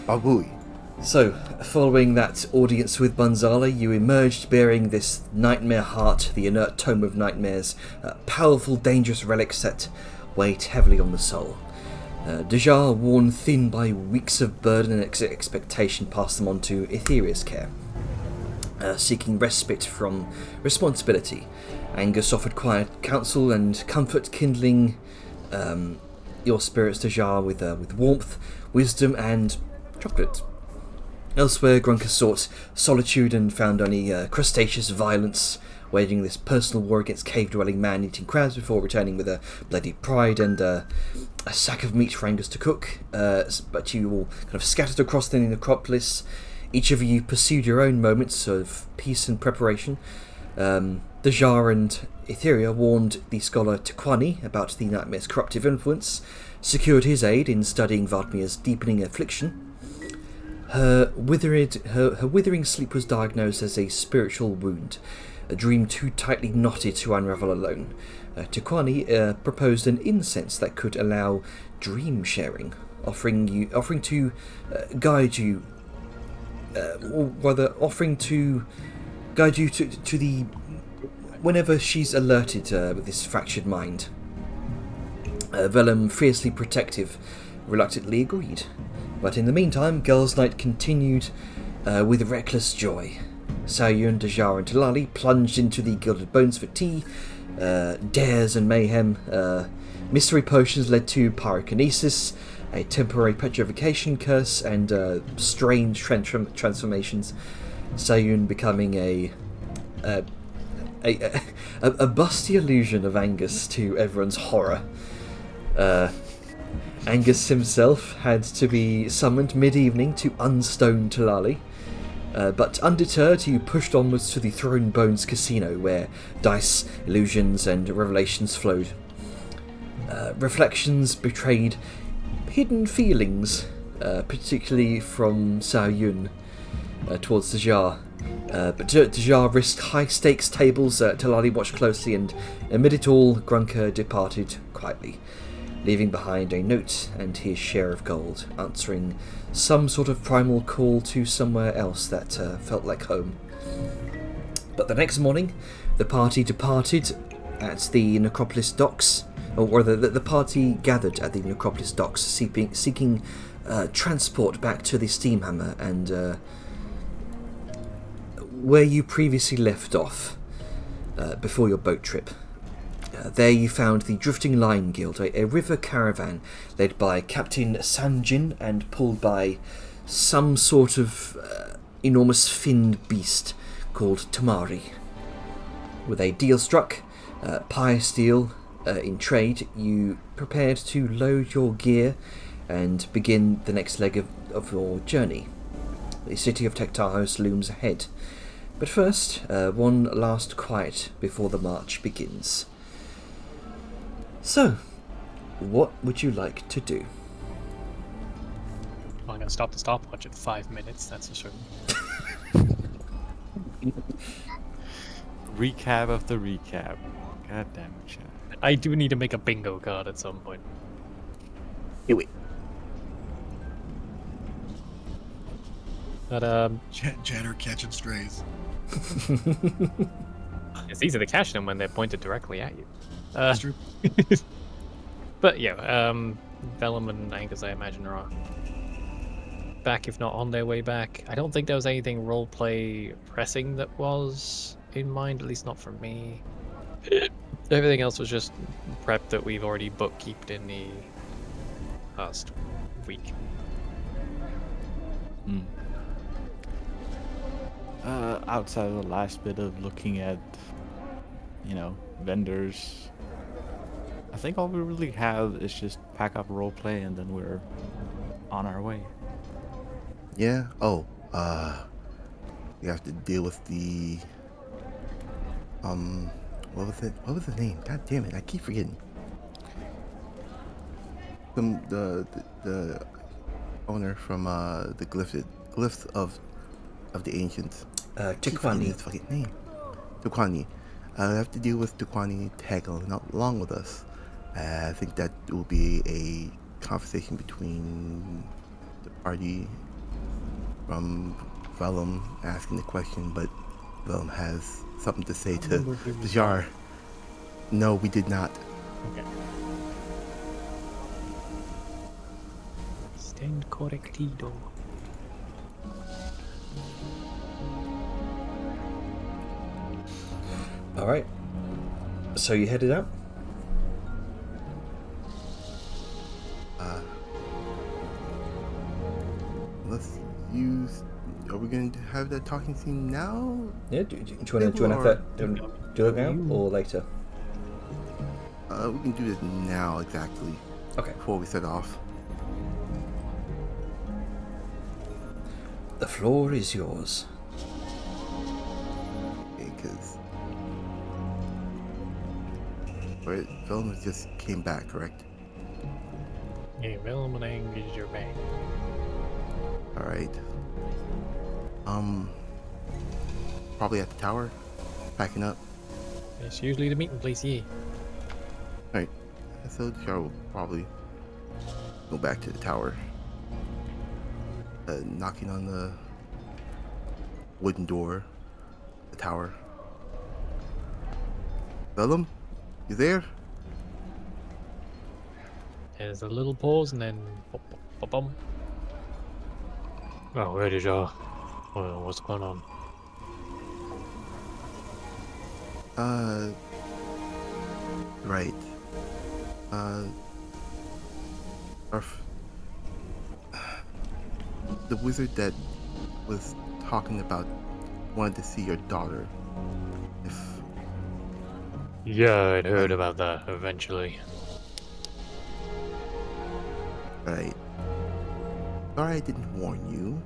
Bagui. So, following that audience with Banzala, you emerged bearing this nightmare heart, the inert tome of nightmares, powerful, dangerous relics that weighed heavily on the soul. Dejar, worn thin by weeks of burden and expectation, passed them on to Etheria's care, seeking respite from responsibility. Angus offered quiet counsel and comfort, kindling your spirits, Dejar, with warmth, wisdom, and chocolate. Elsewhere, Grunker sought solitude and found only crustaceous violence, waging this personal war against cave-dwelling man-eating crabs before returning with a bloody pride and a sack of meat for Angus to cook. But you all kind of scattered across the necropolis. Each of you pursued your own moments of peace and preparation. Dejar and Etheria warned the scholar Tequani about the nightmare's corruptive influence, secured his aid in studying Valdmir's deepening affliction. Her withering sleep was diagnosed as a spiritual wound, a dream too tightly knotted to unravel alone. Tequani proposed an incense that could allow dream sharing, offering to guide you to the whenever she's alerted with this fractured mind. Vellum, fiercely protective, reluctantly agreed. But in the meantime, Girls' Night continued with reckless joy. Sayun, Dejar, and Talali plunged into the Gilded Bones for tea, dares and mayhem. Mystery potions led to pyrokinesis, a temporary petrification curse, and strange transformations. Sayun becoming a busty illusion of Angus to everyone's horror. Angus himself had to be summoned mid-evening to unstone Talali, but undeterred he pushed onwards to the Throne Bones Casino where dice, illusions and revelations flowed. Reflections betrayed hidden feelings, particularly from Sao Yun towards Dejar. But Dejar risked high-stakes tables. Talali watched closely, and amid it all, Grunker departed quietly, leaving behind a note and his share of gold, answering some sort of primal call to somewhere else that felt like home. But the next morning, the party departed at the Necropolis docks, or rather, the party gathered at the Necropolis docks, seeking transport back to the Steamhammer and where you previously left off before your boat trip. There you found the Drifting Line Guild, a river caravan led by Captain Sanjin and pulled by some sort of enormous finned beast called Tamari. With a deal struck, pious deal in trade, you prepared to load your gear and begin the next leg of your journey. The city of Tectajos looms ahead. But first, one last quiet before the march begins. So, what would you like to do? I'm going to stop the stopwatch at 5 minutes, that's for sure. Recap of the recap. God damn it, Chad. I do need to make a bingo card at some point. Do it. But, Janner catching strays. it's easy to catch them when they're pointed directly at you. That's true. But yeah, Vellum and Angus, I imagine, are back, if not on their way back. I don't think there was anything roleplay pressing that was in mind, at least not for me. Everything else was just prep that we've already bookkeeped in the past week. Outside of the last bit of looking at, vendors, I think all we really have is just pack up roleplay and then we're on our way. Yeah. Oh. You have to deal with the. What was it? What was the name? God damn it! I keep forgetting. The owner from the glyphs of the ancients. Tequani. His fucking name. Tequani. I have to deal with Tequani tagging along with us. I think that will be a conversation between the party from Vellum asking the question, but Vellum has something to say to remember if we was Jar. No, we did not. Okay. Stand correctido. All right. So you headed out? Let's use. Are we going to have that talking scene now? Yeah. Do you want to have that? Do it now or later? We can do it now, exactly. Okay. Before we set off. The floor is yours. Because Vellum just came back, correct? Yeah, Velmanang is your bang. All right. Probably at the tower, packing up. It's usually the meeting place, yeah. All right. So Jar will probably go back to the tower, knocking on the wooden door, the tower. Vellum, you there? There's a little pause and then bum. Oh, where did y'all? What's going on? Right. The wizard that was talking about wanted to see your daughter. If Yeah, I'd heard about that eventually. right. Sorry I didn't warn you.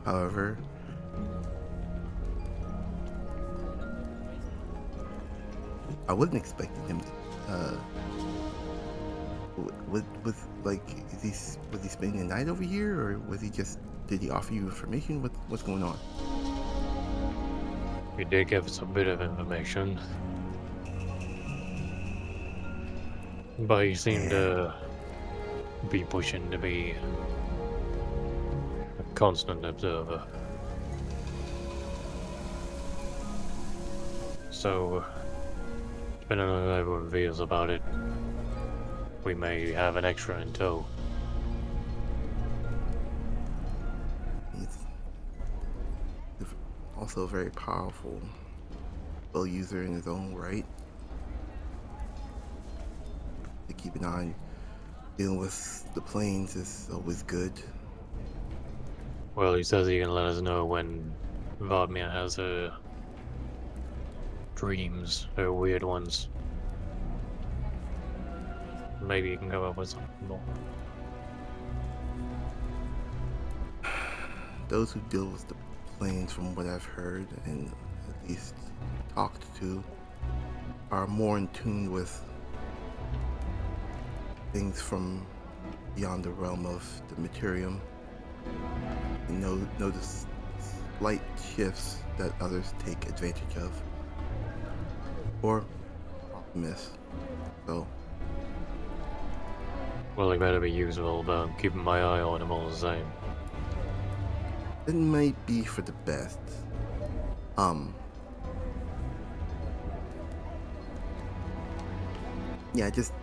However, I wasn't expecting him to. Was he spending the night over here, or was he just? Did he offer you information? What's going on? We did give us a bit of information. But he seemed to be pushing to be a constant observer. So, depending on whoever reveals about it, we may have an extra in tow. He's also a very powerful spell user in his own right. To keep an eye on dealing with the planes is always good. Well, he says he can let us know when Vladimir has her dreams, her weird ones. Maybe you can go up with something more. Those who deal with the planes, from what I've heard and at least talked to, are more in tune with things from beyond the realm of the materium. And notice slight shifts that others take advantage of or miss. So Well, he better be usable, but I'm keeping my eye on him all the same. it might be for the best. Yeah, just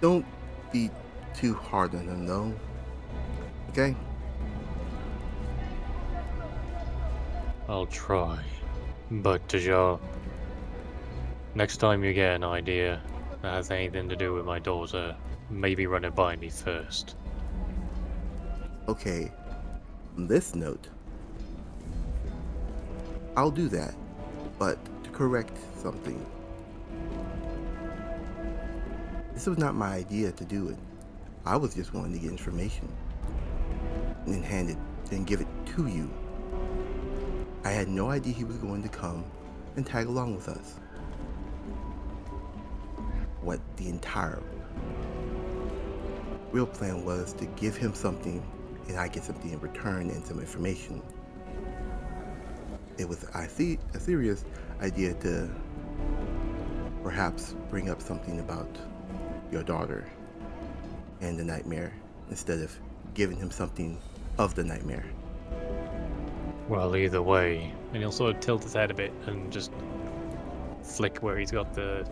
don't be too hard on him, though. Okay? I'll try. But Tajal, next time you get an idea that has anything to do with my daughter, maybe run it by me first. Okay. On this note, I'll do that, but to correct something. This was not my idea to do it. I was just wanting to get information and then hand it and give it to you. I had no idea he was going to come and tag along with us. What the entire real plan was to give him something and I get something in return and some information. It was a serious idea to perhaps bring up something about your daughter and the nightmare instead of giving him something of the nightmare. Well, either way. And he'll sort of tilt his head a bit and just flick where he's got the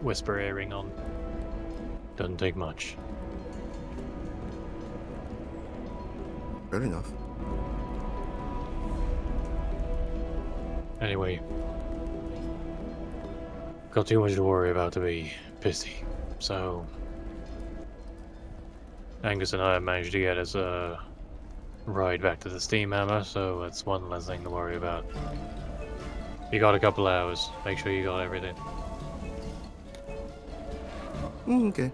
whisper earring on. Doesn't take much. Fair enough. Anyway. Got too much to worry about to be pissy. So Angus and I managed to get us a ride back to the Steam Hammer, so that's one less thing to worry about. You got a couple hours. Make sure you got everything. Okay.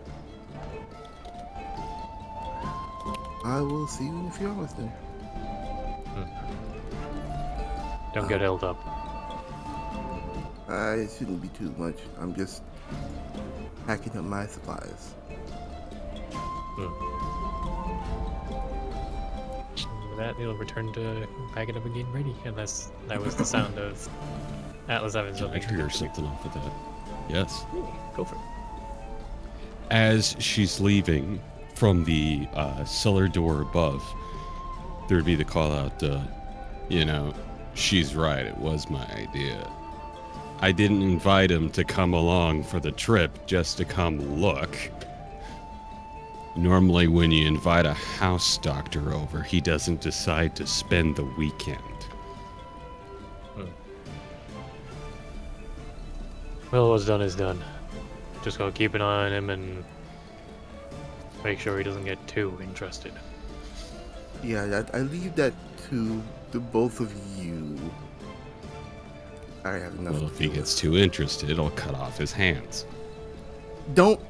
I will see you in a few hours then. Don't get held up. It shouldn't be too much. I'm just packing up my supplies. With that, he'll return to pack it up and getting ready, unless that was the sound of Atlas having I something. trigger something off of that. Yes. Go for it. As she's leaving from the cellar door above, there'd be the call out, she's right, it was my idea. I didn't invite him to come along for the trip just to come look. Normally when you invite a house doctor over, he doesn't decide to spend the weekend. Well, what's done is done. Just gotta keep an eye on him and make sure he doesn't get too interested. Yeah, I leave that to the both of you. I have enough. Well, to if he deal gets with. too interested, I'll cut off his hands. Don't.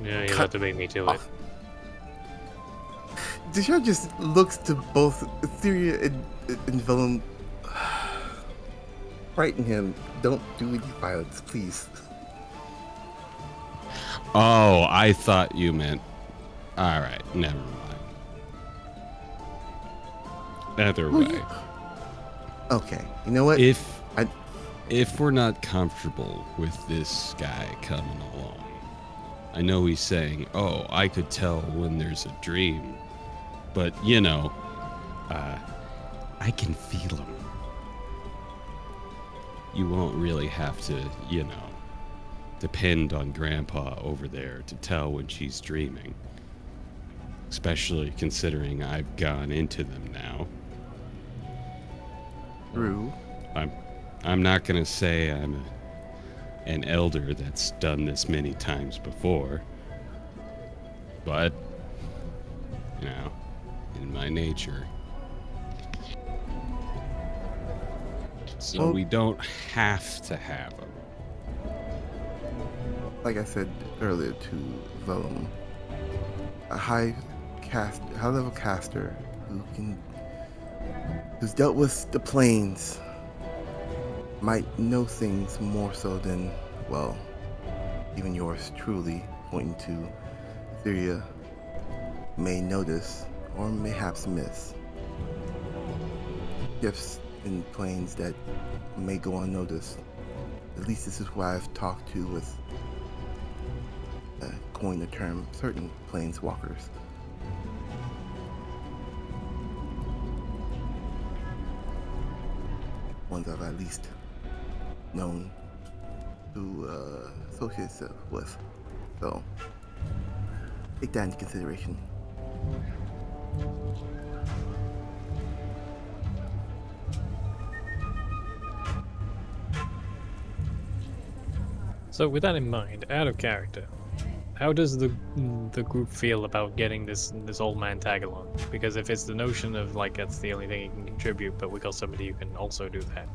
Yeah, you'll Cut have to beat me to it. off. Deshaun just looks to both Etheria and Vellum. Frighten him. Don't do any violence, please. Oh, I thought you meant... Alright, never mind. Either Well, way. Okay, you know what? If we're not comfortable with this guy coming along, I know he's saying, oh, I could tell when there's a dream, but, I can feel him. You won't really have to, depend on Grandpa over there to tell when she's dreaming. Especially considering I've gone into them now. True. I'm not gonna say I'm an elder that's done this many times before, but in my nature. So Well- we don't have to have them. Like I said earlier to Vellum, a high level caster who's dealt with the planes might know things more so than, well, even yours truly, pointing to Etheria, may notice or mayhaps miss. Gifts in planes that may go unnoticed. At least this is who I've talked to with, coin the term, certain planeswalkers. Ones I've at least known to associate myself with. So, take that into consideration. So with that in mind, out of character, how does the group feel about getting this old man tag along? Because if it's the notion of like that's the only thing he can contribute, but we got somebody who can also do that,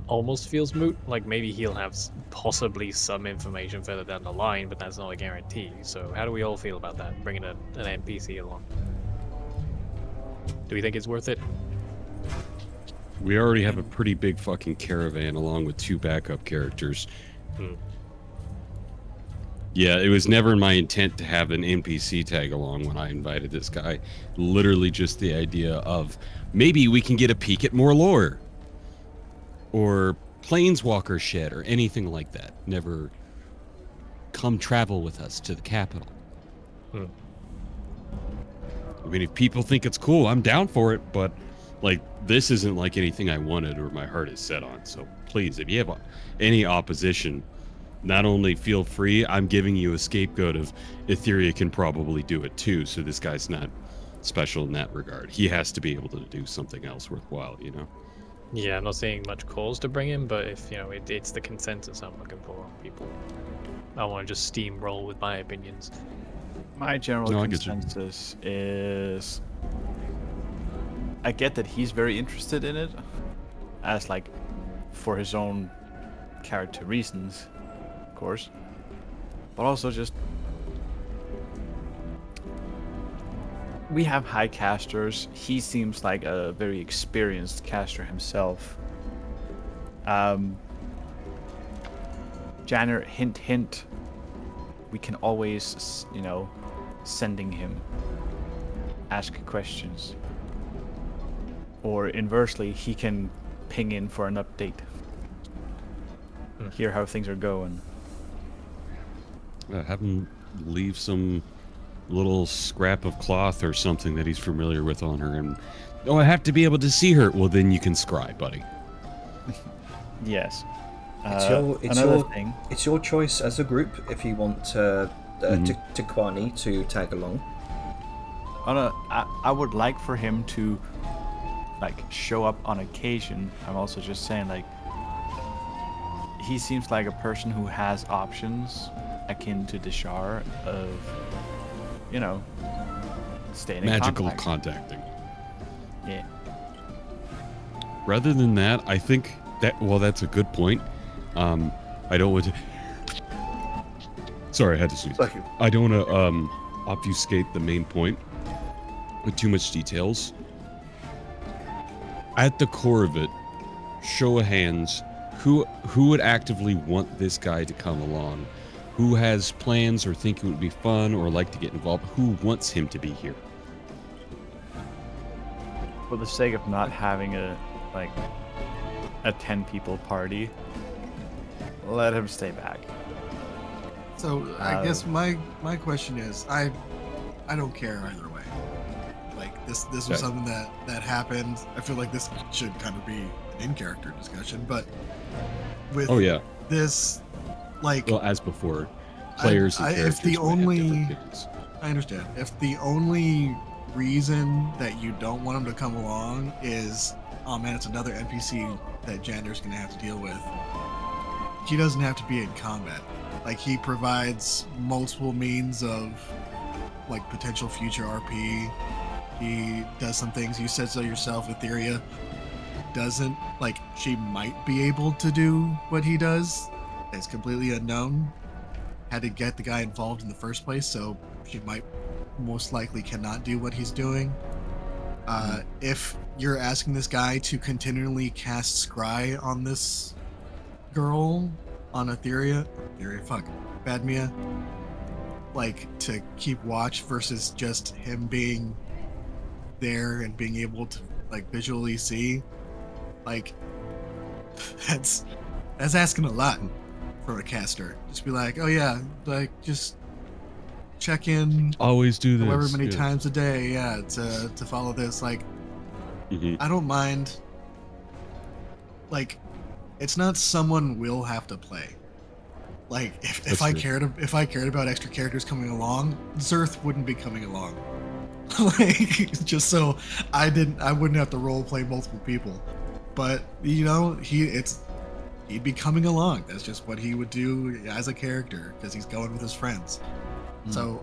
almost feels moot. Like maybe he'll have possibly some information further down the line, but that's not a guarantee. So how do we all feel about that? Bringing an NPC along. Do we think it's worth it? We already have a pretty big fucking caravan along with 2 backup characters. Yeah, it was never my intent to have an NPC tag along when I invited this guy. Literally just the idea of maybe we can get a peek at more lore. Or Planeswalker Shed or anything like that. Never come travel with us to the capital. I mean, if people think it's cool, I'm down for it, but Like, this isn't like anything I wanted or my heart is set on. So please, if you have any opposition, not only feel free, I'm giving you a scapegoat of Etheria can probably do it too. So this guy's not special in that regard. He has to be able to do something else worthwhile, you know? Yeah, I'm not seeing much cause to bring him, but if, it's the consensus I'm looking for, people. I want to just steamroll with my opinions. My general No, I get you. consensus is I get that he's very interested in it, as like for his own character reasons, of course, but also just we have high casters. He seems like a very experienced caster himself. Janner, hint, hint. We can always, sending him ask questions. Or inversely, he can ping in for an update. Hear how things are going. Have him leave some little scrap of cloth or something that he's familiar with on her, and I have to be able to see her. Well, then you can scry, buddy. Yes. It's your choice as a group if you want Kwani to tag along. I would like for him to show up on occasion. I'm also just saying he seems like a person who has options akin to Deshar of staying in Magical contact. contacting. Yeah. Rather than that, I think that's a good point. I don't want to. Sorry, I had to sneeze. Thank you. I don't want to obfuscate the main point with too much details. At the core of it, show of hands, who would actively want this guy to come along? Who has plans or think it would be fun or like to get involved? Who wants him to be here? For the sake of not having a 10 people party, let him stay back. So I guess my question is, I don't care either way. This was Okay. something that happened. I feel like this should kind of be an in-character discussion, but with Oh yeah. this, Well, as before, players and if characters the might have only different opinions. I understand. If the only reason that you don't want him to come along is, oh man, it's another NPC that Jander's gonna have to deal with, he doesn't have to be in combat. He provides multiple means of potential future RP. He does some things. You said so yourself. Etheria doesn't. She might be able to do what he does. It's completely unknown. Had to get the guy involved in the first place, so she might most likely cannot do what he's doing. If you're asking this guy to continually cast Scry on this girl, on Badmia, to keep watch versus just him being there and being able to visually see, that's asking a lot for a caster. Just be like, oh yeah, just check in Always do this. however many yes. times a day, to follow this. Mhm. I don't mind. It's not someone we'll have to play. If That's I true. cared about extra characters coming along, Zerth wouldn't be coming along. Just so I wouldn't have to role play multiple people. But he'd be coming along. That's just what he would do as a character because he's going with his friends. So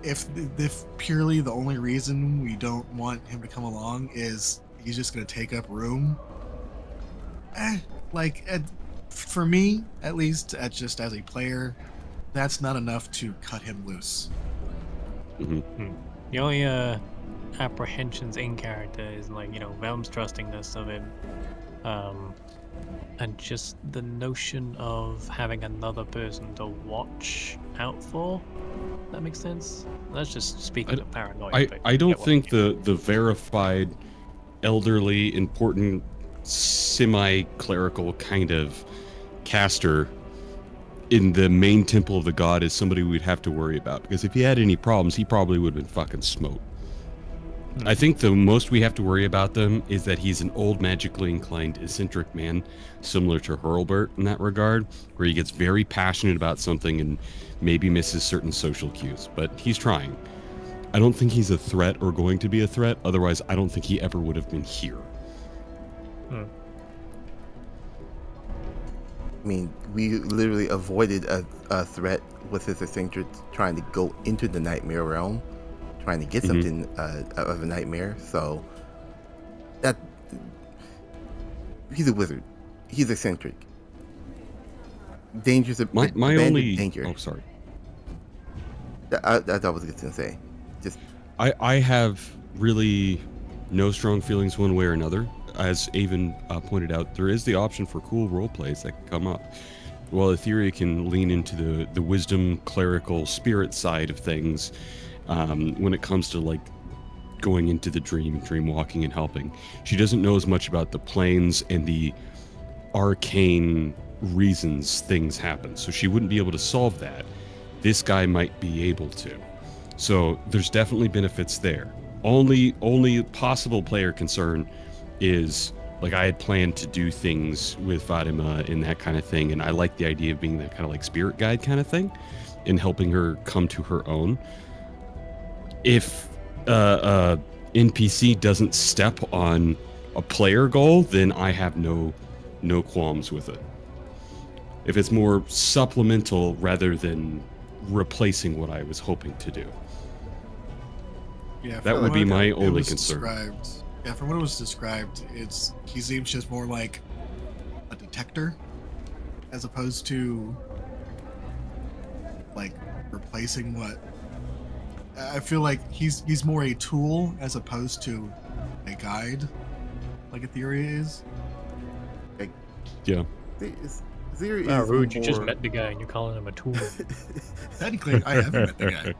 if purely the only reason we don't want him to come along is he's just going to take up room, for me at least, just as a player, that's not enough to cut him loose. The only apprehensions in character is Velm's trustingness of him, and just the notion of having another person to watch out for. That makes sense. That's just speaking of paranoia. but I you don't get what I think mean. the verified, elderly, important, semi-clerical kind of caster in the main temple of the god is somebody we'd have to worry about, because if he had any problems, he probably would have been fucking smoked. I think the most we have to worry about them is that he's an old, magically inclined, eccentric man, similar to Hurlburt in that regard, where he gets very passionate about something and maybe misses certain social cues. But he's trying. I don't think he's a threat or going to be a threat. Otherwise, I don't think he ever would have been here. Hmm. I mean, we literally avoided a threat with his eccentric trying to go into the nightmare realm, trying to get something of a nightmare. So that he's a wizard. He's eccentric. Dangerous. My abandoned only danger. Oh, sorry. That's all I was gonna say. Just I have really no strong feelings one way or another. As Avon pointed out, there is the option for cool role plays that can come up. While Etheria can lean into the wisdom, clerical, spirit side of things, when it comes to like going into the dream walking and helping, she doesn't know as much about the planes and the arcane reasons things happen. So she wouldn't be able to solve that. This guy might be able to. So there's definitely benefits there. Only possible player concern is, like, I had planned to do things with Fatima and that kind of thing, and I like the idea of being that kind of like spirit guide kind of thing and helping her come to her own. If NPC doesn't step on a player goal, then I have no qualms with it. If it's more supplemental rather than replacing what I was hoping to do. Yeah, That from would be what my it only was concern. described- Yeah, from what it was described, he seems just more like a detector, as opposed to like replacing what. I feel like he's more a tool as opposed to a guide, like Etheria is. Yeah. Zeri Wow, is rude. You just more- met the guy and you're calling him a tool. Technically, I haven't met the guy.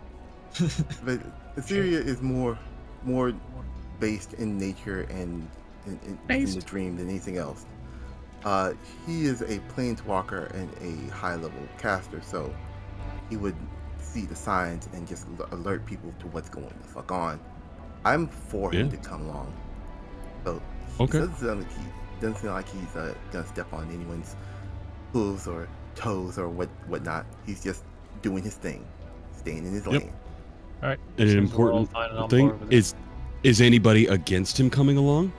But Etheria is more based in nature and in the dream than anything else. He is a planeswalker and a high-level caster, so he would see the signs and just alert people to what's going the fuck on. I'm for him Yeah. to come along. So he Okay. doesn't seem like he's gonna step on anyone's hooves or toes or whatnot. He's just doing his thing, staying in his Yep. lane. All right. And an seems we're all important fine and on thing board with it. is anybody against him coming along?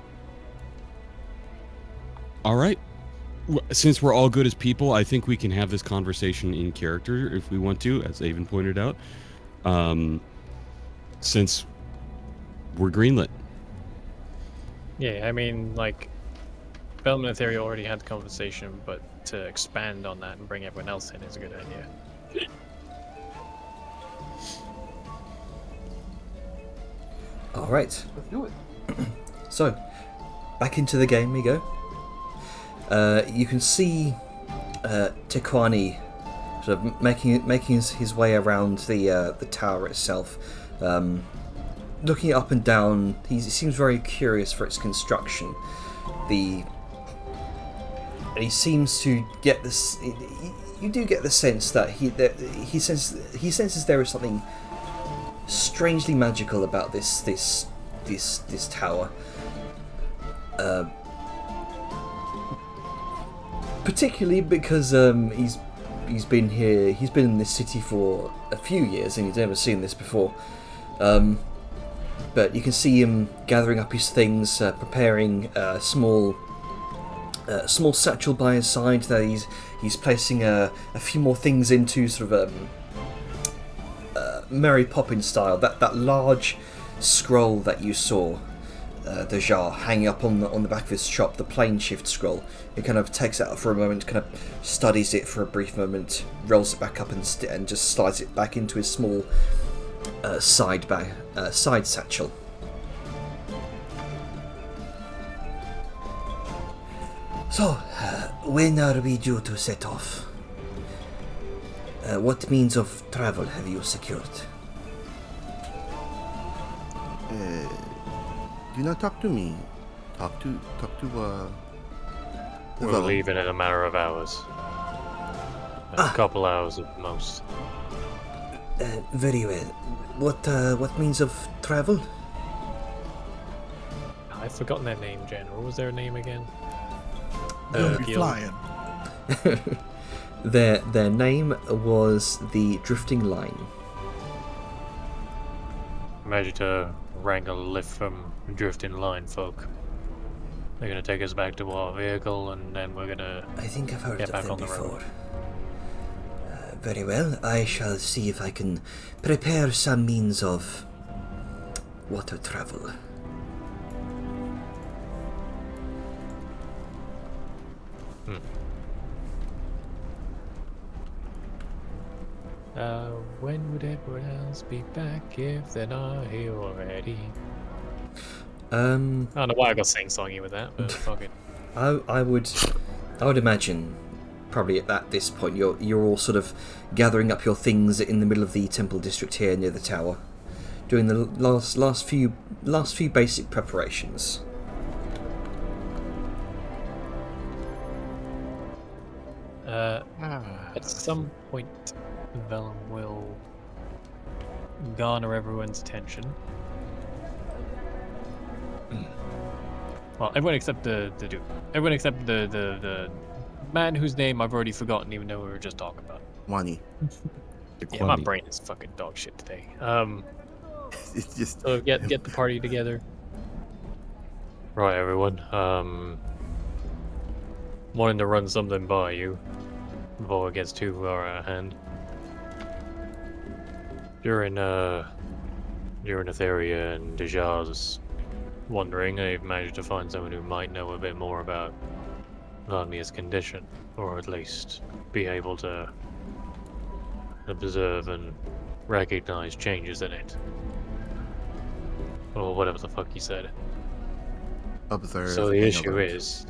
All right. Since we're all good as people, I think we can have this conversation in character if we want to, as Avon pointed out. Since we're greenlit. Yeah, I mean, like, Bellman and Theory already had the conversation, but to expand on that and bring everyone else in is a good idea. All right. Let's do it. So, back into the game we go. You can see Tequani sort of making his way around the tower itself, looking up and down. He seems very curious for its construction. And he seems to get this. You do get the sense that he senses there is something strangely magical about this tower. Particularly because he's been in this city for a few years and he's never seen this before. But you can see him gathering up his things, preparing a small satchel by his side that he's placing a few more things into, sort of Mary Poppins style. That large scroll that you saw, Deja, hanging up on the back of his shop, the plane shift scroll. He kind of takes it out for a moment, kind of studies it for a brief moment, rolls it back up and just slides it back into his small side satchel. So, when are we due to set off? What means of travel have you secured? Do not talk to me. Talk to We're leaving in a matter of hours. A couple hours at most. Very well. What means of travel? I've forgotten their name, Jen. What was their name again? They'll be Gil. flying. Their name was the Drifting Line. Managed to wrangle a lift from Drifting Line folk. They're gonna take us back to our vehicle, and then we're gonna I think I've heard get of back them on the road. before. Very well, I shall see if I can prepare some means of water travel. When would everyone else be back if they're not here already? I don't know why I got sing-songy with that, but fuck it. I would imagine probably at this point you're all sort of gathering up your things in the middle of the temple district here near the tower, doing the last few basic preparations. At some point, Vellum will garner everyone's attention. Well, everyone except the dude. Everyone except the man whose name I've already forgotten, even though we were just talking about. Wani. Yeah, my brain is fucking dog shit today. It's just So get the party together. Right, everyone. Wanting to run something by you before it gets too far out of hand. During Etheria and Deja's wandering, I've managed to find someone who might know a bit more about Vladmir's condition, or at least be able to observe and recognize changes in it. Or whatever the fuck he said. observe. So the and issue alert. is,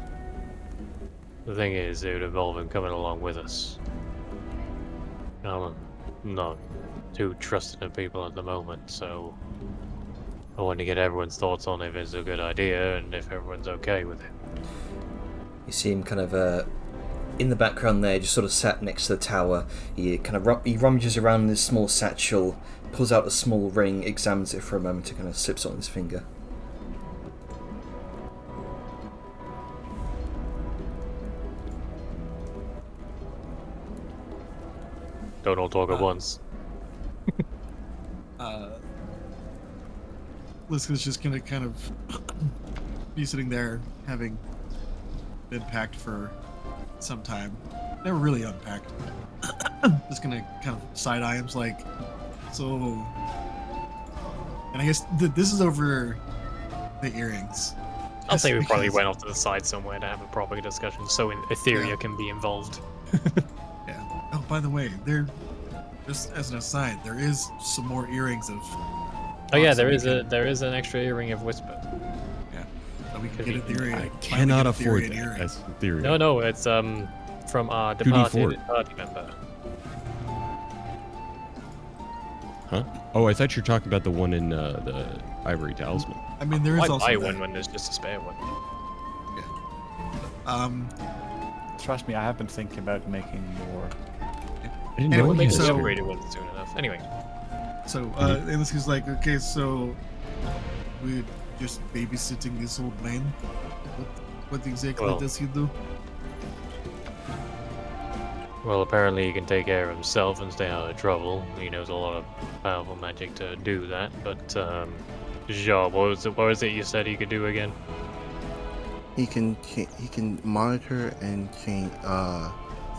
the thing is, it would involve him coming along with us. I'm not too trusting of people at the moment, so I want to get everyone's thoughts on if it's a good idea and if everyone's okay with it. You see him kind of in the background there, just sort of sat next to the tower. He kind of he rummages around in this small satchel, pulls out a small ring, examines it for a moment, and kind of slips it on his finger. Don't all talk at once. Liska's just gonna kind of be sitting there, having been packed for some time. Never really unpacked. Just gonna kind of side eye him, like, so. And I guess this is over the earrings. I'll say we Just probably because- went off to the side somewhere to have a proper discussion, so Etheria Yeah. can be involved. Yeah. Oh, by the way, there. Just as an aside, there is some more earrings of. Oh yeah, Awesome, there we is can- there is an extra earring of Whisper. So we can Could get be- Etheria. I finally cannot get afford Etheria that. earring. That's the theory. No, it's from our 2d4. departed party member. Huh? Oh, I thought you were talking about the one in the Ivory Talisman. I mean, there is Why also buy that. one when there's just a spare one? Trust me, I have been thinking about making more. I didn't Anyway, We'll make the so- upgraded one soon enough. Anyway, So, and this is like, okay, so we're just babysitting this old man. What exactly Well- does he do? well, apparently he can take care of himself and stay out of trouble. He knows a lot of powerful magic to do that. But Ja, what was it you said he could do again? He can monitor and change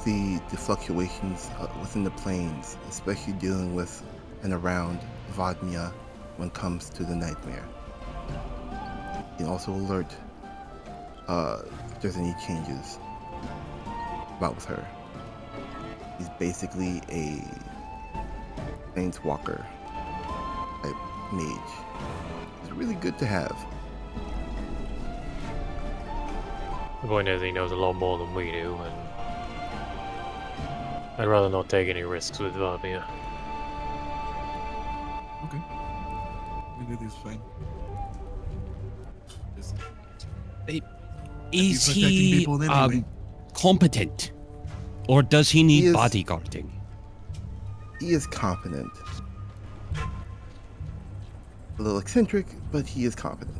the fluctuations within the planes, especially dealing with and around Vadmia when it comes to the nightmare. He can also alert if there's any changes about with her. He's basically a planeswalker type mage. It's really good to have. The point is, he knows a lot more than we do, and I'd rather not take any risks with Varbia. Okay. We do this fine. Just Is protecting he people anyway. competent, or does he need He is- bodyguarding? He is competent. A little eccentric, but he is competent.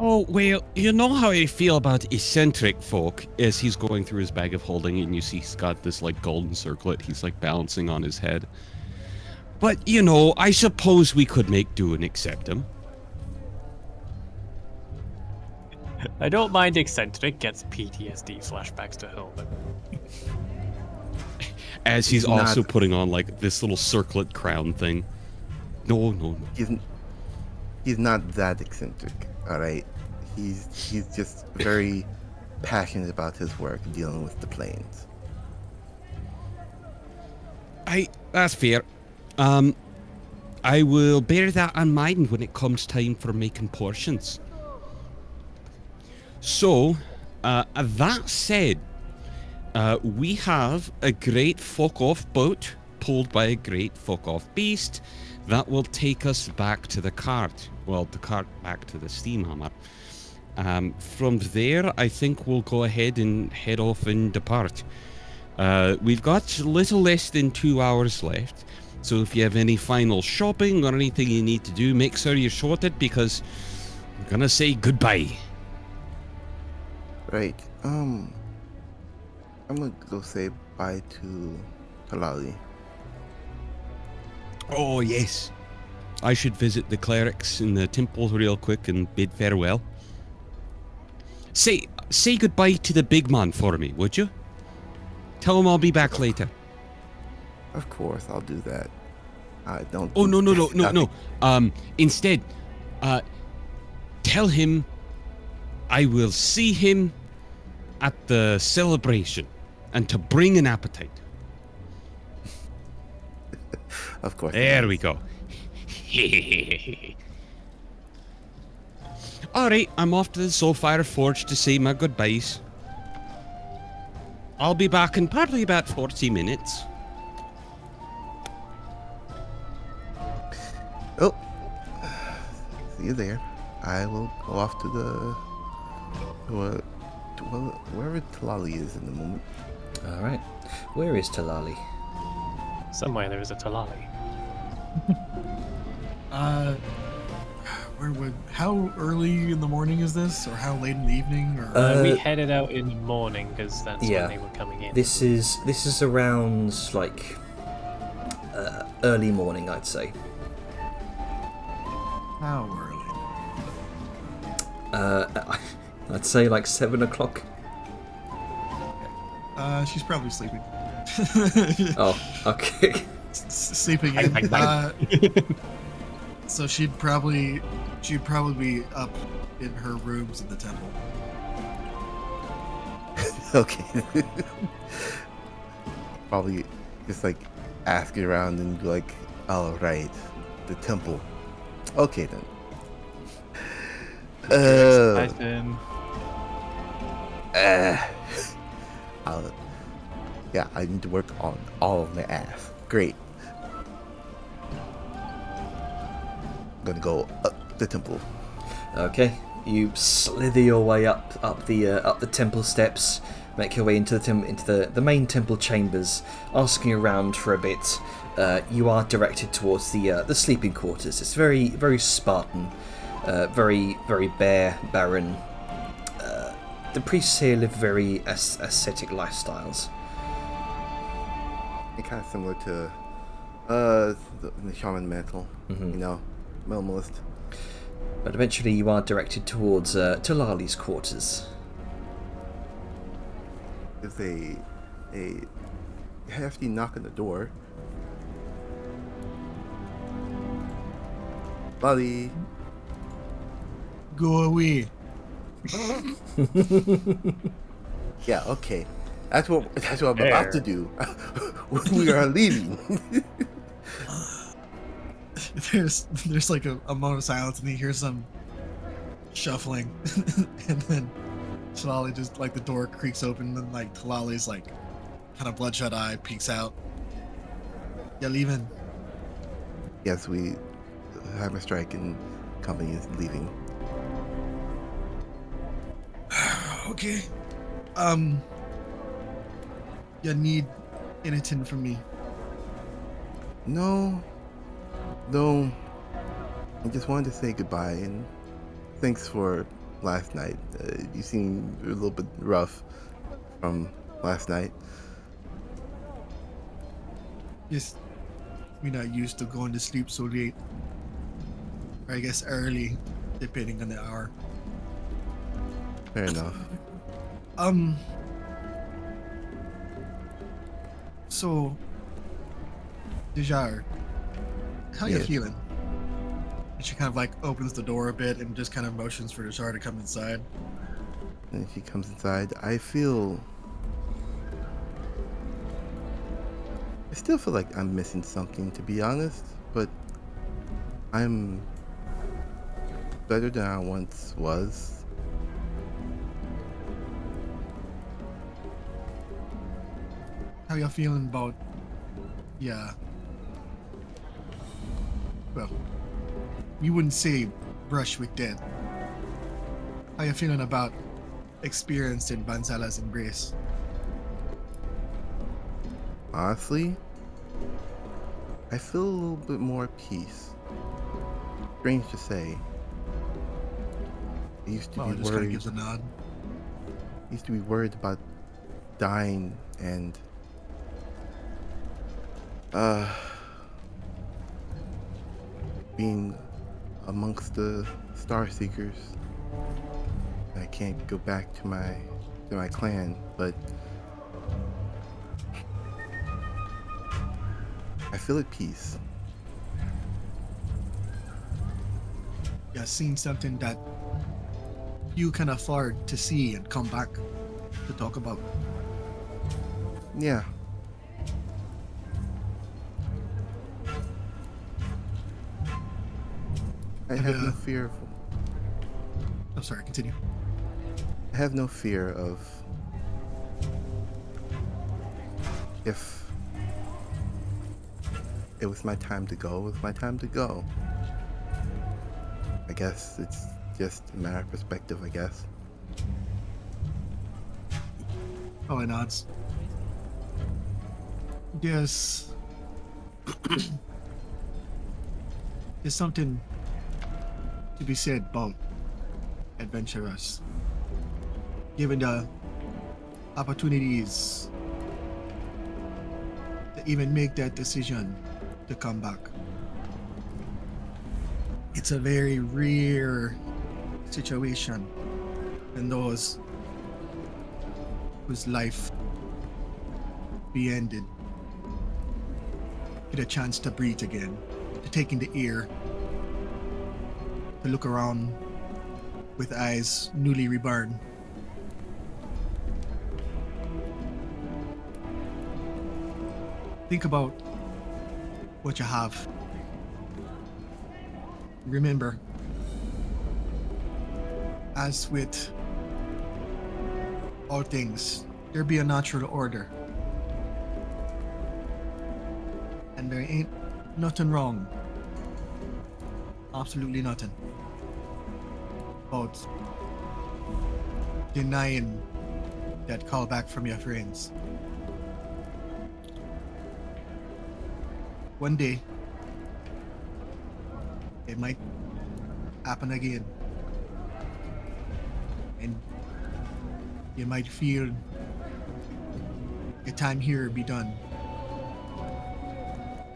Oh, well, you know how I feel about eccentric folk as he's going through his bag of holding and you see he's got this like golden circlet he's like balancing on his head. But, you know, I suppose we could make do and accept him. I don't mind eccentric gets PTSD flashbacks to Hillman. As he's He's also not- putting on like this little circlet crown thing. No. He's not that eccentric, all right? He's just very passionate about his work dealing with the planes. That's fair. I will bear that in mind when it comes time for making portions. So, that said, we have a great fuck-off boat pulled by a great fuck-off beast that will take us back to the cart. Well, the cart back to the steam hammer. From there, I think we'll go ahead and head off and depart. We've got a little less than 2 hours left, so if you have any final shopping or anything you need to do, make sure you're sorted because I'm gonna say goodbye. Right. I'm gonna go say bye to Talali. Oh, yes. I should visit the clerics in the temple real quick and bid farewell. Say goodbye to the big man for me, would you? Tell him I'll be back later. Of course, I'll do that. I don't. Oh, think no. nothing- Instead, tell him I will see him at the celebration and to bring an appetite. Of course. There we go. Alright, I'm off to the Soulfire Forge to say my goodbyes. I'll be back in probably about 40 minutes. Oh, see you there. I will go off to the wherever Talali is in the moment. All right. Where is Talali? Somewhere there is a Talali. How early in the morning is this, or how late in the evening, or? We headed out in the morning because that's yeah. when they were coming in. This is around like early morning, I'd say. How early? I'd say like 7 o'clock. She's probably sleeping. Oh, okay. Sleeping in. So she'd probably be up in her rooms in the temple. Okay. Probably just like asking around and be like, "Oh right, the temple." Okay then. Yeah, I need to work on all of my ass. Great. I'm gonna go up the temple. Okay. You slither your way up the temple steps, make your way into the main temple chambers, asking around for a bit. You are directed towards the sleeping quarters. It's very, very Spartan, very, very barren. The priests here live very ascetic lifestyles. It's kind of similar to the shaman mantle, you know, minimalist. But eventually you are directed towards Talali's quarters. There's a hefty knock on the door. Lali. Go away. Yeah, okay. That's what I'm about to do. We are leaving. There's like a moment of silence, and you hear some shuffling, and then Talali just like the door creaks open, and then like Talali's like kind of bloodshot eye peeks out. Yeah, leaving. Yes, we have a strike and company is leaving. Okay. You need anything from me? No. I just wanted to say goodbye and thanks for last night. You seem a little bit rough from last night. Yes, we're not used to going to sleep so late. Or I guess early, depending on the hour. Fair enough. So, Dejar, how you Yes. feeling? And she kind of like opens the door a bit and just kind of motions for Dejar to come inside. And she comes inside. I still feel like I'm missing something, to be honest, but I'm better than I once was. How y'all feeling about, yeah, well, you wouldn't say brush with death. How you feeling about experiencing Banzala's embrace? Honestly, I feel a little bit more at peace. Strange to say. I used to Well, be just kind of worried. gives a nod. Used to be worried about dying and being amongst the Star Seekers. I can't go back to my clan, but I feel at peace. Yeah, seen something that you can afford to see and come back to talk about. Yeah. I have no fear of I'm sorry, continue. I have no fear of if it was my time to go, it was my time to go. I guess it's just a matter of perspective, I guess. Oh, it nods. There's there's something to be said about adventurers. Given the opportunities to even make that decision to come back. It's a very rare situation in those whose life be ended get a chance to breathe again, to take in the air, to look around with eyes newly reborn. Think about what you have. Remember, as with all things, there be a natural order. And there ain't nothing wrong. Absolutely nothing. About denying that call back from your friends. One day, it might happen again. And you might feel your time here be done.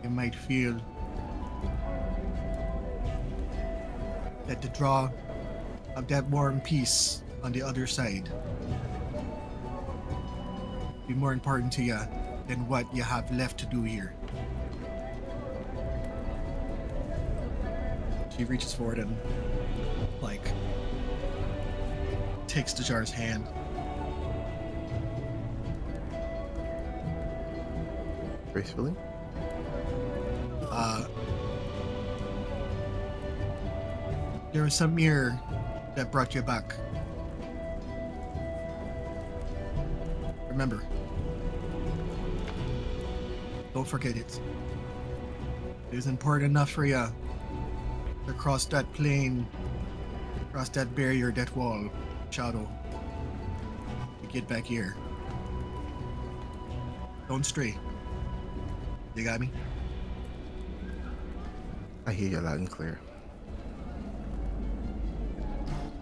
You might feel that the draw of that warm peace on the other side be more important to you than what you have left to do here. She reaches forward and, like, takes Dejar's hand. Gracefully? There was some mirror that brought you back. Remember. Don't forget it. It was important enough for you to cross that plane, cross that barrier, that wall, shadow, to get back here. Don't stray. You got me? I hear you loud and clear.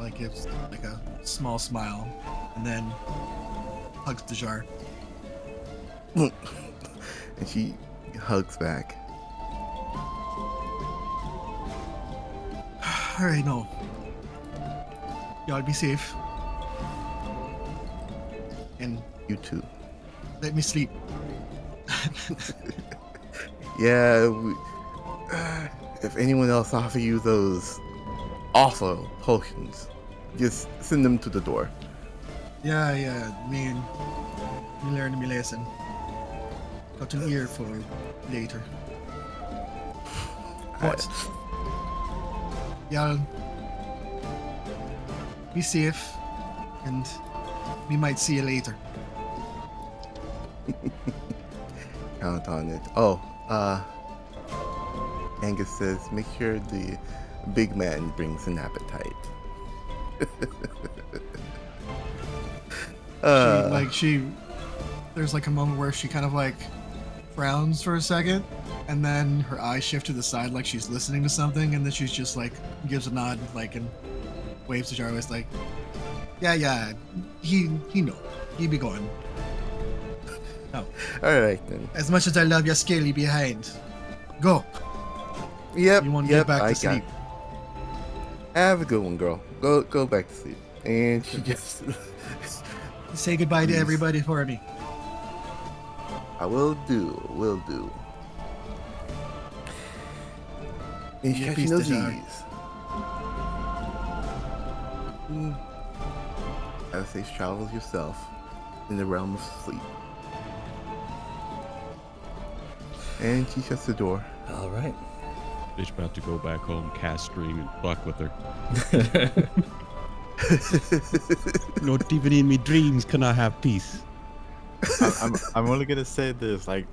like gives like a small smile, and then hugs Dajar. And she hugs back. All right, no. Y'all be safe. And You too. let me sleep. Yeah, if anyone else offer you those awful potions, just send them to the door. Yeah, me learn my lesson. Got an ear for later. But y'all be safe, and we might see you later. Count on it. Oh, Angus says, make sure the big man brings an appetite. There's like a moment where she kind of like frowns for a second, and then her eyes shift to the side like she's listening to something, and then she's just like gives a nod, like, and waves to Jarvis like, yeah, he know, he be going. No, All right then. as much as I love your scaly behind, go. Yep. You want to yep, get back I to got sleep. it. Have a good one, girl. Go back to sleep. And she just. Say goodbye to Please. everybody for me. I will do. And Yeah, stretching peace, those Dajar. E's. Have safe travels yourself in the realm of sleep. And she shuts the door. All right. Bitch about to go back home, cast stream, and fuck with her. Not even in me dreams can I have peace. I'm only gonna say this, like,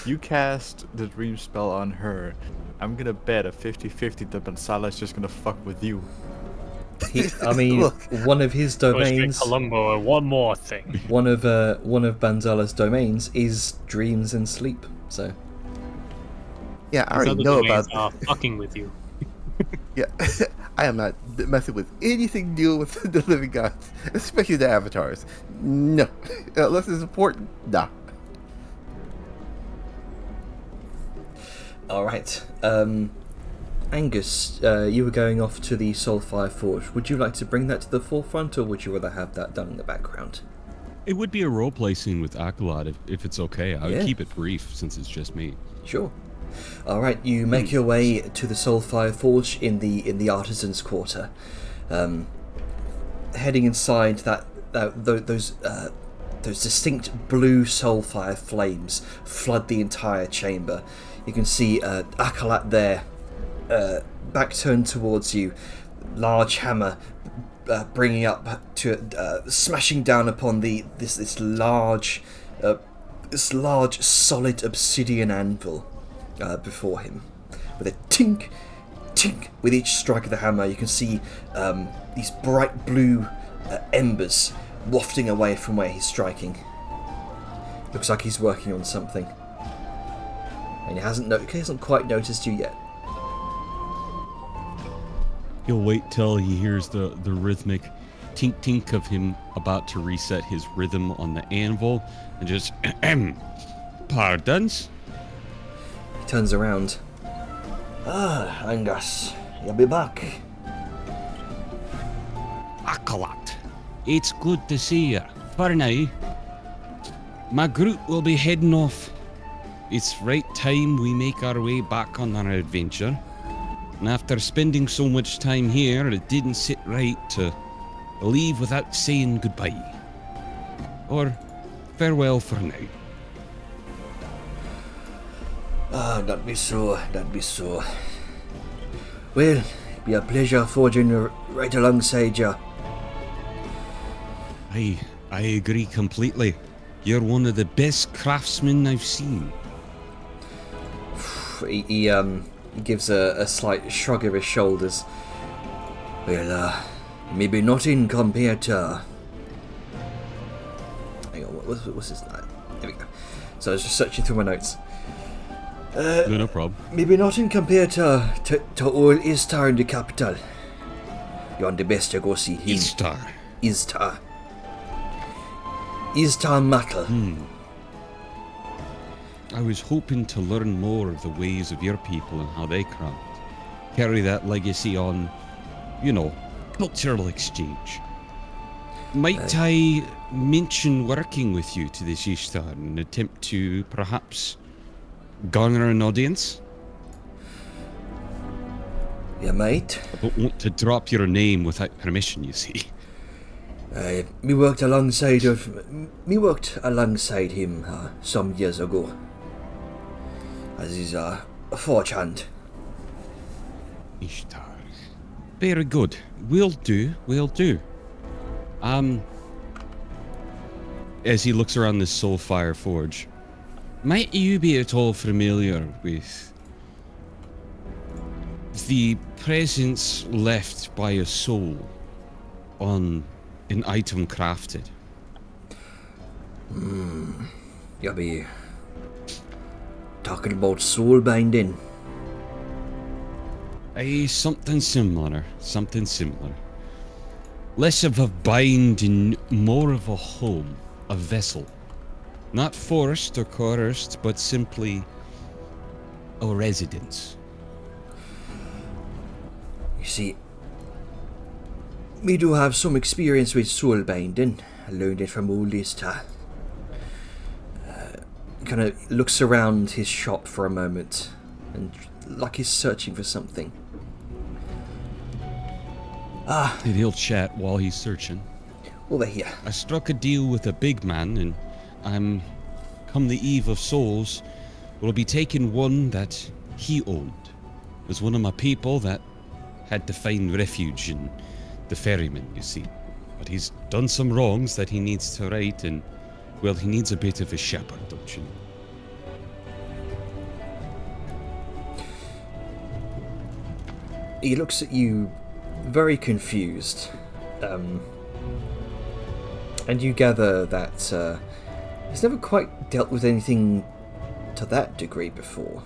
you cast the dream spell on her. I'm gonna bet a 50-50 that Bansala's just gonna fuck with you. I mean, Look. one of his Go straight domains, Columbo, and one more thing. one of Banzala's domains is dreams and sleep. So Yeah, I His already other know domains about. are fucking with you. Yeah, I am not messing with anything to do with the living gods, especially the avatars. No, unless it's important. Nah. all right. Angus, you were going off to the Soulfire Forge. Would you like to bring that to the forefront, or would you rather have that done in the background? It would be a role-play scene with Akalot if it's okay. I would Yeah. keep it brief since it's just me. Sure. All right, you make your way to the Soulfire Forge in the Artisans' Quarter. Heading inside, those distinct blue soulfire flames flood the entire chamber. You can see Akalat there, back turned towards you, large hammer bringing up to smashing down upon this large solid obsidian anvil before him, with a tink tink with each strike of the hammer. You can see these bright blue embers wafting away from where he's striking. Looks like he's working on something, and he hasn't quite noticed you yet. He'll wait till he hears the rhythmic tink tink of him about to reset his rhythm on the anvil and just pardons. He turns around. Ah, Angus, you'll be back. Akalot, it's good to see you. For now, my group will be heading off. It's right time we make our way back on our adventure. And after spending so much time here, it didn't sit right to leave without saying goodbye. Or farewell for now. Ah, that be so. Well, it'd be a pleasure forging right alongside you. I agree completely. You're one of the best craftsmen I've seen. He gives a slight shrug of his shoulders. Well, maybe not in compared to... Hang on, what's his name? There we go. So I was just searching through my notes. No problem. Maybe not in compared to all Istar in the capital. You're the best to go see him. Istar. Istar. Istar Mattel. I was hoping to learn more of the ways of your people and how they craft. Carry that legacy on, cultural exchange. Might I mention working with you to this Ishtar in an attempt to perhaps garner an audience? You might. I don't want to drop your name without permission, you see. Me worked alongside him some years ago. As his forehand. Ishtar. Very good. Will do. As he looks around this Soulfire Forge, might you be at all familiar with the presence left by a soul on an item crafted? You'll be talking about soul binding. Something similar. Less of a bind and more of a home, a vessel. Not forced or coerced, but simply a residence. You see, me do have some experience with soul binding. I learned it from old Istar. Kind of looks around his shop for a moment, and like he's searching for something. And he'll chat while he's searching. Over here. I struck a deal with a big man, and I'm, come the eve of souls, will be taking one that he owned. It was one of my people that had to find refuge in the ferryman, you see. But he's done some wrongs that he needs to right, and, well, he needs a bit of a shepherd, don't you know? He looks at you very confused. And you gather that he's never quite dealt with anything to that degree before.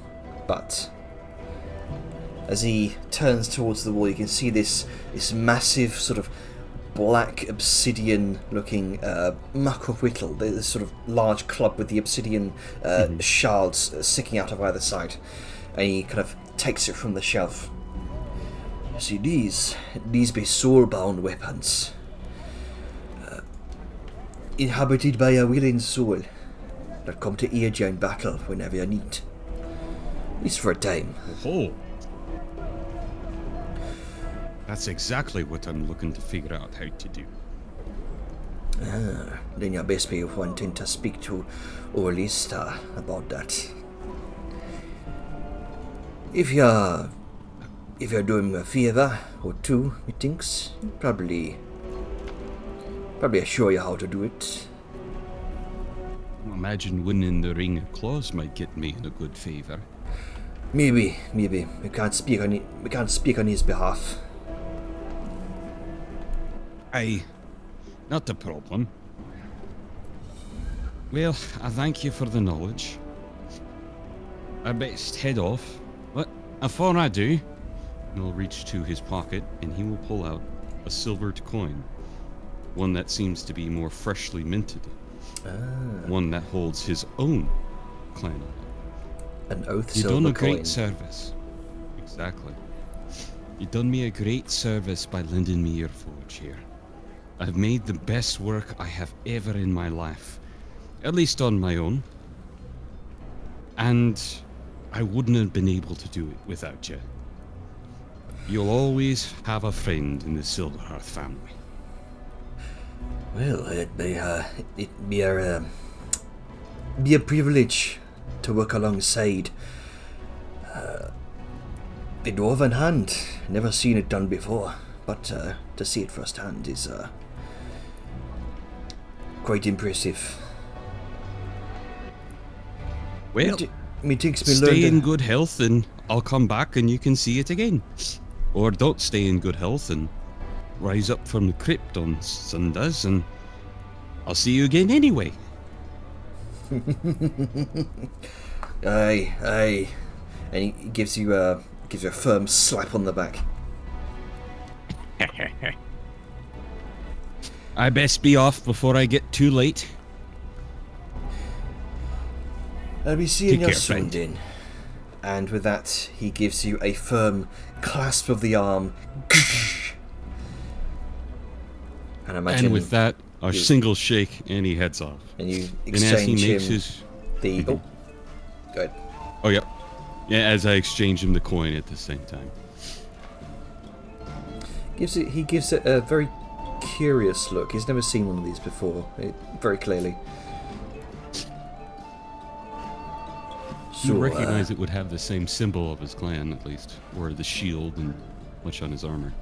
But as he turns towards the wall, you can see this massive sort of black obsidian looking Macrowhittle, this sort of large club with the obsidian shards sticking out of either side. And he kind of takes it from the shelf. See, these be soul-bound weapons, inhabited by a willing soul that come to aid you in battle whenever you need. At least for a time. Oh. That's exactly what I'm looking to figure out how to do. Then you best be wanting to speak to Orlista about that. If you're doing me a favour or two, methinks, probably show you how to do it. Imagine winning the Ring of Claws might get me in a good favour. Maybe. We can't speak on his behalf. Not a problem. Well, I thank you for the knowledge. I best head off, but before I do, he'll reach to his pocket and he will pull out a silvered coin. One that seems to be more freshly minted. One that holds his own clan on it. An oath You've silver done a coin. great service. Exactly. You've done me a great service by lending me your forge here. I've made the best work I have ever in my life. At least on my own. And I wouldn't have been able to do it without you. You'll always have a friend in the Silverhearth family. Well, it'd be a privilege to work alongside the Dwarven Hand. Never seen it done before, but to see it firsthand is quite impressive. Well, methinks me stay learned in good health and I'll come back and you can see it again. Or don't stay in good health and rise up from the crypt on Sundays and I'll see you again anyway. Aye. And he gives you a firm slap on the back. I best be off before I get too late. I'll be seeing Take you care, soon, friend. Din. And with that, he gives you a firm clasp of the arm. And imagine, And with that, a you- single shake, and he heads off. and you And as he exchange makes him his... the. Oh, go ahead. Oh, yep. Yeah, as I exchange him the coin at the same time. He gives it a very curious look. He's never seen one of these before, very clearly. You So, recognize it would have the same symbol of his clan, at least. Or the shield and much on his armor.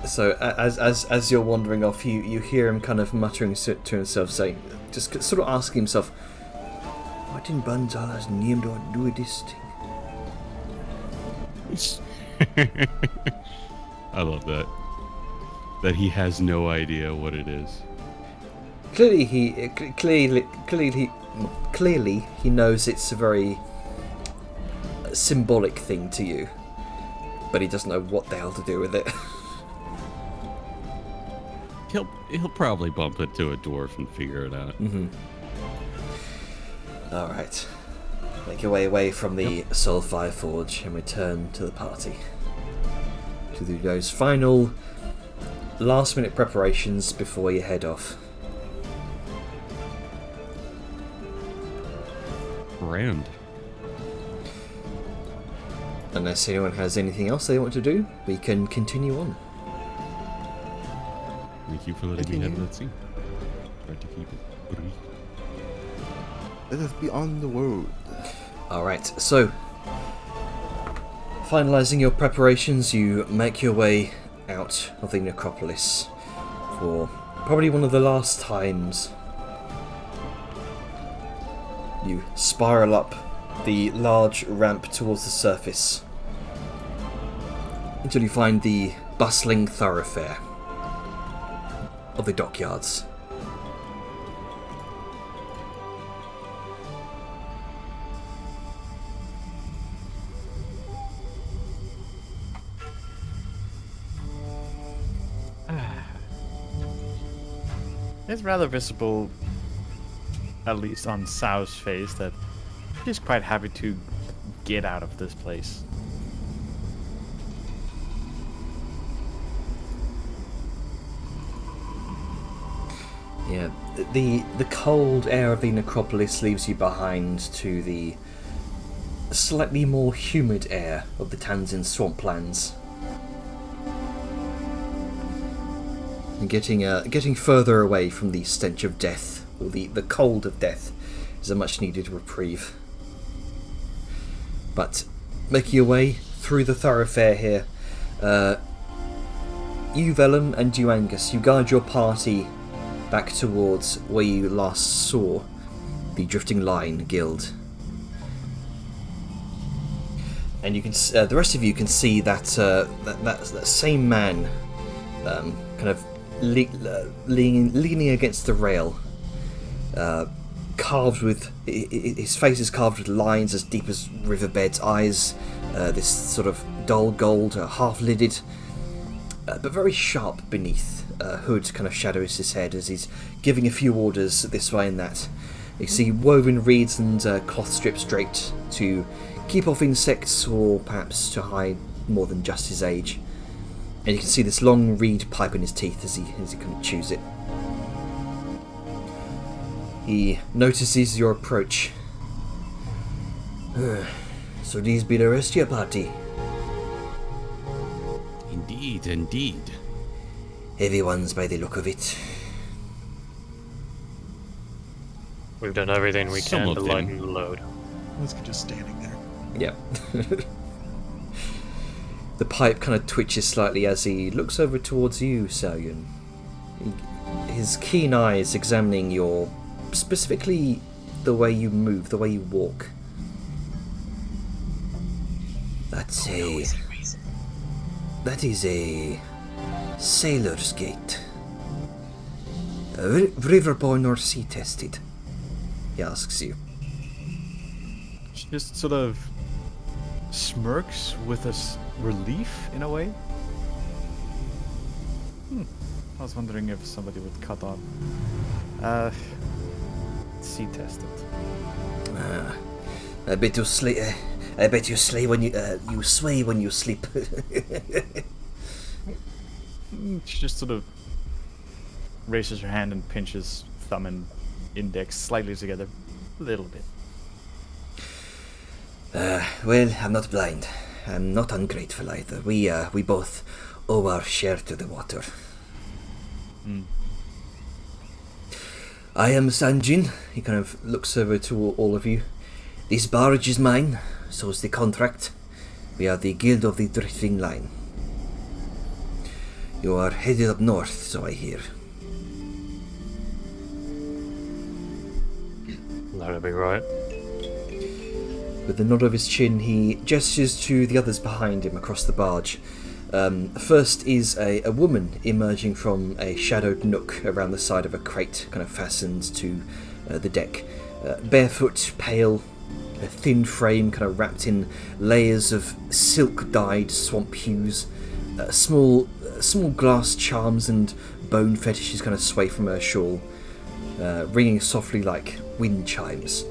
So as you're wandering off, you hear him kind of muttering to himself, saying, just sort of asking himself, "What in Banzala's name do I do with this thing?" I love that. That he has no idea what it is. Clearly, he knows it's a very symbolic thing to you, but he doesn't know what the hell to do with it. He'll probably bump into a dwarf and figure it out. All right, make your way away from the Soulfire Forge and return to the party. To do those final, last-minute preparations before you head off. Grand. Unless anyone has anything else they want to do, we can continue on. Thank you for letting me have that scene. Tried to keep it brief. Let us be on the road. Alright, so finalising your preparations, you make your way out of the necropolis for probably one of the last times. You spiral up the large ramp towards the surface until you find the bustling thoroughfare of the dockyards. It's rather visible, at least on Sau's face, that she's quite happy to get out of this place. Yeah, the cold air of the necropolis leaves you behind to the slightly more humid air of the Tanzan swamplands. And getting further away from the stench of death, or the cold of death, is a much needed reprieve. But making your way through the thoroughfare here, you, Vellum, and you, Angus, you guide your party back towards where you last saw the Drifting Line Guild. And you can, the rest of you can see that that same man, kind of leaning against the rail, carved with his face is carved with lines as deep as riverbeds, eyes this sort of dull gold, half-lidded, but very sharp beneath. Hood kind of shadows his head as he's giving a few orders this way and that. You see woven reeds and cloth strips draped to keep off insects, or perhaps to hide more than just his age. And you can see this long reed pipe in his teeth as he kind of chews it. He notices your approach. So these be the rest of your party? Indeed. Heavy ones by the look of it. We've done everything we Some can of to them. lighten the load. Let's get just standing there. Yep. The pipe kind of twitches slightly as he looks over towards you, Saoyun. His keen eyes examining your, specifically the way you move, the way you walk. That is a sailor's gait. Riverborn or sea tested? He asks you. She just sort of smirks with relief in a way. I was wondering if somebody would cut on. Sea test it. I bet you slay. I bet you slay when you sway when you sleep. She just sort of raises her hand and pinches thumb and index slightly together, a little bit. Well, I'm not blind. I'm not ungrateful either. We both owe our share to the water. I am Sanjin. He kind of looks over to all of you. This barge is mine, so is the contract. We are the Guild of the Drifting Line. You are headed up north, so I hear. That'll be right. With a nod of his chin, he gestures to the others behind him across the barge. First is a woman emerging from a shadowed nook around the side of a crate, kind of fastened to the deck. Barefoot, pale, a thin frame kind of wrapped in layers of silk-dyed swamp hues. Small glass charms and bone fetishes kind of sway from her shawl, ringing softly like wind chimes.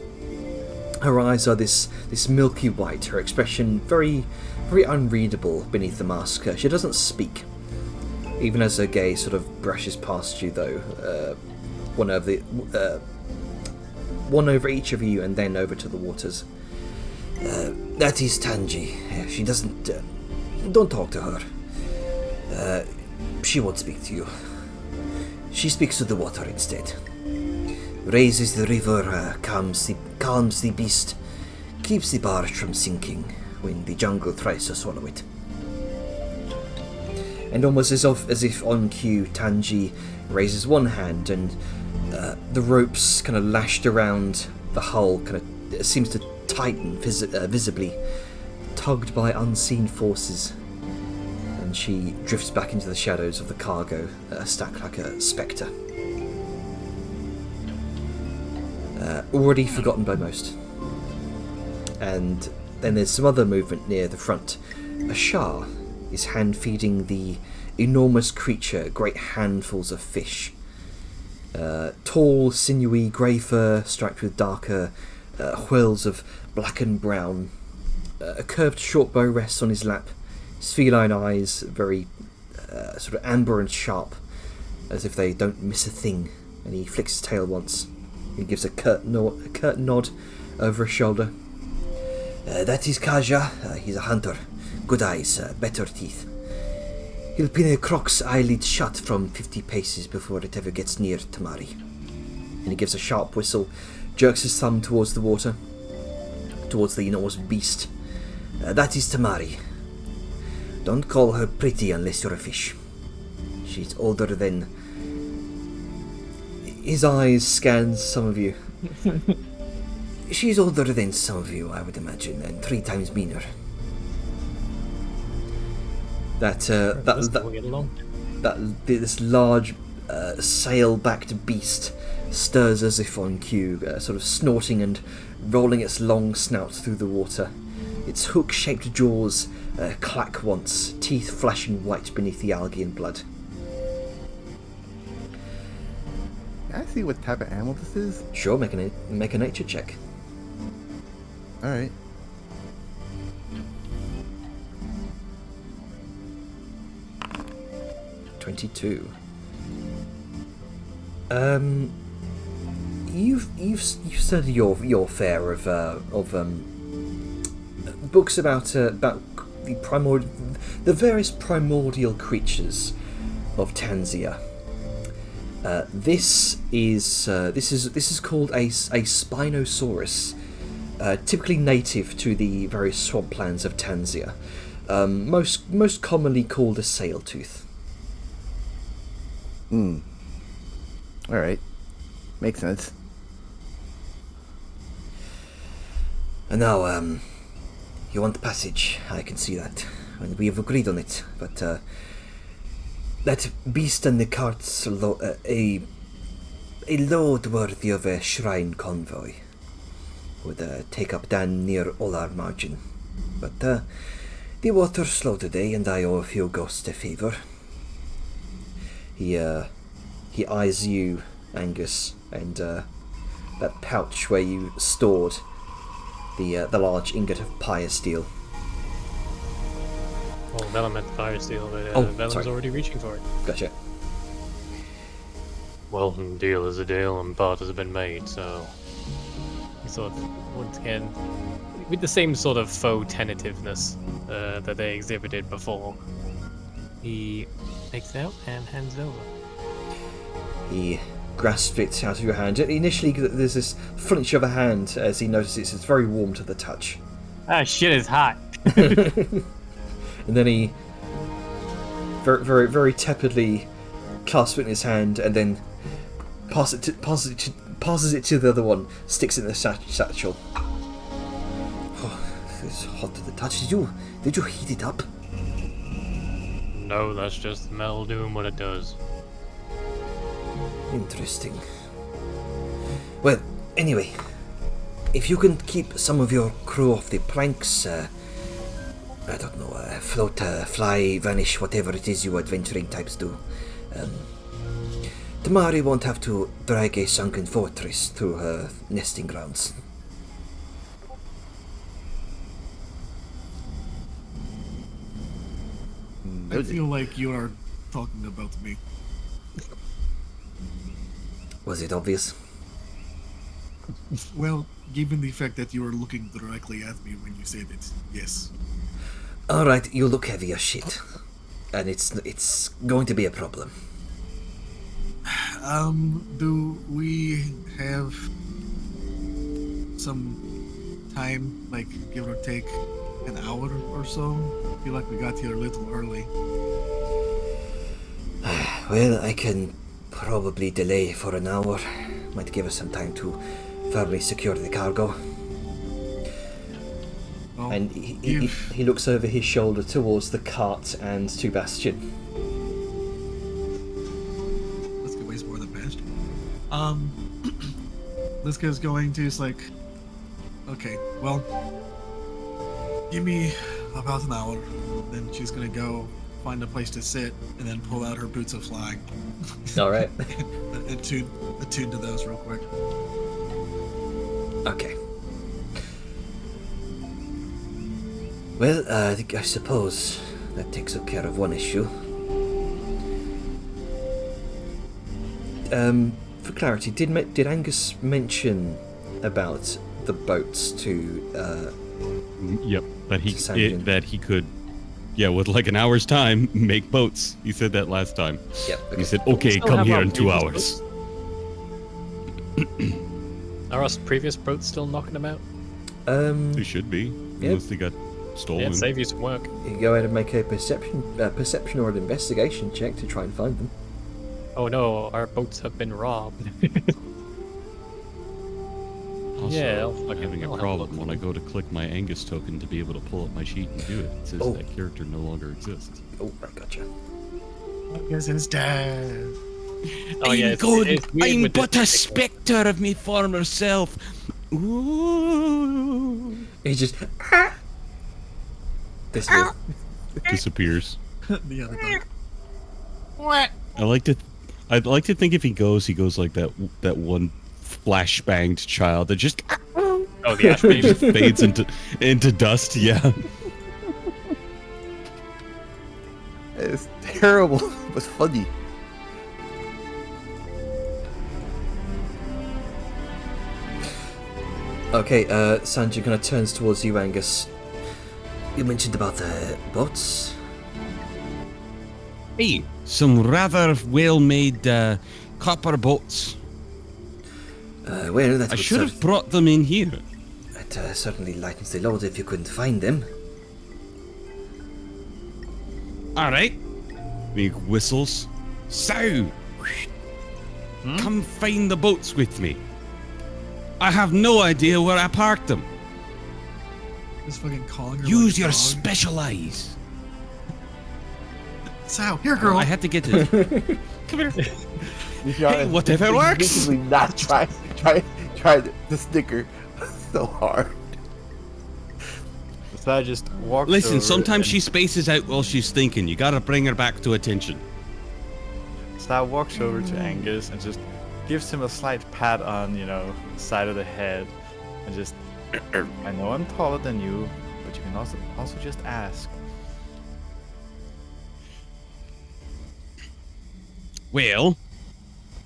Her eyes are this milky white, her expression very unreadable beneath the mask. She doesn't speak, even as her gaze sort of brushes past you, though. One over each of you and then over to the waters. That is Tanji. She doesn't... don't talk to her. She won't speak to you. She speaks to the water instead. Raises the river, calms the beast, keeps the barge from sinking when the jungle tries to swallow it. And almost as if on cue, Tanji raises one hand and the ropes kind of lashed around the hull kind of seems to tighten visibly, tugged by unseen forces. And she drifts back into the shadows of the cargo, stacked like a spectre. Already forgotten by most. And then there's some other movement near the front. A Shah is hand-feeding the enormous creature great handfuls of fish. Tall, sinewy, grey fur striped with darker whorls of black and brown. A curved short bow rests on his lap. His feline eyes very sort of amber and sharp, as if they don't miss a thing. And he flicks his tail once. He gives a curt nod over his shoulder. That is Kaja. He's a hunter. Good eyes, better teeth. He'll pin a croc's eyelid shut from 50 paces before it ever gets near Tamari. And he gives a sharp whistle, jerks his thumb towards the water, towards the enormous beast. That is Tamari. Don't call her pretty unless you're a fish. She's older than... His eyes scan some of you. She's older than some of you, I would imagine, and 3 times meaner. This large sail-backed beast stirs as if on cue, sort of snorting and rolling its long snout through the water. Its hook-shaped jaws clack once, teeth flashing white beneath the algae and blood. Can I see what type of animal this is? Sure, make a nature check. Alright. $22. You've studied your fare of books about the various primordial creatures of Tanzia. This is called a Spinosaurus, typically native to the various swamplands of Tanzia. Most commonly called a sailtooth. Alright. Makes sense. And now, you want the passage. I can see that. And we have agreed on it, but that beast and the cart's a load worthy of a shrine convoy would take up damn near all our margin. But the water's slow today, and I owe a few ghosts a favor. He eyes you, Angus, and that pouch where you stored the large ingot of pyre steel. Well, Vellum meant fire steel, but Vellum's sorry. already reaching for it. Gotcha. Well, deal is a deal, and part has been made, so... He sort of, once again, with the same sort of faux tentativeness that they exhibited before, he takes it out and hands it over. He grasps it out of your hand. Initially, there's this flinch of a hand as he notices it's very warm to the touch. Ah, shit is hot. And then he very, very, very tepidly clasps it in his hand and then passes it to the other one, sticks it in the satchel. Oh, it's hot to the touch. Did you heat it up? No, that's just Mel doing what it does. Interesting. Well, anyway, if you can keep some of your crew off the planks, I don't know, float, fly, vanish, whatever it is you adventuring types do, Tamari won't have to drag a sunken fortress through her nesting grounds. I feel like you are talking about me. Was it obvious? Well, given the fact that you were looking directly at me when you said it, yes. Alright, you look heavy as shit. And it's going to be a problem. Do we have some time, like give or take an hour or so? I feel like we got here a little early. Well, I can probably delay for an hour. Might give us some time to firmly secure the cargo. Well, And he looks over his shoulder towards the cart and to Bastion. Liska weighs more than Bastion. Liska's going to just like, okay, well, give me about an hour. Then she's gonna go find a place to sit and then pull out her boots of flying. Alright. attune to those real quick. Okay. Well, I suppose that takes care of one issue. For clarity, did Angus mention about the boats to? Yep, that he To Sanjin. that he could, yeah, with like an hour's time, make boats. He said that last time. Yep. He said, "Okay, still come have here our in 2 previous hours." Are our previous boats still knocking about? They should be, Yeah. unless they got stolen. Yeah, save you some work. You can go ahead and make a perception or an investigation check to try and find them. Oh no, our boats have been robbed. Also, Yeah, I'll I'm fucking- having I'll a have a problem look. when I go to click my Angus token to be able to pull up my sheet and do it. It says Oh. that character no longer exists. Oh, right, gotcha. Yes, it's dead. Oh yeah, it's weird with this particular- spectre of me former self. Ooh. He just Disappears. The other dog. I'd like to think if he goes like that one flashbanged child that just Oh, the ash baby. just fades into dust. Yeah. It's terrible, but funny. Okay, Sanjay kind of turns towards you, Angus. You mentioned about the boats. Hey, some rather well-made copper boats. Well, that I would should have brought them in here. That certainly lightens the load if you couldn't find them. All right. He whistles. So, come find the boats with me. I have no idea where I parked them. Just fucking calling her. Use like a your dog. special eyes. Sal, here, girl. I had to get it. Come here. Hey, whatever works. Basically, not try to snicker so hard. So I just walks Listen, over sometimes and- she spaces out while she's thinking. You gotta bring her back to attention. Sal walks over to Angus and just gives him a slight pat on, the side of the head, and just, I know I'm taller than you, but you can also just ask. Well,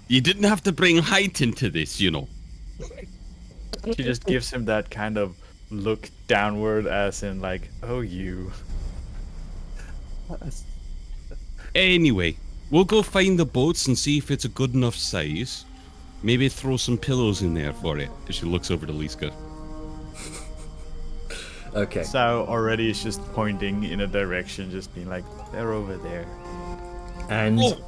you didn't have to bring height into this, you know. She just gives him that kind of look downward, as in like, oh you. Anyway, we'll go find the boats and see if it's a good enough size. Maybe throw some pillows in there for it. As she looks over to Liska. Okay. Sal already is just pointing in a direction, just being like, they're over there. And Oh.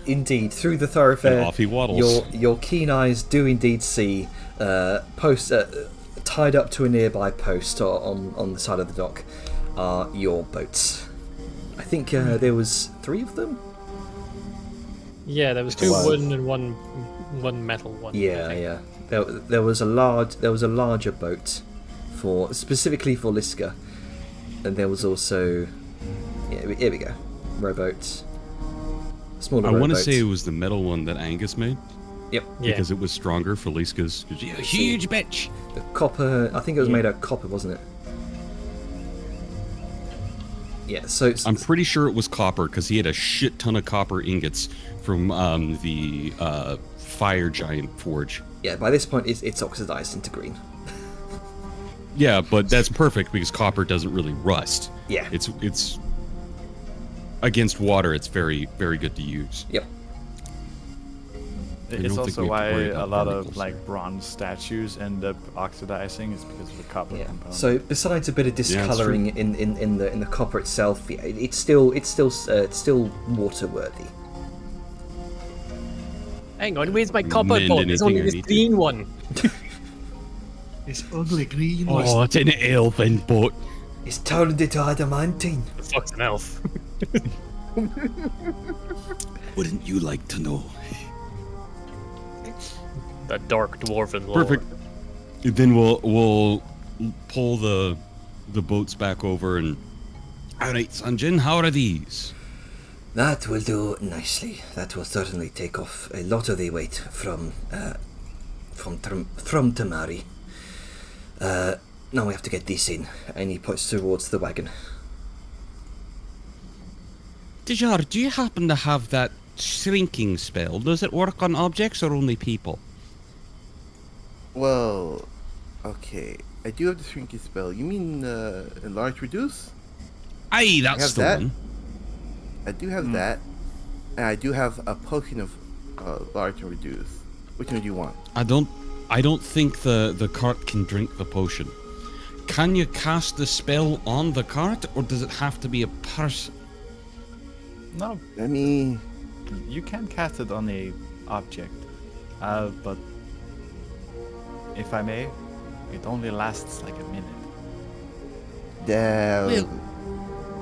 indeed, through the thoroughfare, And off he waddles. your keen eyes do indeed see tied up to a nearby post on the side of the dock are your boats. I think there was 3 of them. Yeah, there was 2 Wow. wooden and one metal one. I Yeah, think. yeah. There was a larger boat specifically for Liska, and there was also here we go, rowboat. Smaller I want to rowboat. say it was the metal one that Angus made. Yep. Yeah. Because it was stronger for Liska's. She's a huge bitch. The copper. I think it was made out of copper, wasn't it? Yeah. So I'm pretty sure it was copper because he had a shit ton of copper ingots from the fire giant forge. yeah. By this point, it's oxidized into green. Yeah, but that's perfect because copper doesn't really rust. Yeah. It's against water. It's very, very good to use. Yep. I It's don't think also we have to why worry a about lot barnacles of there. like bronze statues end up oxidizing. Is because of the copper Yeah. component. So besides a bit of that's discoloring in the copper itself, yeah, it's still water worthy. Hang on, where's my Mend copper pot? There's only anything I this need to. green one. This ugly green Oh, it's an elfin boat. It's turned into adamantine. The fuck's an elf. Wouldn't you like to know? The dark dwarven lord. Perfect. Then we'll pull the boats back over and. All right, Sanjin, how are these? That will do nicely. That will certainly take off a lot of the weight from Tamari. Now we have to get this in, and he points towards the wagon. Dijar, do you happen to have that shrinking spell? Does it work on objects or only people? Well, okay. I do have the shrinking spell. You mean enlarge reduce? Aye, that's have the that. one. I do have that, and I do have a potion of large and reduce. Which one do you want? I don't think the cart can drink the potion. Can you cast the spell on the cart, or does it have to be a person? No, Let me. you can cast it on a object, but if I may, it only lasts like a minute.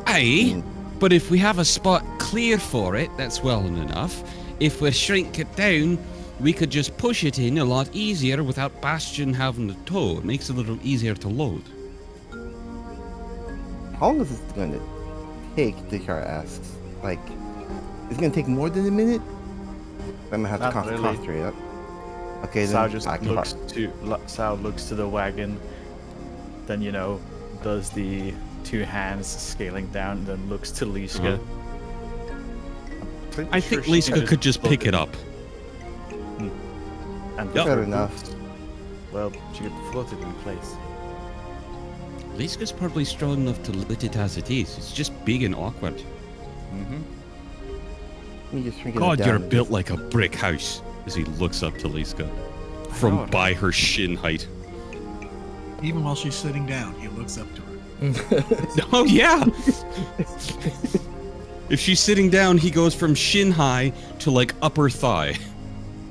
Aye, but if we have a spot clear for it, that's well enough. If we shrink it down, we could just push it in a lot easier without Bastion having to tow. It makes it a little easier to load. How long is this gonna take? Dishar asks. Like, it's gonna take more than a minute. I'm gonna have Not to really. concentrate up. Okay, Sal then just I can. looks to the wagon, then does the 2 hands scaling down, then looks to Liska. I'm pretty I sure think she Lisa could just float pick it up. And Yep. with her Fair enough. boots, well, she could float it in place. Lisa's probably strong enough to lift it as it is. It's just big and awkward. Mm-hmm. Let me just shrink it God, down you're and built like a brick house. As he looks up to Liska know, from right? by her shin height. Even while she's sitting down, he looks up to her. Oh yeah. If she's sitting down, he goes from shin high to like upper thigh.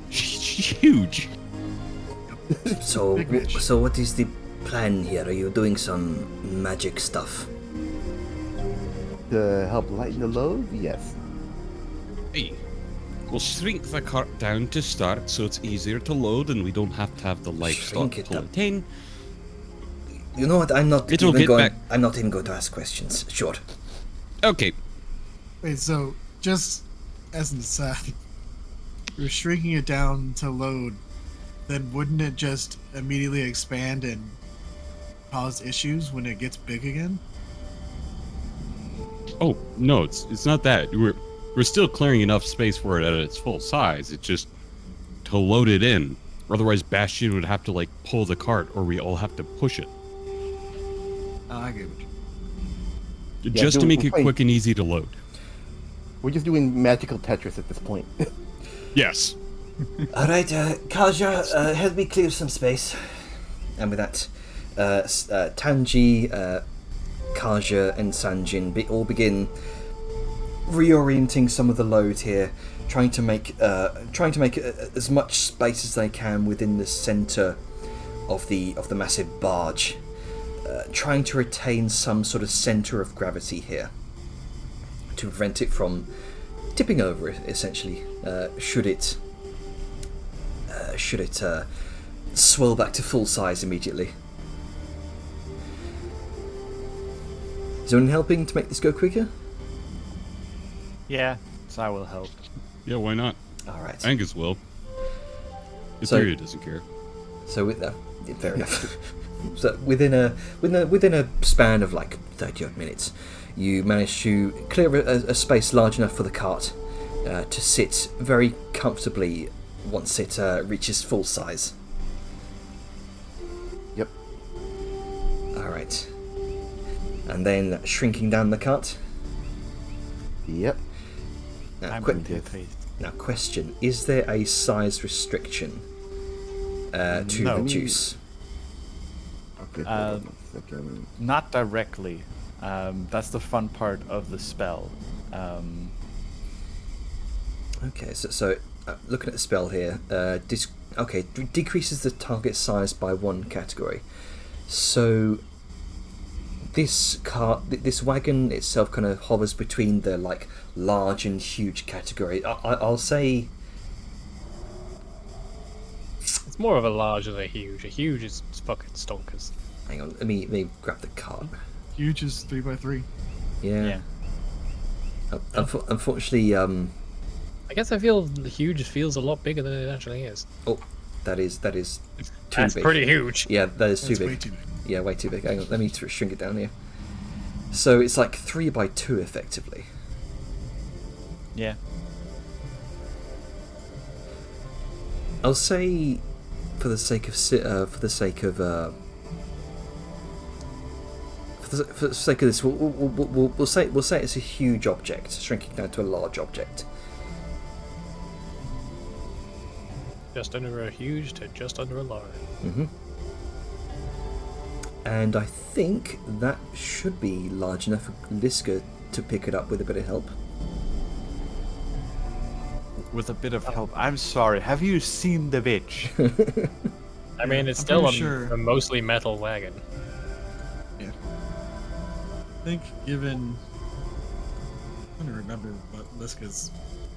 She's huge. So, Big bitch. so what is the plan here? Are you doing some magic stuff? To help lighten the load? Yes. Hey, we'll shrink the cart down to start so it's easier to load and we don't have to have the livestock Shrink it pull up. it in. You know what? I'm not It'll even get going. back- I'm not even going to ask questions. Sure. Okay. Wait, so just as an aside, you're shrinking it down to load, then wouldn't it just immediately expand and cause issues when it gets big again? Oh no, it's not that. We're still clearing enough space for it at its full size. It's just to load it in. Otherwise, Bastion would have to like pull the cart, or we all have to push it. Oh, I get it. Yeah, Just to make it wait. quick and easy to load. We're just doing magical Tetris at this point. Yes. All right, Kaja, help me clear some space. And with that, Tanji, Kaja, and Sanjin all begin reorienting some of the load here, trying to make as much space as they can within the center of the massive barge, trying to retain some sort of center of gravity here to prevent it from tipping over, essentially, should it swell back to full size immediately. Is anyone helping to make this go quicker? Yeah, so I will help. Yeah, why not? All right. Angus will. So- Etheria doesn't care. So with that, fair enough. So within a span of like 30 odd minutes, you manage to clear a space large enough for the cart to sit very comfortably once it reaches full size. Yep. All right. And then shrinking down the cart. Yep. Now, I'm quick. going to taste. Now, question: is there a size restriction to No. the juice? Okay. hold on a second. Not directly. That's the fun part of the spell. Okay, so looking at the spell here, decreases the target size by 1 category. So this wagon itself kind of hovers between the like large and huge category. I'll say It's more of a large than a huge. A huge is fucking stonkers. hang on, let me grab the card. Huge is 3x3. Yeah. Unfortunately, I guess I feel the huge feels a lot bigger than it actually is. oh, that is too That's big. pretty huge. Yeah, that is too That's big. way too big. Yeah, way too big. Hang on, let me shrink it down here. So it's like 3x2 effectively. Yeah. I'll say, for the sake of this, we'll say it's a huge object shrinking down to a large object. Just under a huge to just under a large. Mm-hmm. And I think that should be large enough for Liska to pick it up with a bit of help. With a bit of help. I'm sorry. Have you seen the bitch? I mean, it's I'm still pretty sure- a mostly metal wagon. Yeah. I think given... I'm trying to remember what Liska's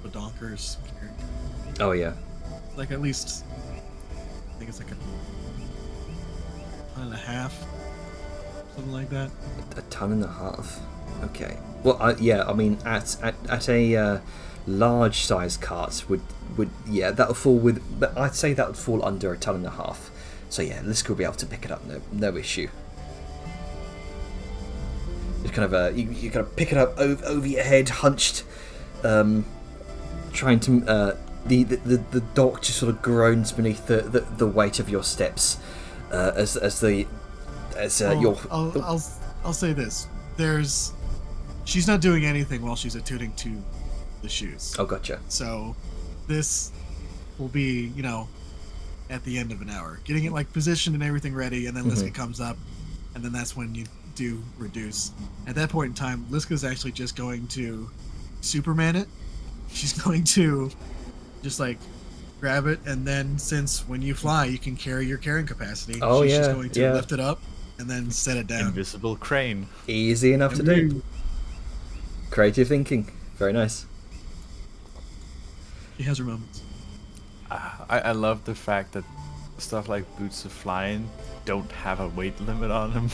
Badonker's character. Oh yeah. Like at least... I think it's like a... 1.5. Something like that. A ton and a half. Okay. Well, I mean, at a large size cart would that'll fall with. But I'd say that would fall under a ton and a half. So yeah, Liska will be able to pick it up, no issue. Just kind of you kind of pick it up over your head, hunched, trying to the dock just sort of groans beneath the weight of your steps I'll say this. She's not doing anything while she's attuning to the shoes. Oh, gotcha. So this will be, at the end of an hour. Getting it like positioned and everything ready, and then Liska comes up, and then that's when you do reduce. At that point in time, Liska's actually just going to Superman it. She's going to just like grab it, and then since when you fly you can carry your carrying capacity, Oh, she's yeah, just going to yeah. lift it up and then set it down. Invisible crane. Easy enough to do. Creative thinking. Very nice. She has her moments. I love the fact that stuff like Boots of Flying don't have a weight limit on them.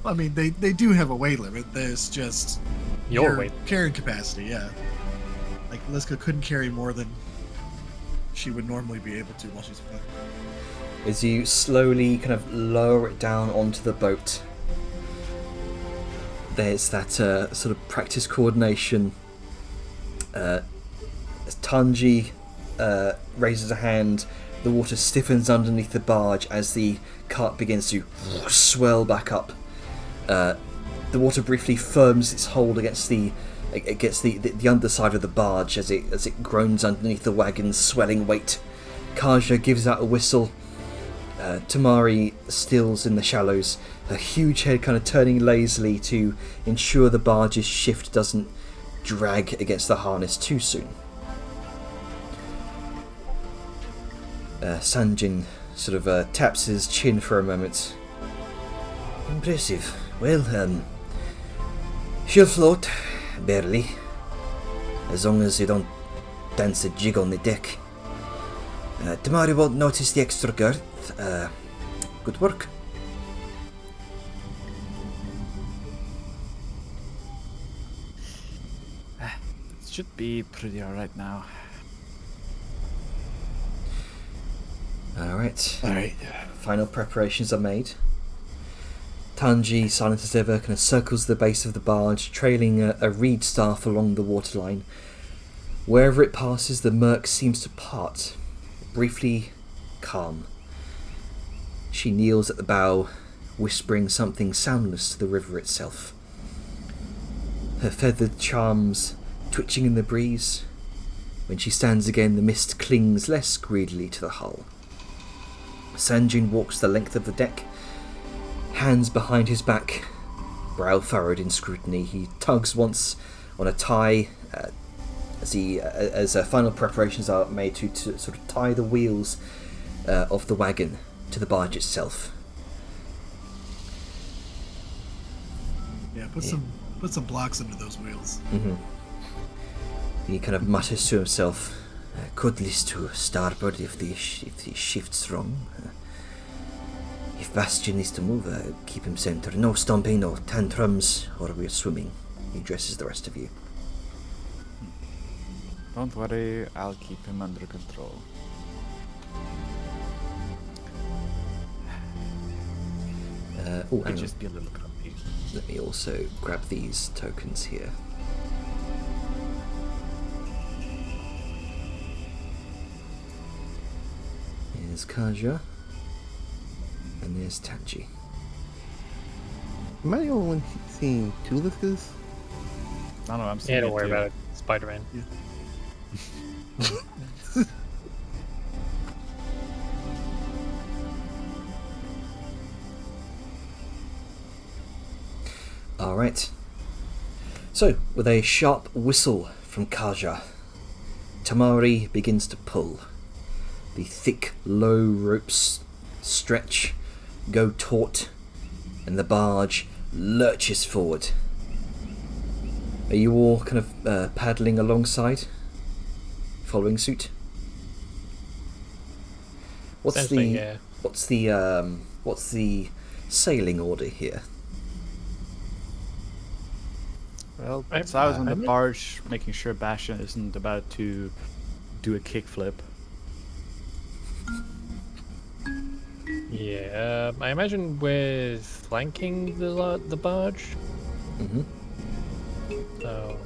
I mean, they do have a weight limit. There's just Your weight. carrying capacity. Yeah, like Liska couldn't carry more than she would normally be able to while she's flying. As you slowly kind of lower it down onto the boat, there's that sort of practice coordination. As Tanji raises a hand, the water stiffens underneath the barge as the cart begins to swell back up. The water briefly firms its hold against the underside of the barge as it groans underneath the wagon's swelling weight. Kaja gives out a whistle. Tamari stills in the shallows, her huge head kind of turning lazily to ensure the barge's shift doesn't drag against the harness too soon. Sanjin sort of taps his chin for a moment. Impressive. Well, she'll float, barely. As long as you don't dance a jig on the deck. Tamari won't notice the extra girth. Good work. It should be pretty alright now. Alright. Alright. Final preparations are made. Tanji, silent as ever, kind of circles the base of the barge, trailing a reed staff along the waterline. Wherever it passes, the murk seems to part, briefly calm. She kneels at the bow, whispering something soundless to the river itself. Her feathered charms twitching in the breeze. When she stands again, the mist clings less greedily to the hull. Sanjin walks the length of the deck, hands behind his back, brow furrowed in scrutiny. He tugs once on a tie as final preparations are made to sort of tie the wheels of the wagon to the barge itself. Yeah, put some blocks under those wheels. Mm-hmm. He kind of mutters to himself, "Cutlass to starboard if the shift's wrong. If Bastion needs to move, keep him centered. No stomping, no tantrums, or we're swimming." He addresses the rest of you. Don't worry, I'll keep him under control. Oh, He'll hang on. just be a little grumpy. Let me also grab these tokens here. Here's Kaja. And there's Tanji. Am I the only one seeing two Liskas? No, I'm seeing Yeah, don't it worry too. about it. Spider-Man. Alright. So, with a sharp whistle from Kaja, Tamari begins to pull. The thick, low ropes stretch, go taut, and the barge lurches forward. Are you all kind of paddling alongside? Following suit? What's Essentially, the yeah. what's the sailing order here? Well, I- so I was on I the mean- barge making sure Bastion isn't about to do a kickflip. Yeah, I imagine we're flanking the barge. Mm-hmm. So,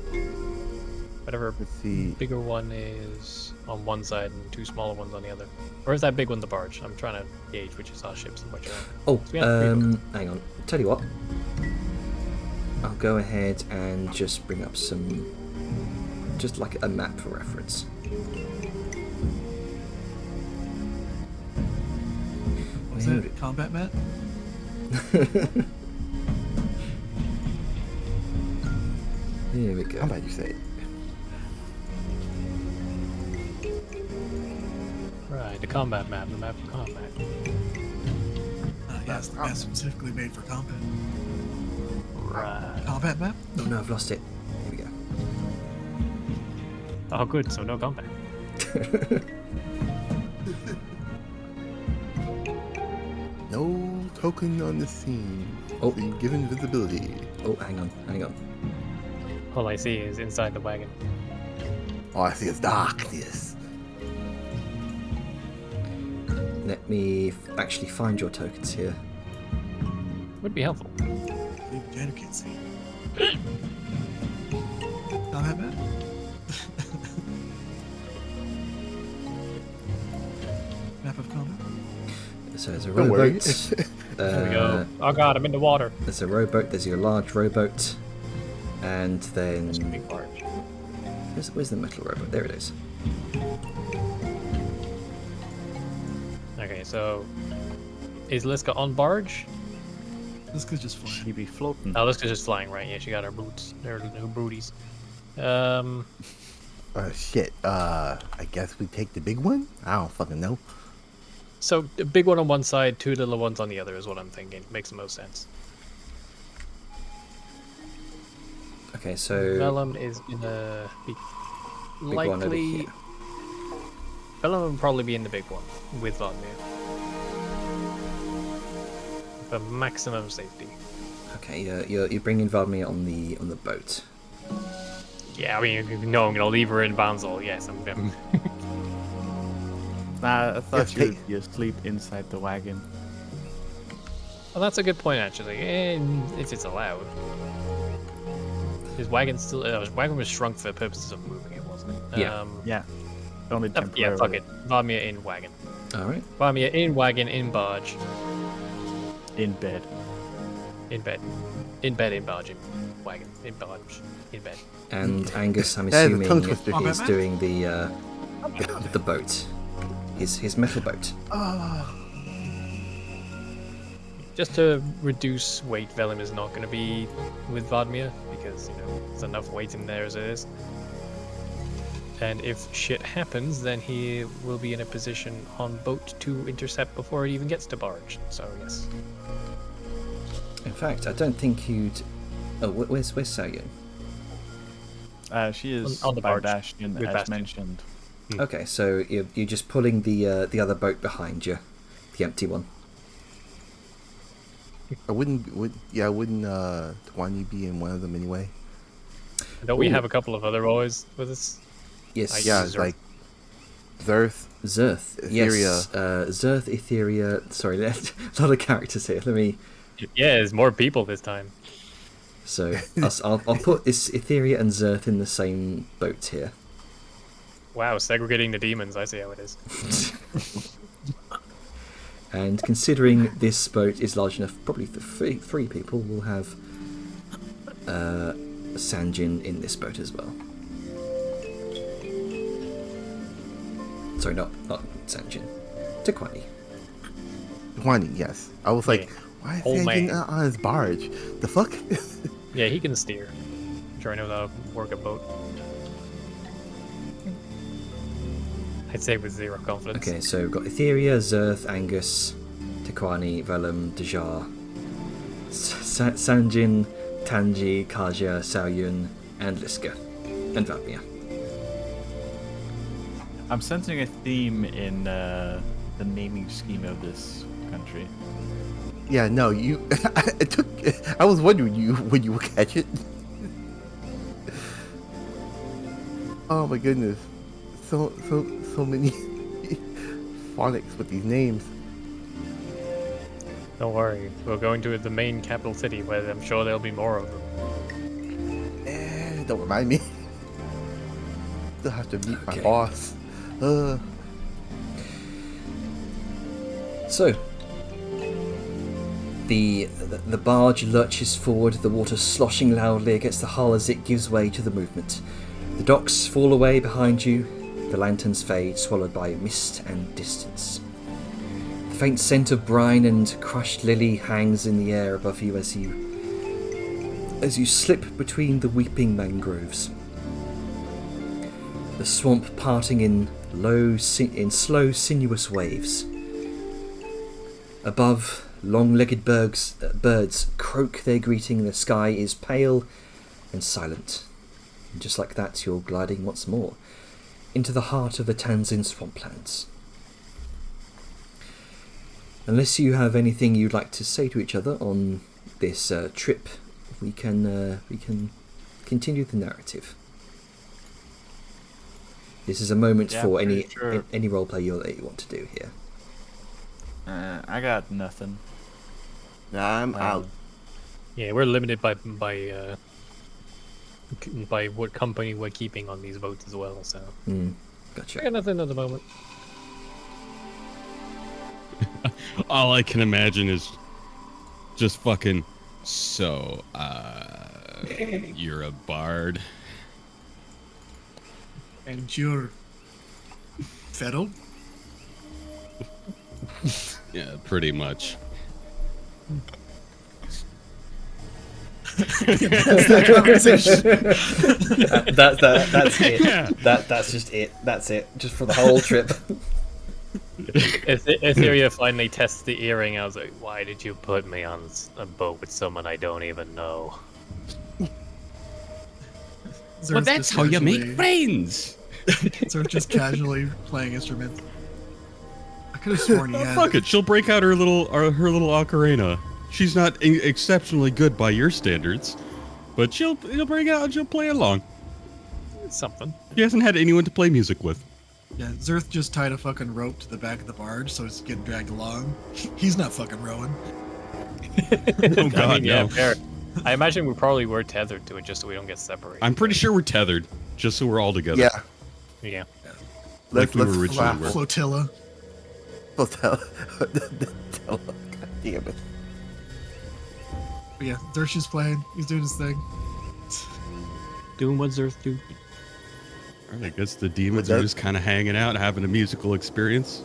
whatever Let's see. bigger one is on one side and two smaller ones on the other. Or is that big one the barge? I'm trying to gauge which is our ships and which are. Oh, So we have three boats. hang on. Tell you what. I'll go ahead and just bring up just like a map for reference. Was Where it combat mat? Here we go. How about you say it? Right, the combat map, the map of combat. Yes, the map specifically made for combat. Right. Combat map? Oh no, I've lost it. Here we go. Oh, good. So no combat. token on the scene. Oh. So you're given visibility. Oh, hang on. All I see is inside the wagon. All I see is darkness. Let me actually find your tokens here. Would be helpful. Maybe Jander can't see. Not that bad. Map of combat. So there's a Don't worry. rowboat. There we go. Oh god, I'm in the water. There's a rowboat. There's your large rowboat, and then That's a big barge. where's the metal rowboat? There it is. Okay, so is Liska on barge? This could just fly. She be floating. Oh, Liska's just flying, right? Yeah, she got her boots. Her booties. Shit. I guess we take the big one? I don't fucking know. So a big one on one side, two little ones on the other is what I'm thinking. Makes the most sense. Okay, so Vellum is gonna be big one over likely. here. Vellum will probably be in the big one with Vladimir. For maximum safety. Okay, you're bringing Vladimir on the boat. Yeah, I mean, no, I'm gonna leave her in Banzal. Yes, I'm gonna. Nah, I thought Yes, you'd be asleep inside the wagon. Well, that's a good point, actually. If it's allowed. His wagon still. His wagon was shrunk for purposes of moving it, wasn't it? Yeah. Yeah. Only temporarily. Yeah, fuck it. Vladimir in wagon. All right. Vladimir in wagon, in barge, In bed. in bed. In bed, in barge, in wagon, in barge, in bed. And Angus, I'm That is a assuming, tongue twister. is doing the boat, his metal boat. Just to reduce weight, Vellum is not going to be with Vladimir because, there's enough weight in there as it is. And if shit happens, then he will be in a position on boat to intercept before it even gets to barge. So, yes. In fact, I don't think you'd. Oh, where's Saoyun? She is On the barge Bardashian, with as Bastion. mentioned. Okay, so you're just pulling the other boat behind you, the empty one. I wouldn't Twani be in one of them anyway? Don't we Ooh. have a couple of other boys with us? Yes. Yeah, Zerth. it's like Zerth. Zerth. Yes. Zerth, Etheria. Sorry, a lot of characters here. Let me. Yeah, there's more people this time. So I'll put this Etheria and Zerth in the same boat here. Wow, segregating the demons. I see how it is. And considering this boat is large enough, probably for three people, we'll have Sanjin in this boat as well. Sorry, not Sanjin. Tequani. Twani, yes. I was like, Yeah. why is Old Sanjin man. on his barge? The fuck? Yeah, he can steer. I'm sure I know how to work a boat. I'd say with zero confidence. Okay, so we've got Etheria, Zerth, Angus, Tequani, Vellum, Dejar, Sanjin, Tanji, Kaja, Saoyun, and Liska, and Vladimir. I'm sensing a theme in the naming scheme of this country. Yeah, no, you. I was wondering when you would catch it. Oh my goodness, so many phonics with these names. Don't worry, we're going to the main capital city where I'm sure there'll be more of them. Don't remind me. Still have to meet my Okay. boss. So, the barge lurches forward, the water sloshing loudly against the hull as it gives way to the movement. The docks fall away behind you, the lanterns fade, swallowed by mist and distance. The faint scent of brine and crushed lily hangs in the air above you as you slip between the weeping mangroves. The swamp parting in slow, sinuous waves. Above, long-legged birds croak their greeting. The sky is pale and silent. And just like that, you're gliding once more into the heart of the Tanzin swamplands. Unless you have anything you'd like to say to each other on this trip, we can continue the narrative. This is a moment Yeah, for pretty sure. any roleplay that you want to do here. I got nothing. Nah, I'm out. Yeah, we're limited by what company we're keeping on these votes as well. So I Gotcha. got nothing at the moment. All I can imagine is just fucking. So, you're a bard. And you're fiddle? Yeah, pretty much. That's that conversation. That's it. Yeah. That's just it. That's it. Just for the whole trip. Etheria finally tests the earring. I was like, why did you put me on a boat with someone I don't even know? Well, that's how you make friends. Sort of just casually playing instruments. I could have sworn he Oh, had. fuck it. She'll break out her little ocarina. She's not exceptionally good by your standards, but she'll break out and she'll play along. It's something. She hasn't had anyone to play music with. Yeah, Zerth just tied a fucking rope to the back of the barge, so it's getting dragged along. He's not fucking rowing. Oh god, yeah, no. fair. I imagine we probably were tethered to it just so we don't get separated. I'm pretty sure we're tethered, just so we're all together. Yeah. Yeah. Like we were originally were. Flotilla. God damn it. But yeah, Zerth just playing. He's doing his thing. Doing what Zerth do. I guess the demons Would are that- just kind of hanging out, having a musical experience.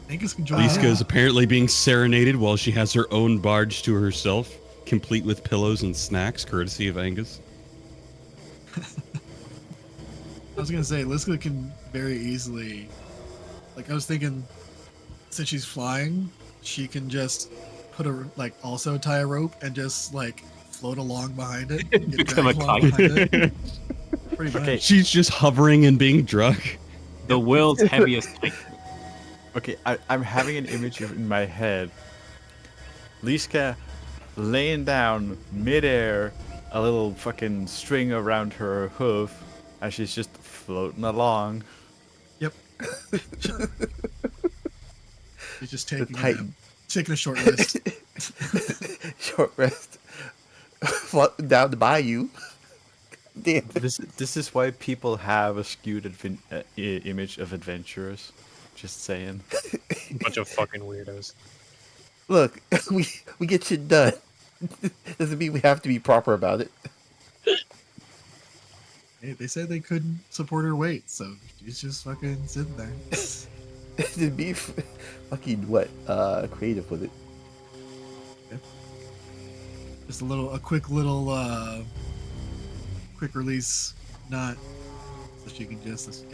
Angus can join Liska in. is apparently being serenaded while she has her own barge to herself, complete with pillows and snacks, courtesy of Angus. I was gonna say, Liska can very easily. Like, I was thinking, since she's flying, she can just also tie a rope and just, float along behind it. Get Become dragged a along kite. behind it. Pretty much. Okay. She's just hovering and being drunk. The world's heaviest kite. Okay, I'm having an image in my head. Liska laying down midair, a little fucking string around her hoof, and she's just floating along. Yep. He's just The taking Titan. taking a short rest. Short rest. Floating down the bayou. Damn. This is why people have a skewed image of adventurers. Just saying. Bunch of fucking weirdos. Look, we get shit done. Doesn't mean we have to be proper about it. Hey, they said they couldn't support her weight, so she's just fucking sitting there. To be fucking creative with it. Just a quick little quick release knot, so she can just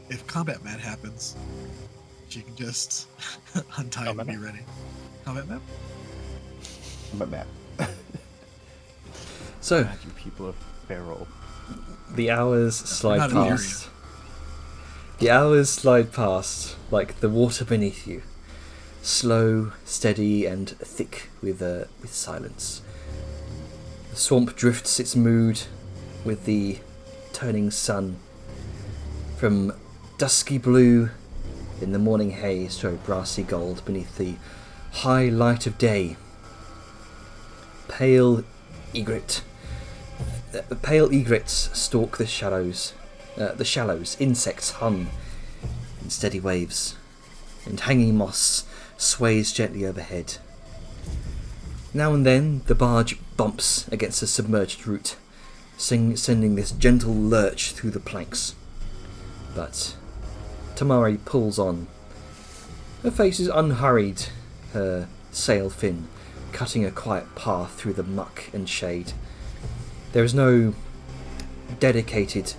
if combat mat happens, she can just untie Combat and be ready. Combat map? My map. So God, you people are feral. the hours slide not in the area. past. The hours slide past like the water beneath you, slow, steady, and thick with silence. The swamp drifts its mood with the turning sun, from dusky blue in the morning haze to a brassy gold beneath the high light of day. Pale egrets stalk the shallows. Insects hum in steady waves, and hanging moss sways gently overhead. Now and then the barge bumps against a submerged root, sending this gentle lurch through the planks. But Tamari pulls on. Her face is unhurried, her sail fin cutting a quiet path through the muck and shade. There is no dedicated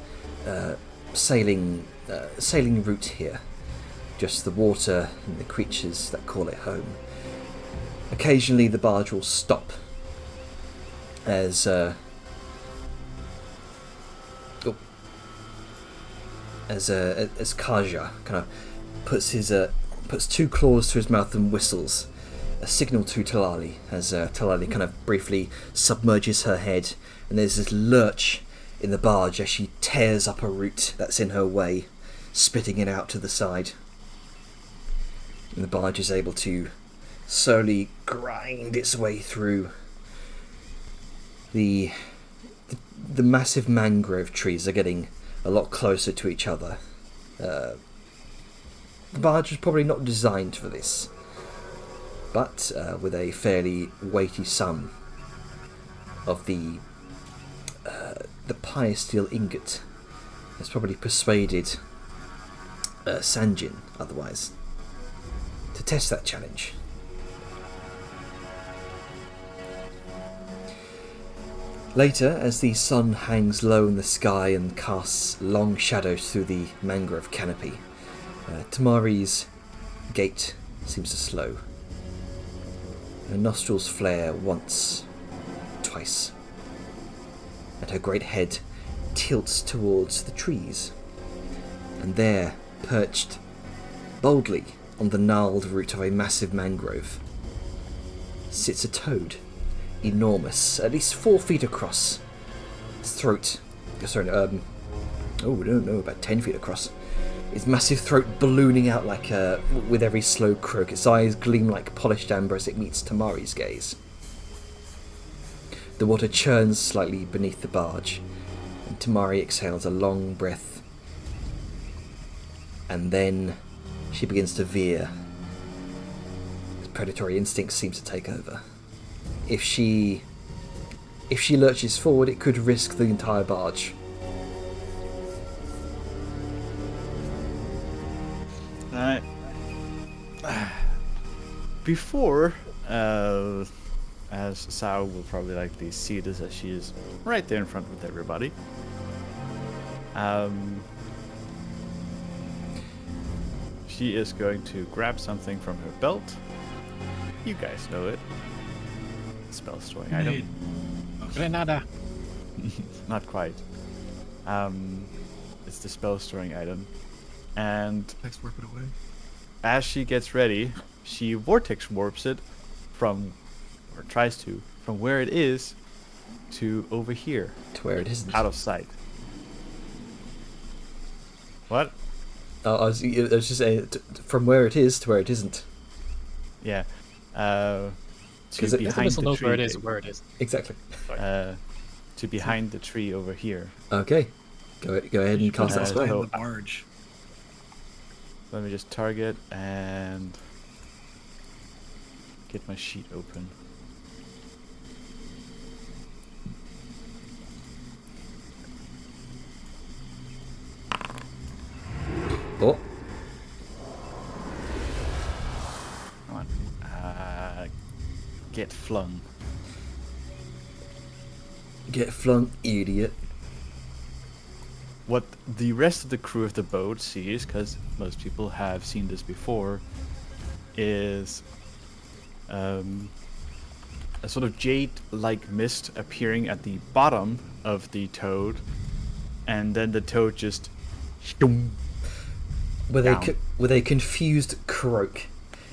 sailing route here, just the water and the creatures that call it home. Occasionally the barge will stop as Kaja kind of puts his puts 2 claws to his mouth and whistles, a signal to Talali, as Talali kind of briefly submerges her head, and there's this lurch in the barge as she tears up a root that's in her way, spitting it out to the side. And the barge is able to slowly grind its way through. The massive mangrove trees are getting a lot closer to each other. The barge was probably not designed for this, but with a fairly weighty sum of the Pyre steel ingot has probably persuaded Sanjin otherwise to test that challenge. Later, as the sun hangs low in the sky and casts long shadows through the mangrove canopy, Tamari's gait seems to slow. Her nostrils flare once, twice, and her great head tilts towards the trees. And there, perched boldly on the gnarled root of a massive mangrove, sits a toad, enormous, at least 4 feet across. Its throat, about 10 feet across. Its massive throat ballooning out like with every slow croak. Its eyes gleam like polished amber as it meets Tamari's gaze. The water churns slightly beneath the barge, and Tamari exhales a long breath. And then she begins to veer. Predatory instincts seem to take over. If she lurches forward, it could risk the entire barge. Before, as Sao will probably likely see this as she is right there in front with everybody. She is going to grab something from her belt. You guys know it. Spell storing item. Grenada. Not quite. It's the spell storing item. And Let's warp it away. as she gets ready, she vortex warps it from, or tries to, from where it is to over here, To where it isn't. out of sight. What? I was just saying, from where it is to where it isn't. Yeah. To 'Cause it- The behind missile the knows where it tree. is, where it is. Exactly. To behind the tree over here. Okay. Go ahead and cast that Uh, spell. so- the barge. Let me just target and get my sheet open. Oh, Come on. Get flung. get flung, idiot. What the rest of the crew of the boat sees, because most people have seen this before, is a sort of jade-like mist appearing at the bottom of the toad, and then the toad just With Down. with a confused croak,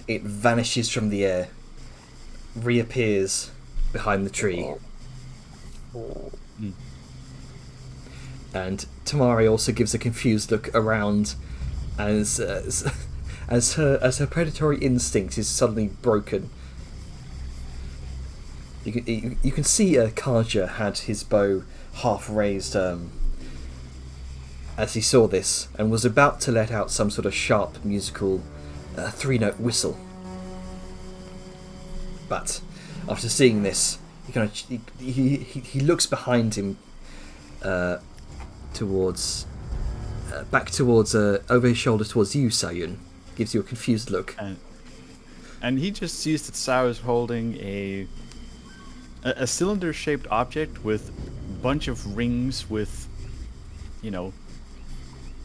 it vanishes from the air, reappears behind the tree. And Tamari also gives a confused look around as her predatory instinct is suddenly broken. You can see Kaja had his bow half raised as he saw this, and was about to let out some sort of sharp musical 3-note whistle. But after seeing this, he looks behind him, towards back towards over his shoulder towards you, Sayun. Gives you a confused look. and he just sees that Sao is holding a cylinder-shaped object with a bunch of rings with,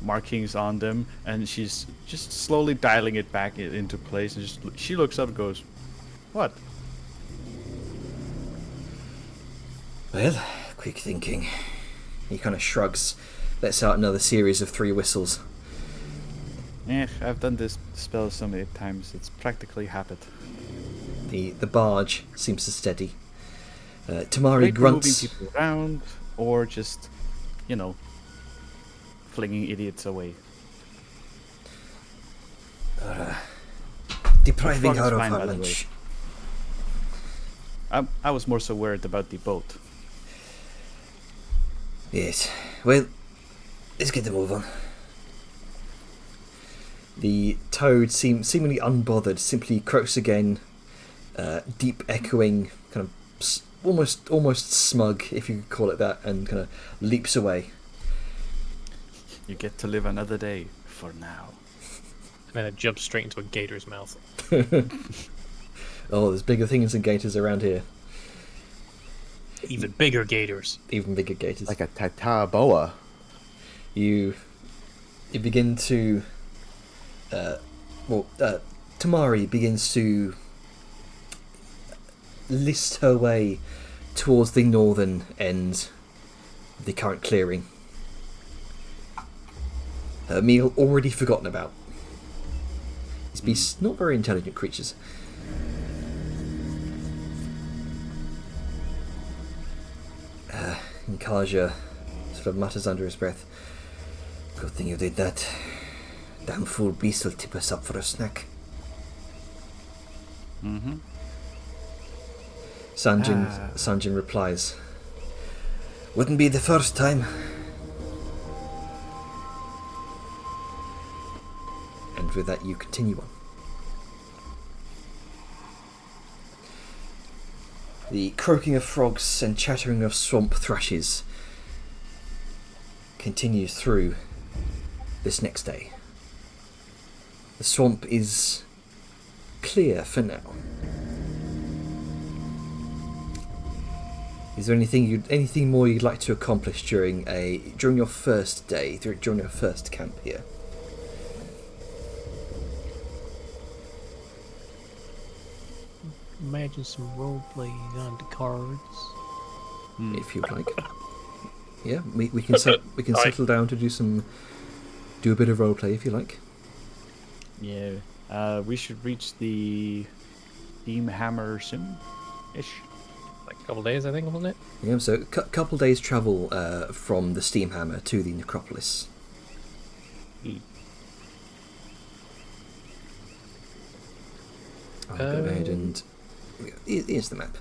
markings on them, and she's just slowly dialing it back into place. And she looks up and goes, "What?" Well, quick thinking. He kind of shrugs, lets out another series of 3 whistles. I've done this spell so many times, it's practically habit. The barge seems to steady. Tamari Great for moving grunts. people around, or just, flinging idiots away. Depriving Frog is her of fine, her by the way. lunch. I was more so worried about the boat. Yes. Well, let's get the move on. The toad, seemingly unbothered, simply croaks again, deep echoing, kind of almost smug, if you could call it that, and kind of leaps away. You get to live another day, for now. And then it jumps straight into a gator's mouth. Oh, there's bigger things than gators around here. Even bigger gators. Even bigger gators. Like a tataboa. You begin to Tamari begins to list her way towards the northern end of the current clearing. Her meal already forgotten about. These beasts not very intelligent creatures. And Kaja sort of mutters under his breath, "Good thing you did that. Damn fool beast will tip us up for a snack." Mm-hmm. Sanjin replies, "Wouldn't be the first time." And with that, you continue on. The croaking of frogs and chattering of swamp thrushes continues through this next day. The swamp is clear for now. Is there anything more you'd like to accomplish during your first day, during your first camp here? Imagine some role playing on the cards. If you'd like. Yeah, we can settle down to do a bit of roleplay if you like. Yeah. We should reach the Steam Hammer soon-ish. Like a couple days, I think, wasn't it? Yeah, so couple days travel from the Steamhammer to the necropolis. I'll go ahead and here's the map.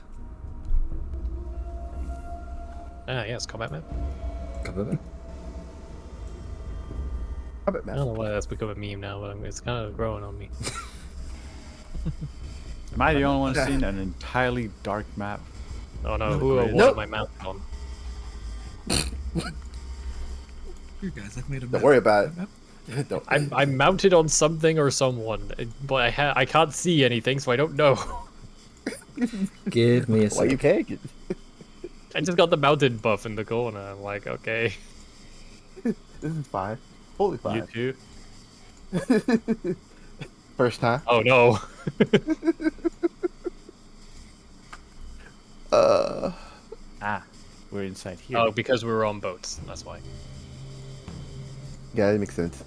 Ah, yes, combat map. Cover map. How about I don't know why that's become a meme now, but it's kind of growing on me. Am I the only one seeing an entirely dark map? Oh no, No, who or great. what am I mounted on? You guys have made a Don't worry about it. Don't. I'm mounted on something or someone, but I can't see anything, so I don't know. Give me a Why you second. can't? I just got the mounted buff in the corner. I'm like, okay. This is fine. Totally fine. You too? First time. Oh no. We're inside here. Oh, because we were on boats. That's why. Yeah, that makes sense.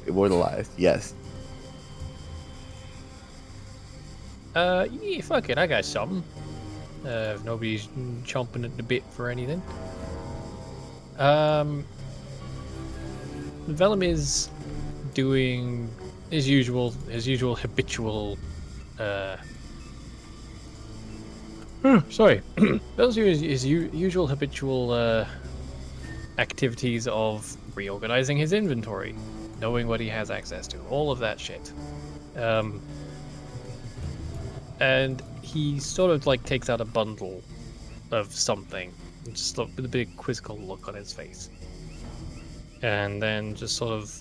Immortalized, yes. Yeah, fuck it, I got something. If nobody's chomping at the bit for anything. Vellum is doing his usual habitual, sorry. Vellum's doing his usual habitual, activities of reorganizing his inventory, knowing what he has access to, all of that shit. And he sort of like takes out a bundle of something, just with a big quizzical look on his face, and then just sort of,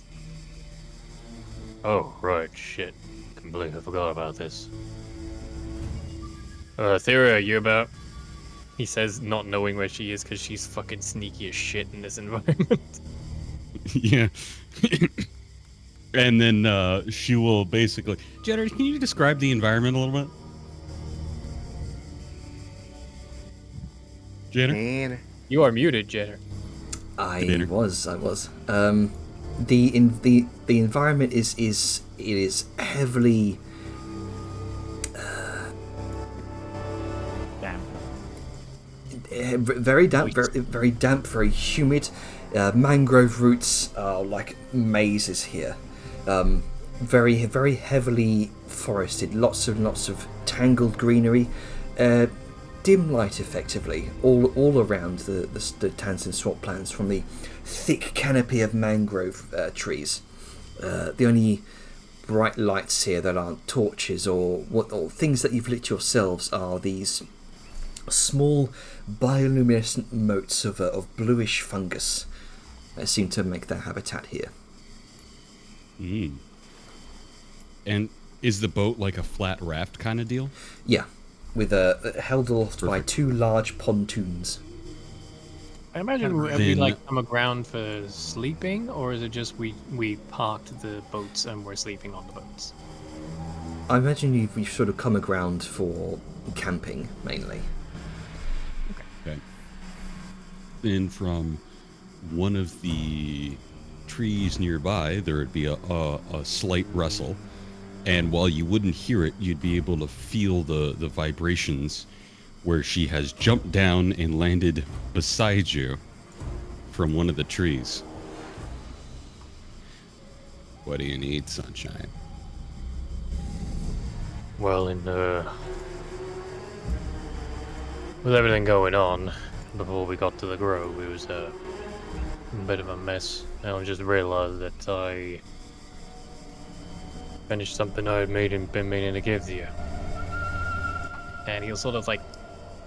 oh right, shit, completely forgot about this. Theria, you about? He says, not knowing where she is because she's fucking sneaky as shit in this environment. Yeah. And then she will basically. Jenner, can you describe the environment a little bit? Jenner? Man, You are muted, Jenner. I Dinner. was. The environment is heavily Damn. very damp, very damp, very humid. Mangrove roots are like mazes here. Very very forested. Lots of tangled greenery. Dim light, effectively, all around the Tansin swamp plants from the thick canopy of mangrove trees. The only bright lights here that aren't torches or things that you've lit yourselves are these small bioluminescent motes of bluish fungus that seem to make their habitat here. Mm. And is the boat like a flat raft kind of deal? Yeah, with held aloft by two large pontoons. I imagine we Then- like come aground for sleeping, or is it just we parked the boats and we're sleeping on the boats? I imagine you've sort of come aground for camping mainly. Okay. Then from one of the trees nearby, there would be a slight rustle. And while you wouldn't hear it, you'd be able to feel the vibrations where she has jumped down and landed beside you from one of the trees. What do you need, Sunshine? Well, with everything going on before we got to the grove, it was a bit of a mess. And I just realized that I finished something I had been meaning to give to you. And he'll sort of like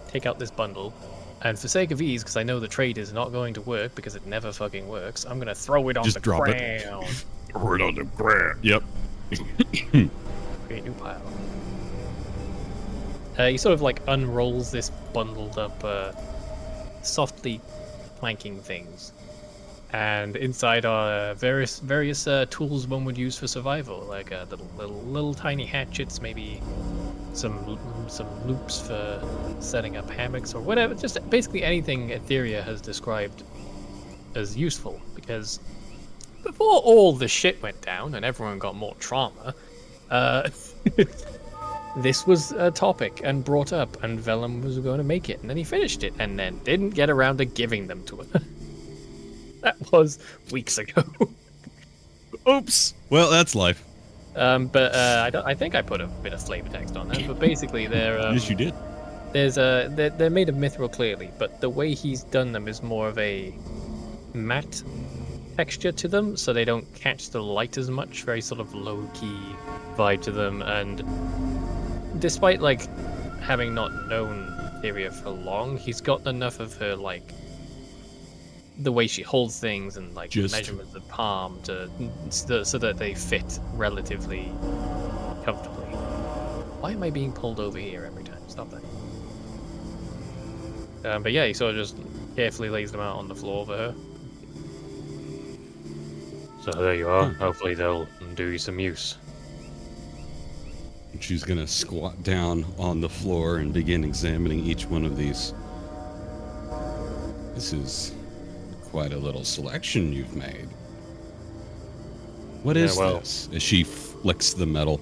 take out this bundle, and for sake of ease, because I know the trade is not going to work because it never fucking works, I'm gonna throw it on Just the drop it. ground. Throw it on the ground. Yep. Create a new pile. He sort of like unrolls this bundled up, softly planking things, and inside are various tools one would use for survival, like little tiny hatchets, maybe some loops for setting up hammocks or whatever. Just basically anything Etheria has described as useful, because before all the shit went down and everyone got more trauma, this was a topic and brought up, and Vellum was going to make it, and then he finished it, and then didn't get around to giving them to her. That was weeks ago. Oops. Well, that's life. I think I put a bit of flavor text on that. But basically, they're Yes, you did. they're made of mithril clearly, but the way he's done them is more of a matte texture to them, so they don't catch the light as much. Very sort of low key vibe to them, and despite like having not known Etheria for long, he's gotten enough of her like the way she holds things and like Just- measurements of palm to so that they fit relatively comfortably. Why am I being pulled over here every time? Stop that. But yeah, he sort of just carefully lays them out on the floor for her. So there you are. Hopefully they'll do you some use. She's gonna squat down on the floor and begin examining each one of these. This is quite a little selection you've made. What Yeah, is well- this? As she flicks the metal.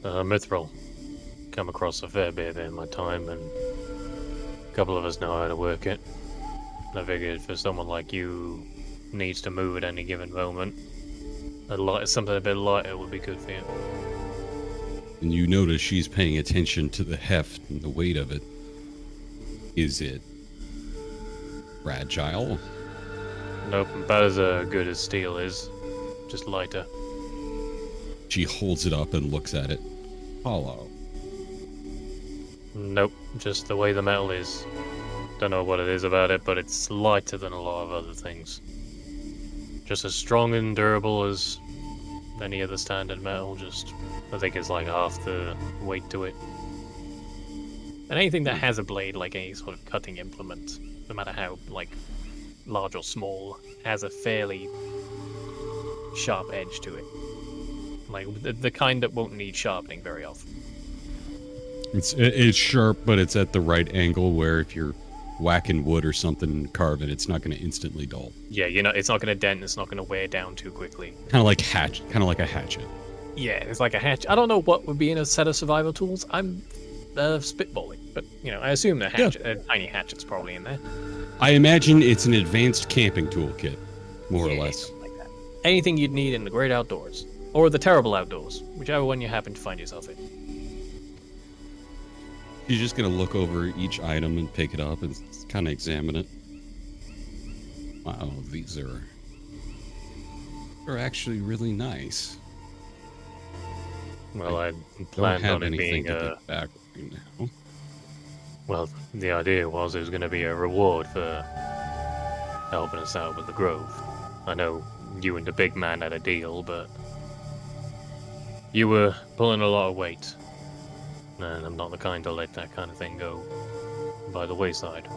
Mithril. Come across a fair bit in my time, and a couple of us know how to work it. And I figured for someone like you needs to move at any given moment, something a bit lighter would be good for you. And you notice she's paying attention to the heft and the weight of it. Is it fragile? Nope, about as good as steel is, just lighter. She holds it up and looks at it. Hollow. Nope, just the way the metal is. Don't know what it is about it, but it's lighter than a lot of other things. Just as strong and durable as any other standard metal, just I think it's like half the weight to it. And anything that has a blade, like any sort of cutting implement, no matter how like large or small, has a fairly sharp edge to it. Like the kind that won't need sharpening very often. It's sharp, but it's at the right angle where if you're whacking wood or something and carving, it's not going to instantly dull. Yeah, it's not going to dent. It's not going to wear down too quickly. Kind of like a hatchet. Yeah, it's like a hatch. I don't know what would be in a set of survival tools. I'm spitballing, but I assume a tiny hatchet's probably in there. I imagine it's an advanced camping toolkit, more or less. Something like that. Anything you'd need in the great outdoors or the terrible outdoors, whichever one you happen to find yourself in. You're just going to look over each item and pick it up and kind of examine it. Wow, these are actually really nice. Well, I Don't planned have on it anything being to get back right now. well, the idea was it was going to be a reward for helping us out with the grove. I know you and the big man had a deal, but you were pulling a lot of weight, and I'm not the kind to let that kind of thing go by the wayside.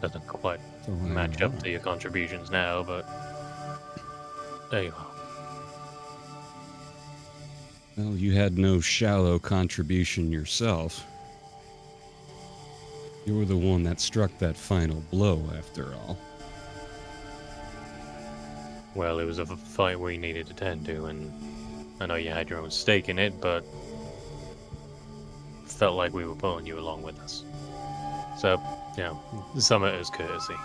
Doesn't quite So, match up to your contributions now, but there you are. Well, you had no shallow contribution yourself. You were the one that struck that final blow, after all. Well, it was a fight we needed to tend to, and I know you had your own stake in it, but felt like we were pulling you along with us. So, some of it is courtesy.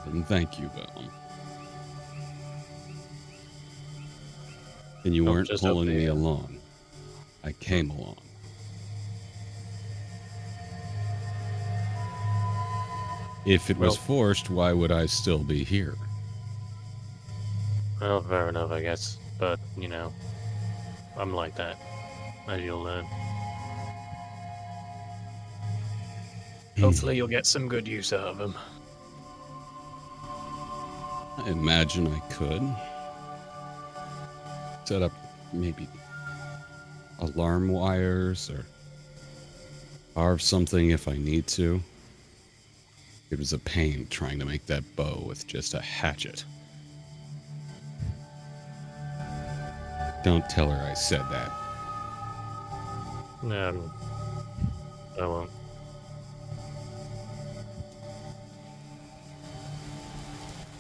And thank you, Vellum. And you Oh, weren't just pulling up me there. along. I came along. If it was Well- forced, why would I still be here? Well, fair enough, I guess. But, I'm like that, as you'll learn. Hopefully you'll get some good use out of them. I imagine I could. Set up maybe alarm wires or carve something if I need to. It was a pain trying to make that bow with just a hatchet. Don't tell her I said that. I won't.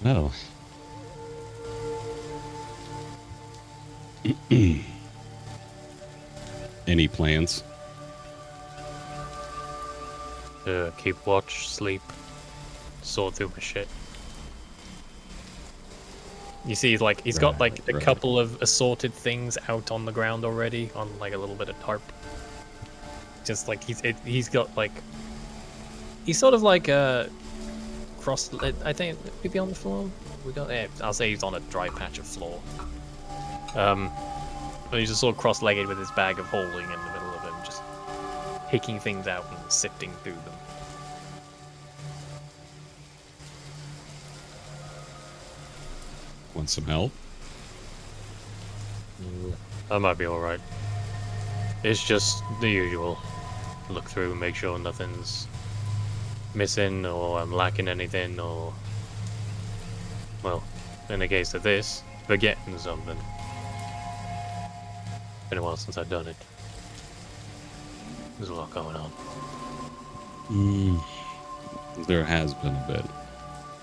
Well. Any plans? Keep watch, sleep, sort through my shit. You see, he's got a Right. couple of assorted things out on the ground already, on a little bit of tarp. Just he's got he's sort of cross. I think maybe on the floor. I'll say he's on a dry patch of floor. But he's just sort of cross-legged with his bag of holding in the middle of him, just picking things out and sifting through them. Want some help? I might be alright. It's just the usual. Look through, make sure nothing's missing or I'm lacking anything or, well, in the case of this, forgetting something. Been a while since I've done it. There's a lot going on. There has been a bit.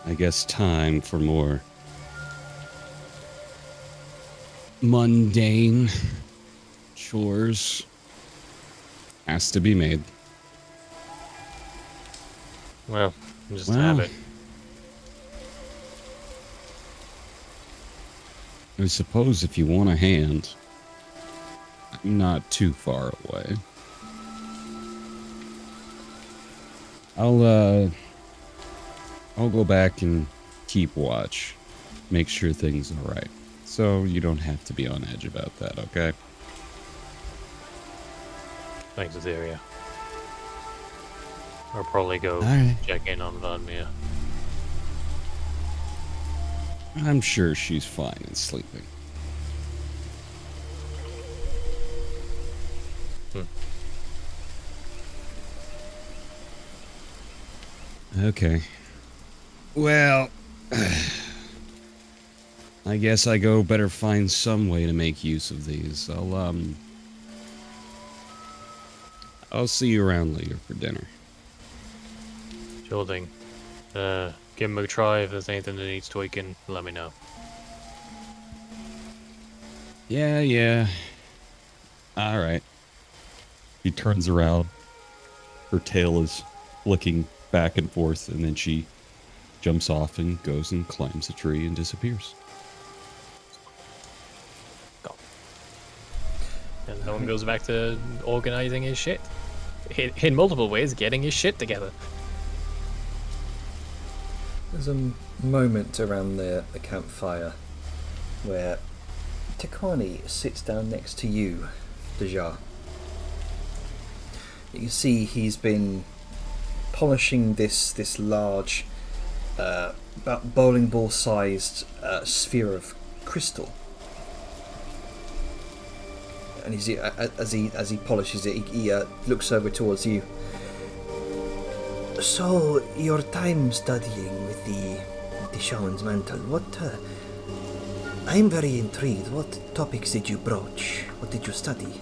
I guess time for more mundane chores has to be made. Well, just have it. I suppose if you want a hand, I'm not too far away. I'll go back and keep watch. Make sure things are right. So you don't have to be on edge about that, okay? Thanks, Azeria. I'll probably go Alright. check in on Vanmir. I'm sure she's fine and sleeping. Okay. Well, I guess I go better find some way to make use of these. I'll see you around later for dinner. Sure thing. Give him a try. If there's anything that needs tweaking, let me know. Yeah. All right. He turns around. Her tail is flicking back and forth, and then she jumps off and goes and climbs a tree and disappears. Go. And no one goes back to organizing his shit. In multiple ways, getting his shit together. There's a moment around the campfire where Takani sits down next to you, Deja. You can see he's been polishing this large, about bowling ball sized sphere of crystal. And as he polishes it, he looks over towards you. So, your time studying with the shaman's mantle, I'm very intrigued. What topics did you broach? What did you study?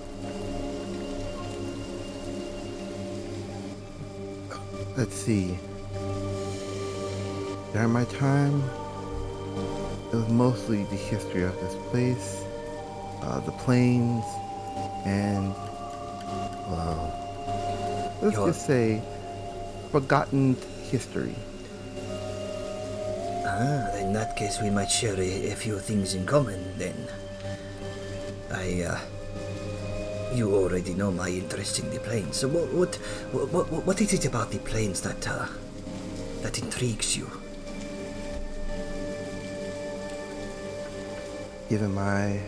Let's see. During my time, it was mostly the history of this place, the plains, and, let's just say, forgotten history. In that case we might share a few things in common then. You already know my interest in the plains. So what is it about the plains that intrigues you? Given my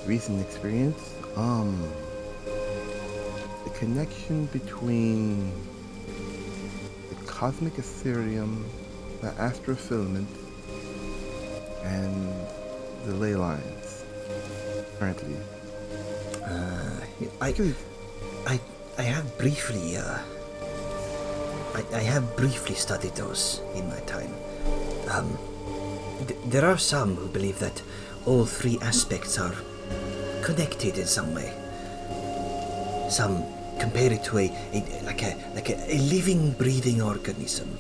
recent experience, the connection between the cosmic Ethereum, the astrofilament, and the ley lines currently. I have briefly I have briefly studied those in my time. There are some who believe that all three aspects are connected in some way. Some compare it to a living, breathing organism.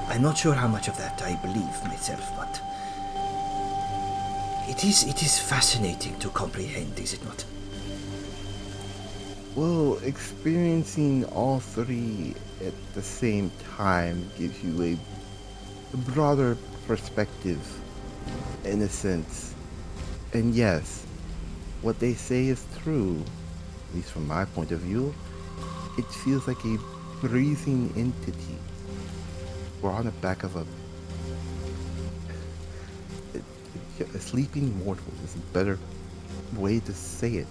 I'm not sure how much of that I believe myself, but it is fascinating to comprehend, is it not? Well, experiencing all three at the same time gives you a broader perspective, in a sense. And yes, what they say is true, at least from my point of view. It feels like a breathing entity. We're on the back of a sleeping mortal is a better way to say it.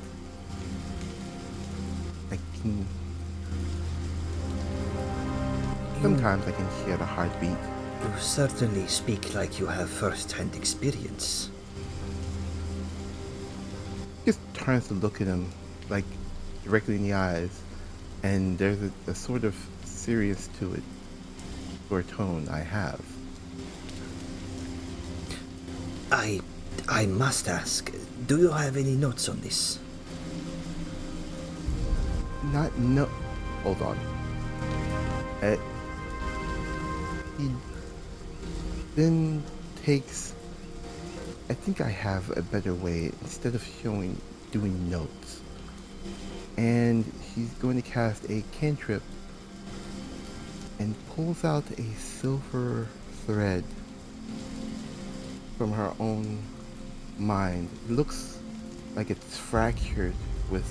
Sometimes I can hear the heartbeat. You certainly speak like you have first-hand experience. Just turns to look at him, like directly in the eyes, and there's a sort of serious to it, or tone I have. I must ask, do you have any notes on this? Hold on. He then takes. I think I have a better way instead of doing notes. And he's going to cast a cantrip and pulls out a silver thread from her own mind. It looks like it's fractured with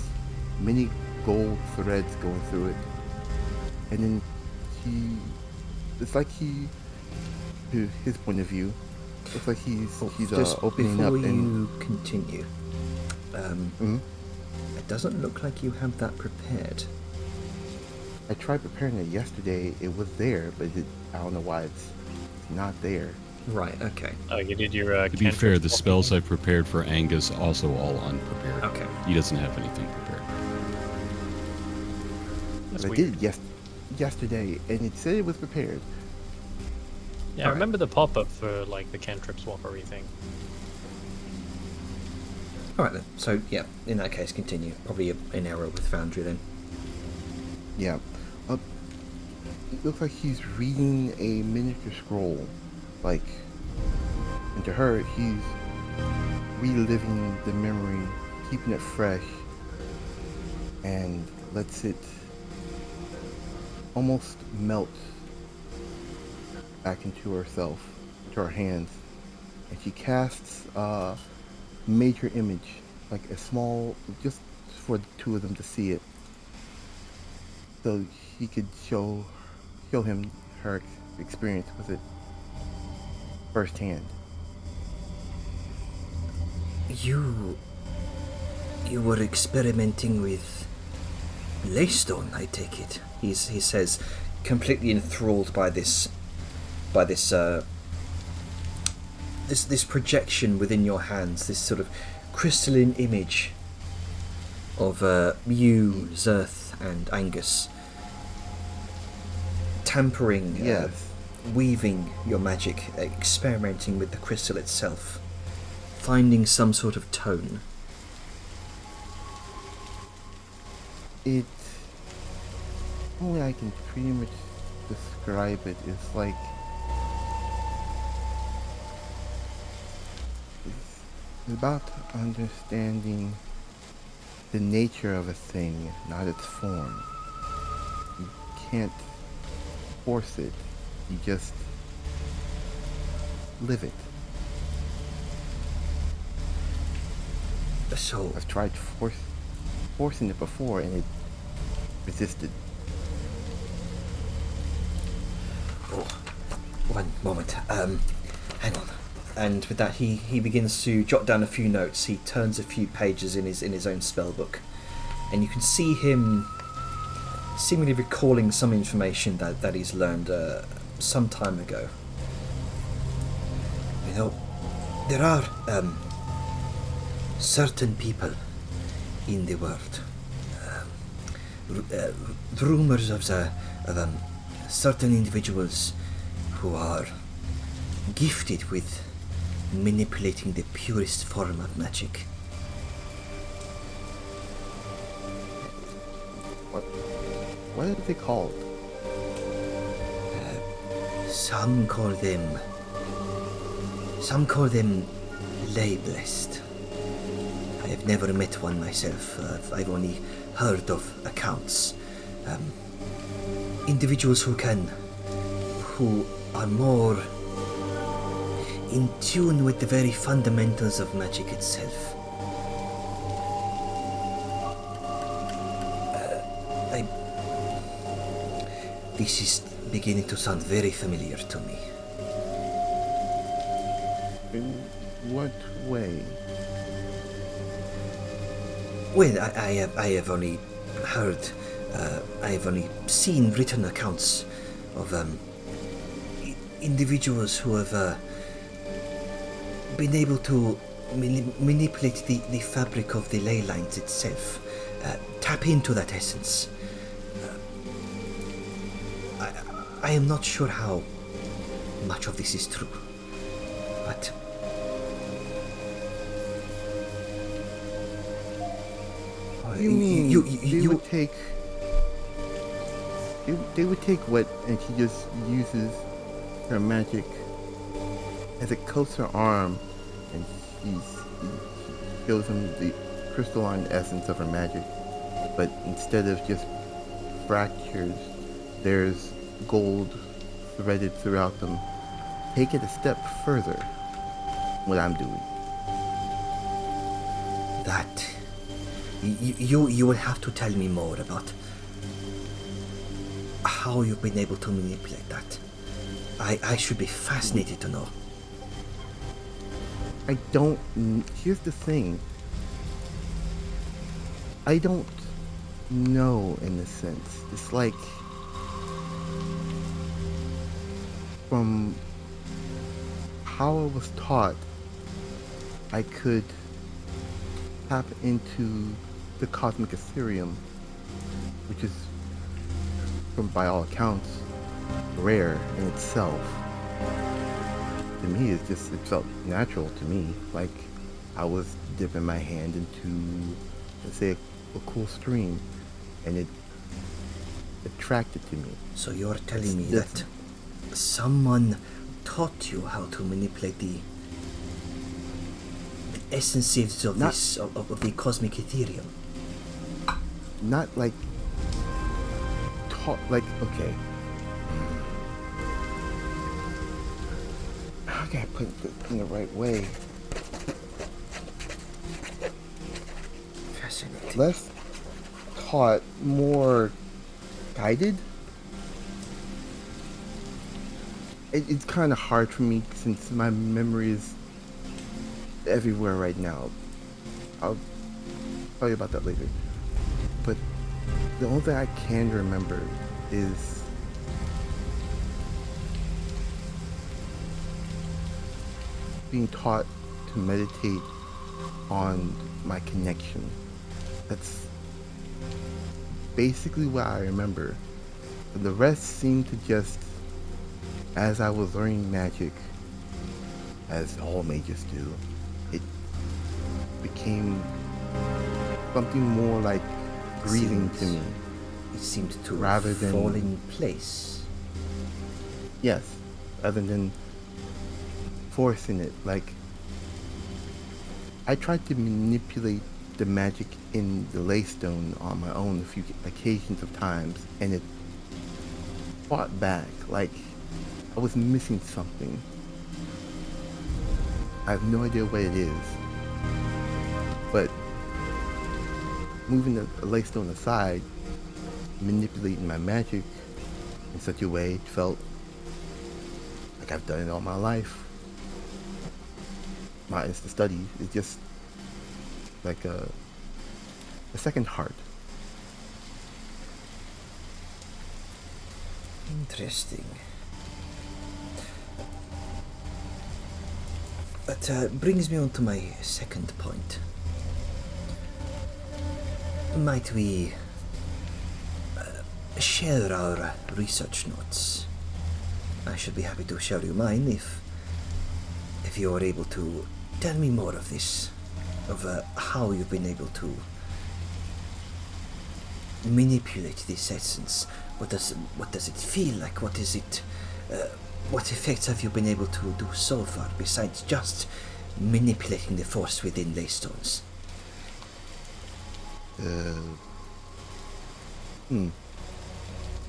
many gold threads going through it. And then it's like to his point of view, looks like he's opening up. Before and you continue, it doesn't look like you have that prepared. I tried preparing it yesterday. It was there, but I don't know why it's not there. Right, okay. Oh, you did your To be fair, the spells I prepared for Angus also all unprepared. Okay. He doesn't have anything prepared. That's But I weird. did it yesterday, and it said it was prepared. Yeah, I Alright. remember the pop-up for like the cantrip swappery thing. Alright then. So, yeah, in that case, continue. Probably an error with Foundry then. Yeah. It looks like he's reading a miniature scroll. Like, and to her, he's reliving the memory, keeping it fresh, and lets it almost melt back into herself, into her hands. And she casts a major image, like a small, just for the two of them to see it, so he could show him her experience with it firsthand. You were experimenting with Laystone, I take it. He says, completely enthralled by this projection within your hands, this sort of crystalline image of you, Zerth, and Angus tampering, Yes. weaving your magic, experimenting with the crystal itself, finding some sort of tone. It, only I can pretty much describe it. It's like it's about understanding the nature of a thing, not its form. You can't force it. You just live it. So, I've tried forcing it before, and it resisted. oh, one moment. Hang on. And with that, he begins to jot down a few notes. He turns a few pages in his own spell book, and you can see him seemingly recalling some information that he's learned some time ago. You know, there are certain people in the world. Rumors of certain individuals who are gifted with manipulating the purest form of magic. What are they called? Some call them lay blessed. I have never met one myself. I've only heard of accounts. Individuals who are more in tune with the very fundamentals of magic itself. This is beginning to sound very familiar to me. In what way? Well, I have only heard, I have only seen written accounts of individuals who have been able to manipulate the fabric of the ley lines itself, tap into that essence. I am not sure how much of this is true, but You mean they you would take? They would take what, and she just uses her magic as it coats her arm, and she shows him the crystalline essence of her magic. But instead of just fractures, there's gold threaded throughout them. Take it a step further. What I'm doing. that you will have to tell me more about how you've been able to manipulate that. I should be fascinated to know. I don't. Here's the thing. I don't know in a sense. It's like from how I was taught, I could tap into the cosmic Ethereum, which is, by all accounts, rare in itself. to me, it felt natural to me. Like I was dipping my hand into, let's say, a cool stream, and it attracted to me. So you're telling me Yes. that someone taught you how to manipulate the essences of Not- this of the cosmic Ethereum? Not like taught, like, okay. How can I put it in the right way? Fascinating. Less taught, more guided. It's kind of hard for me since my memory is everywhere right now. I'll tell you about that later. But the only thing I can remember is being taught to meditate on my connection. That's basically what I remember. The rest seemed to just, as I was learning magic, as all mages do, it became something more like breathing to me. It seemed to Rather than- fall in place. Yes, other than forcing it. Like, I tried to manipulate the magic in the Laystone on my own a few occasions of times, and it fought back. Like, I was missing something. I have no idea what it is. But moving the Laystone aside, manipulating my magic in such a way, it felt like I've done it all my life. My instant study is just like a second heart. Interesting. That brings me on to my second point. Might we share our research notes? I should be happy to show you mine if you are able to tell me more of this, of how you've been able to manipulate this essence. What does it feel like? What is it? What effects have you been able to do so far besides just manipulating the force within Laystones? I've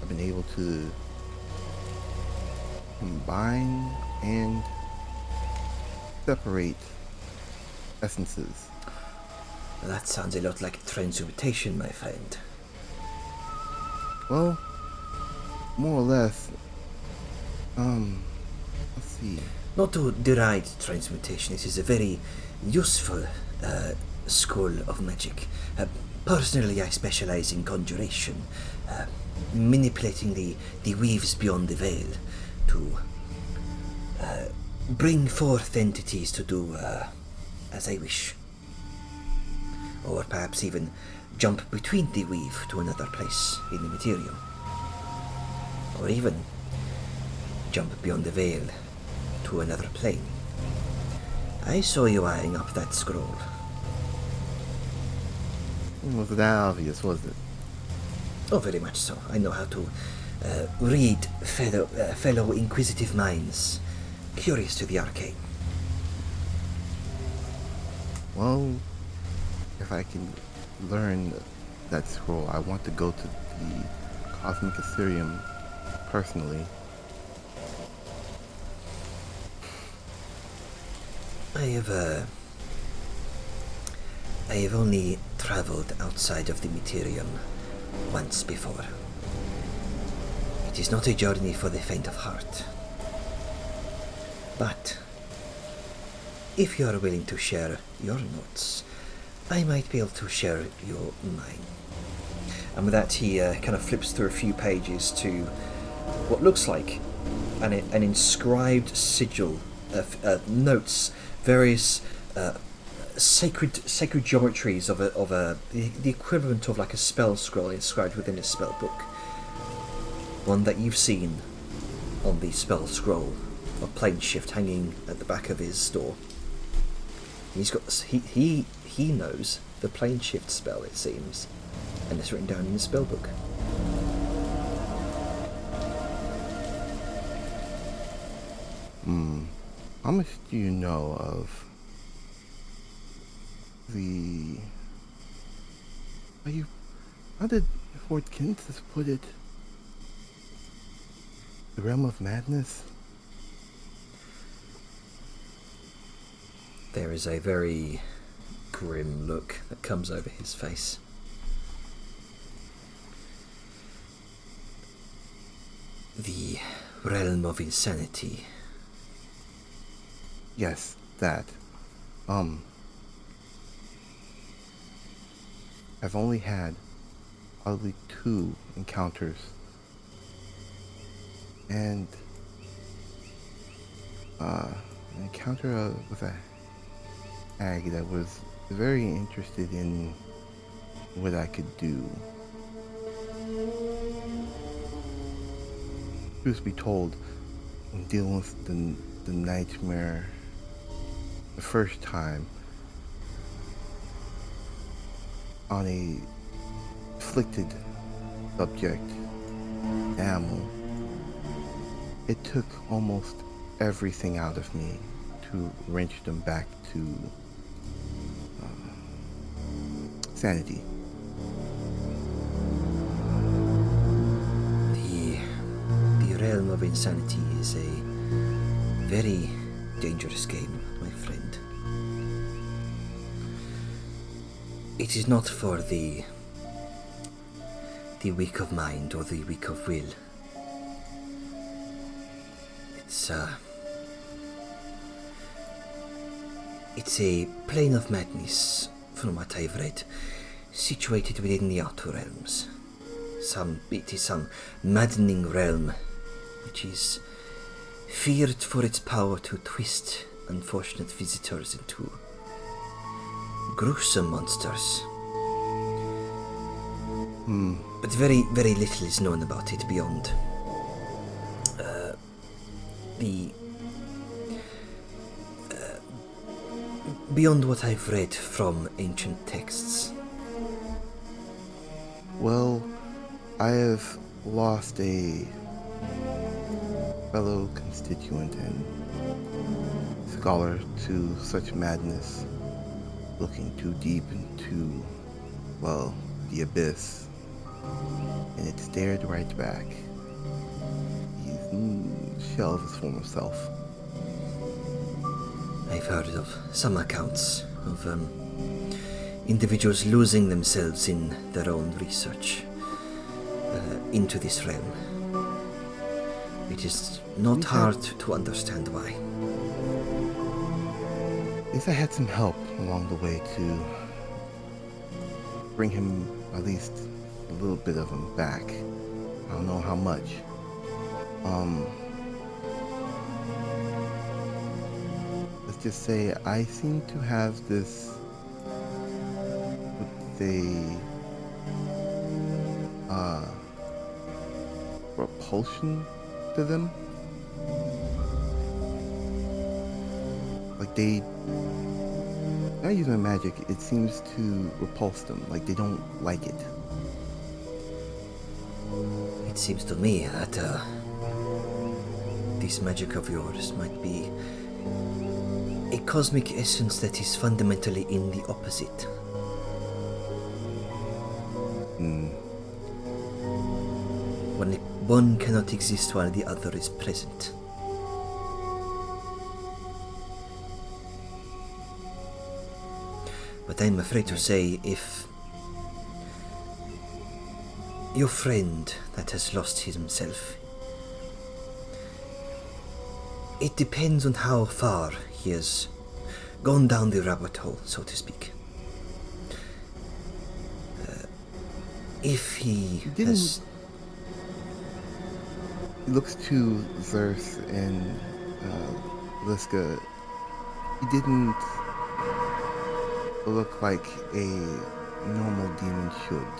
been able to combine and separate essences. That sounds a lot like transmutation, my friend. Well, more or less. Let's see. Not to deride transmutation, it is a very useful school of magic. Personally, I specialize in conjuration, manipulating the weaves beyond the veil to bring forth entities to do as I wish. Or perhaps even jump between the weave to another place in the materium. Or even jump beyond the veil to another plane. I saw you eyeing up that scroll. Wasn't that obvious, was it? Oh, very much so. I know how to read fellow inquisitive minds curious to the arcane. Well, if I can learn that scroll, I want to go to the Cosmic Ethereum personally. I have only traveled outside of the Materium once before. It is not a journey for the faint of heart. But if you are willing to share your notes, I might be able to share your mine. And with that, he kind of flips through a few pages to what looks like an inscribed sigil of notes, various sacred geometries of the equivalent of like a spell scroll inscribed within a spell book. One that you've seen on the spell scroll a plane shift hanging at the back of his store. He's got he knows the plane shift spell, it seems, and it's written down in his spell book. How much do you know of the... How did Fort Kinsis put it? The realm of madness? There is a very grim look that comes over his face. The realm of insanity. Yes, that. I've only had probably 2 encounters. And an encounter with a hag that was very interested in what I could do. Truth be told, in dealing with the nightmare the first time on a afflicted subject animal, it took almost everything out of me to wrench them back to sanity. The realm of insanity is a very dangerous game, my friend. It is not for the weak of mind or the weak of will. It's a plane of madness, from what I've read, situated within the outer realms. It is some maddening realm, which is feared for its power to twist unfortunate visitors into gruesome monsters. But very, very little is known about it beyond beyond what I've read from ancient texts. Well, I have lost a fellow constituent and scholar to such madness, looking too deep into, well, the abyss, and it stared right back. He's shell of his former self. I've heard of some accounts of individuals losing themselves in their own research into this realm. It is not hard to understand why. At least I had some help along the way to bring him, at least a little bit of him, back. I don't know how much. Let's just say I seem to have this, repulsion to them. Like not using magic, it seems to repulse them. Like they don't like it. It seems to me that this magic of yours might be a cosmic essence that is fundamentally in the opposite. One cannot exist while the other is present. But I'm afraid to say, if your friend that has lost himself, it depends on how far he has gone down the rabbit hole, so to speak. If he has... He looks to Zerth and Liska. He didn't look like a normal demon should.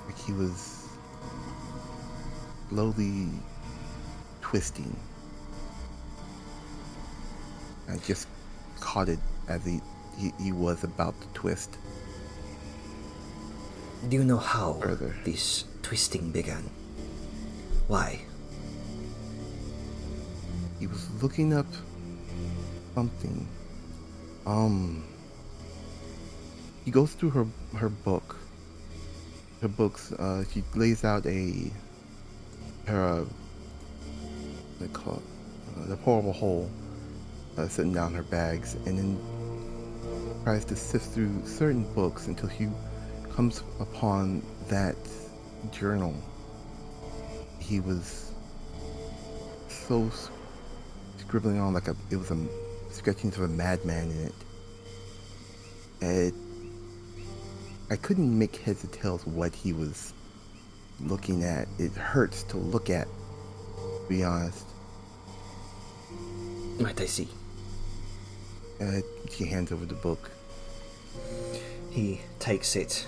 Like he was slowly twisting I just caught it as he was about to twist. Do you know how Further. this twisting began? Why? He was looking up something. He goes through her book. Her books. She lays out her they call it, the portable hole sitting down her bags, and then tries to sift through certain books until she comes upon that journal. He was so scribbling on like it was a sketchings of a madman in it. I couldn't make heads or tails what he was looking at. It hurts to look at, to be honest. Might I see? She hands over the book. He takes it,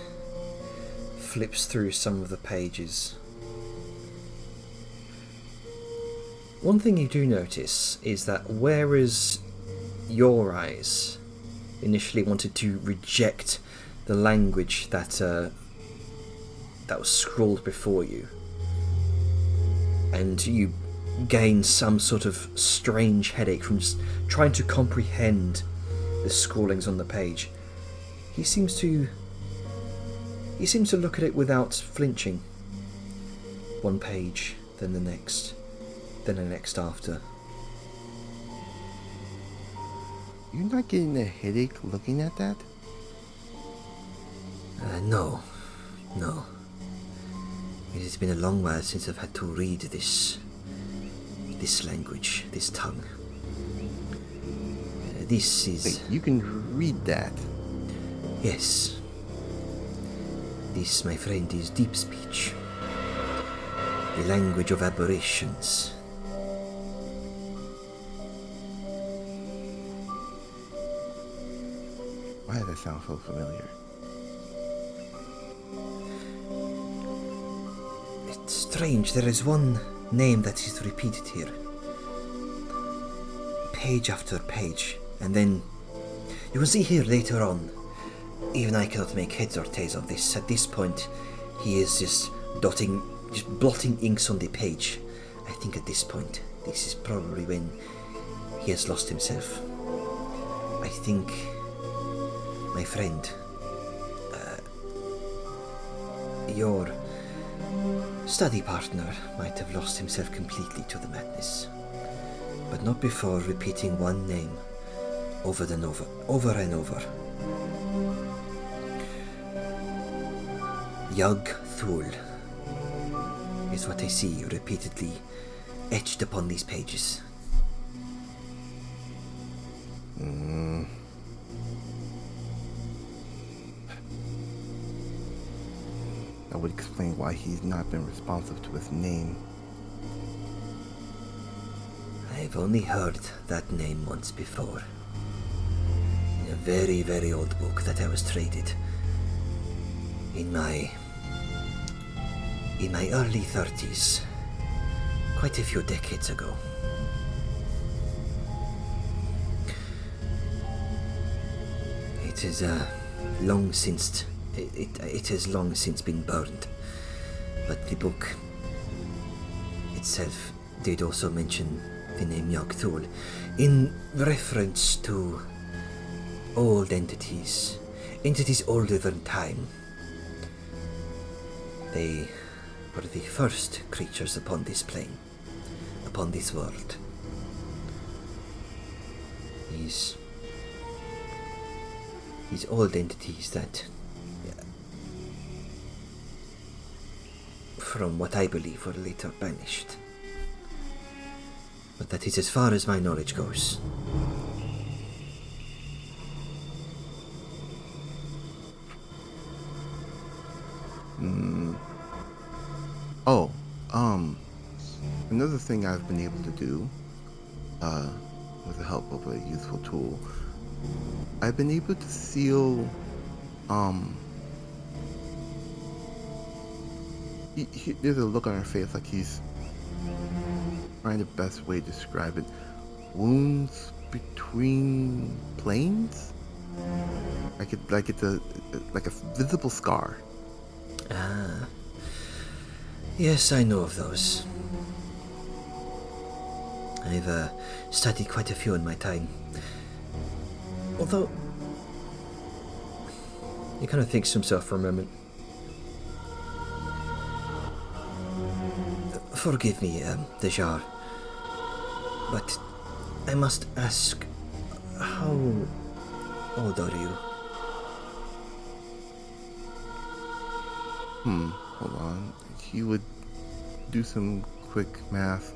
flips through some of the pages. One thing you do notice is that whereas your eyes initially wanted to reject the language that was scrawled before you, and you gain some sort of strange headache from just trying to comprehend the scrawlings on the page, he seems to look at it without flinching. One page, then the next after. You're not getting a headache looking at that? No. It has been a long while since I've had to read this language, this tongue. This is... Wait, you can read that? Yes. This, my friend, is deep speech. The language of aberrations. Why does that sound so familiar? It's strange, there is one name that is repeated here. Page after page, and then you can see here later on, even I cannot make heads or tails of this. At this point, he is just blotting inks on the page. I think at this point, this is probably when he has lost himself. I think, my friend, your study partner might have lost himself completely to the madness, but not before repeating one name over and over. Yog Thul is what I see repeatedly etched upon these pages. That would explain why he's not been responsive to his name. I've only heard that name once before. In a very, very old book that I was traded in my early 30s, quite a few decades ago. It is long since it has long since been burned, but the book itself did also mention the name Yog Thul in reference to old entities older than time. They were the first creatures upon this plane, upon this world. These old entities that, from what I believe, were later banished. But that is as far as my knowledge goes. Another thing I've been able to do, with the help of a useful tool, I've been able to seal, there's a look on her face like he's trying the best way to describe it. Wounds between planes. Like it's a visible scar. Ah. Yes, I know of those. I've studied quite a few in my time. Although, he kind of thinks to himself for a moment. Forgive me, Dejar, but I must ask, how old are you? Hold on. He would do some quick math.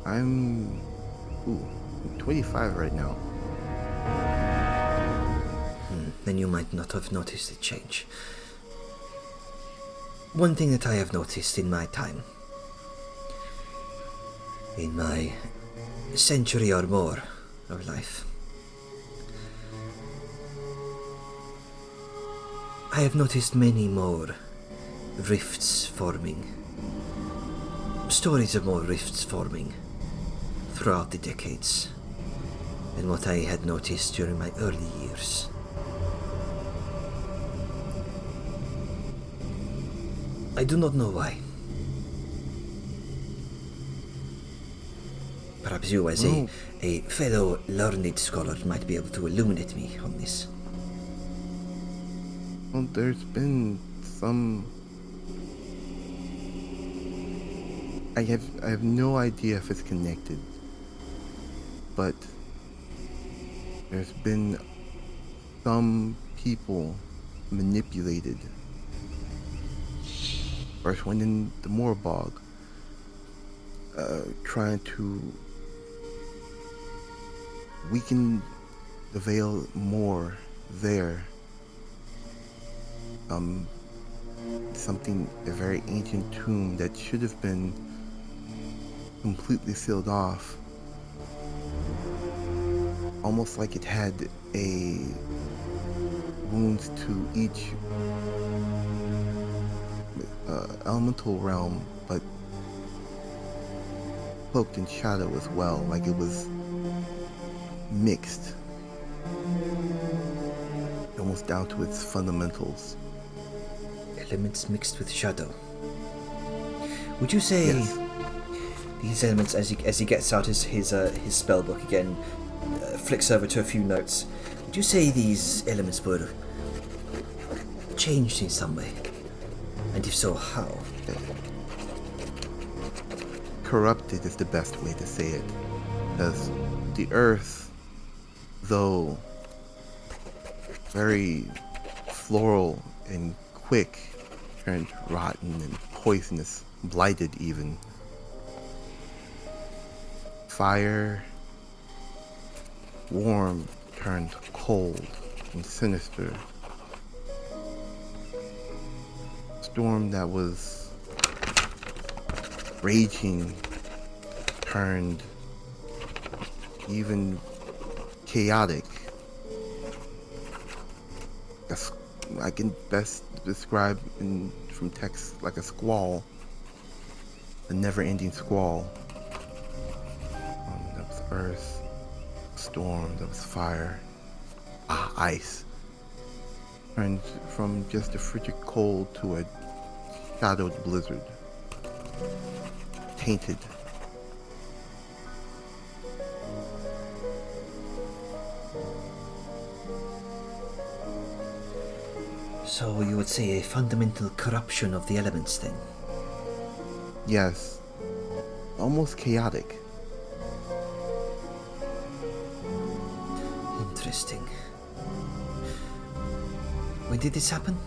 I'm 25 right now. Then you might not have noticed the change. One thing that I have noticed in my time, in my century or more of life, I have noticed many more rifts forming. Stories of more rifts forming throughout the decades than what I had noticed during my early years. I do not know why. Perhaps you, as a fellow learned scholar, might be able to illuminate me on this. Well, there's been some. I have no idea if it's connected, but there's been some people manipulated. First one in the Moorbog, trying to weaken the veil more there. A very ancient tomb that should have been completely sealed off. Almost like it had a wounds to each elemental realm, but cloaked in shadow as well, like it was mixed, almost down to its fundamentals. Elements mixed with shadow. Would you say Yes. these elements, as he gets out his spell book again, flicks over to a few notes? Would you say these elements were changed in some way? And if so, how? Corrupted is the best way to say it, because the earth, though very floral and quick, turned rotten and poisonous, blighted even. Fire, warm, turned cold and sinister. Storm that was raging turned even chaotic. I can best describe from text like a squall, a never-ending squall. There was earth, storm, there was fire, ice. Turned from just a frigid cold to a shadowed blizzard. Tainted. So you would say a fundamental corruption of the elements, then? Yes. Almost chaotic. Interesting. When did this happen?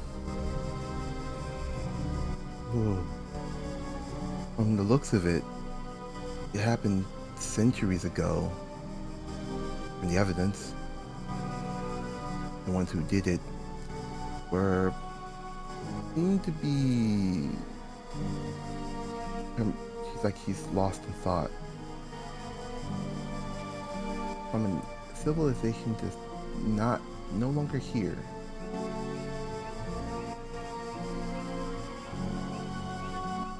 From the looks of it, it happened centuries ago. And the evidence, the ones who did it, seemed to be. He's lost in thought. From a civilization just no longer here.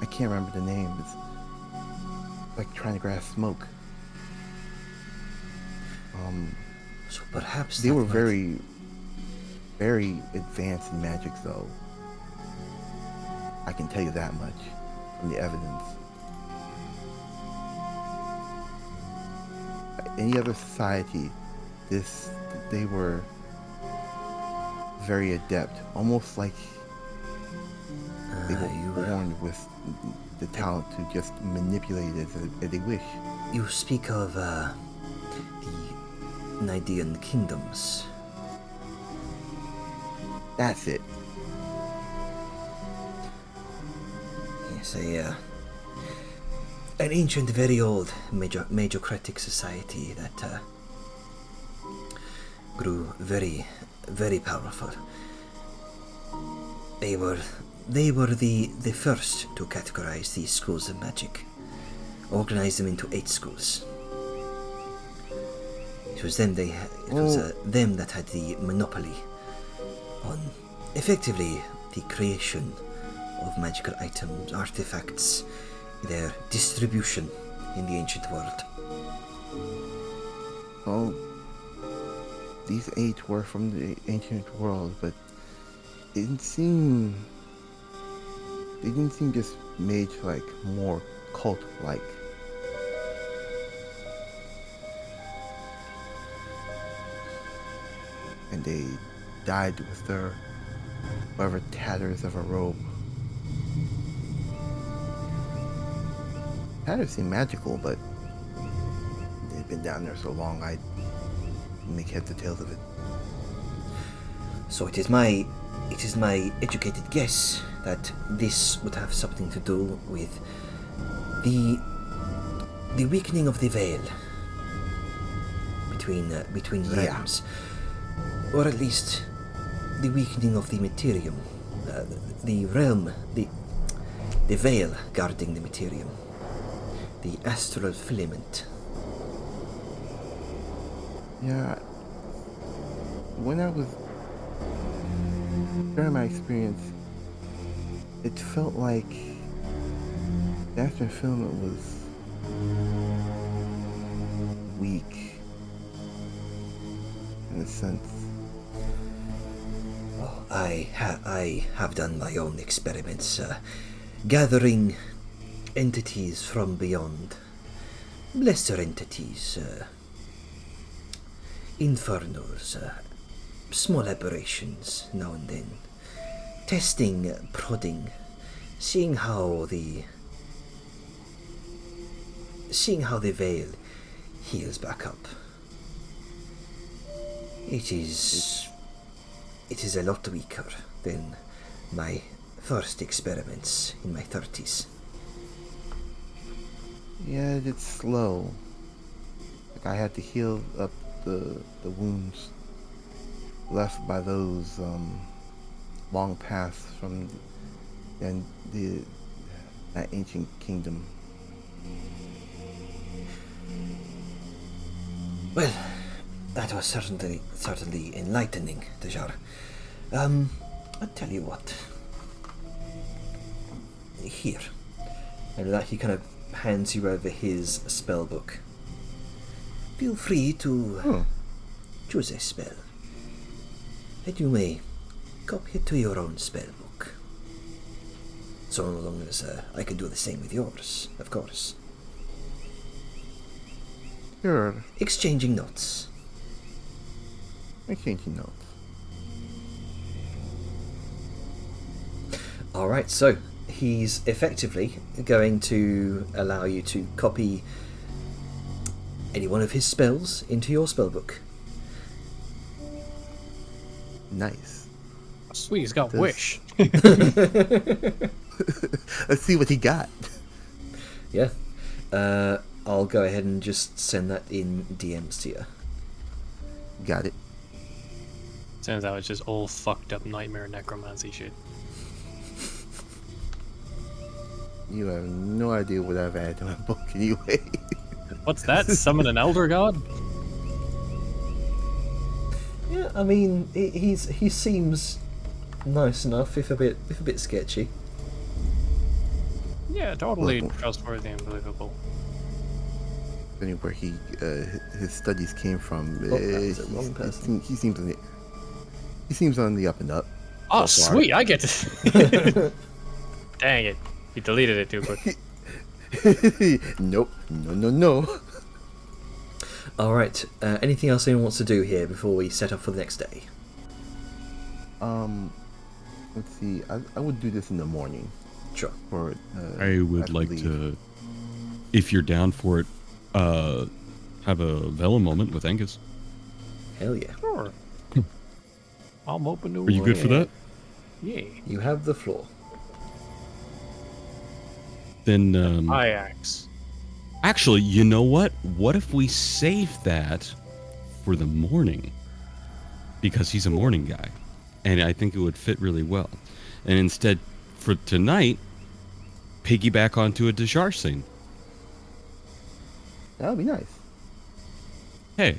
I can't remember the name. It's like trying to grasp smoke. So perhaps They that were might- very, very advanced in magic, though. I can tell you that much from the evidence. Any other society, they were very adept, almost like they were born with the talent to just manipulate it as they wish. You speak of the Nidean kingdoms. That's it. Yes, an ancient, very old majocratic society that grew very, very powerful. They were the first to categorize these schools of magic, organize them into 8 schools. It was them them that had the monopoly on effectively the creation of magical items, artifacts, their distribution in the ancient world. Oh, these 8 were from the ancient world, but they didn't seem just made like more cult-like. And they died with their whatever tatters of a robe. Tatters seem magical, but they've been down there so long, I make heads or tails of it. So it is my educated guess that this would have something to do with the weakening of the veil between Yeah. realms, or at least the weakening of the materium, the realm, the veil guarding the materium, the astral filament. Yeah, when I was during my experience, it felt like the astral filament was weak in a sense. I have done my own experiments, gathering entities from beyond, lesser entities, infernals, small aberrations now and then, testing, prodding, seeing how the veil heals back up. It is a lot weaker than my first experiments in my 30s. Yeah, it's slow. Like I had to heal up the wounds left by those long paths from that ancient kingdom. Well, that was certainly enlightening, Dejar. I'll tell you what. Here. And that he kind of hands you over his spell book. Feel free to choose a spell. And you may copy it to your own spell book. So long as I can do the same with yours, of course. Sure. Exchanging notes. Exchanging notes. Alright, so he's effectively going to allow you to copy any one of his spells into your spellbook. Nice. Sweet, he's got Does- wish. Let's see what he got. Yeah. I'll go ahead and just send that in DMs to you. Got it. Turns out it's just all fucked up nightmare necromancy shit. You have no idea what I've added to my book anyway. What's that? Summon an elder god? Yeah, I mean, he seems nice enough, if a bit sketchy. Yeah, totally Look. trustworthy and believable. where his studies came from. Oh, that was the wrong person. He seems on the up and up. Oh, so far. sweet! I get to. Dang it! You deleted it too quick. Nope. No. All right. Anything else anyone wants to do here before we set up for the next day? Let's see. I would do this in the morning. Sure. For I would like leave. to, if you're down for it, have a vellum moment with Angus. Hell yeah. Sure. I'm open to. Are you good for that? Yeah. You have the floor. Then, Ajax. actually, you know what? What if we save that for the morning? Because he's a morning guy, and I think it would fit really well. And instead, for tonight, piggyback onto a Dejar scene. That would be nice. Hey.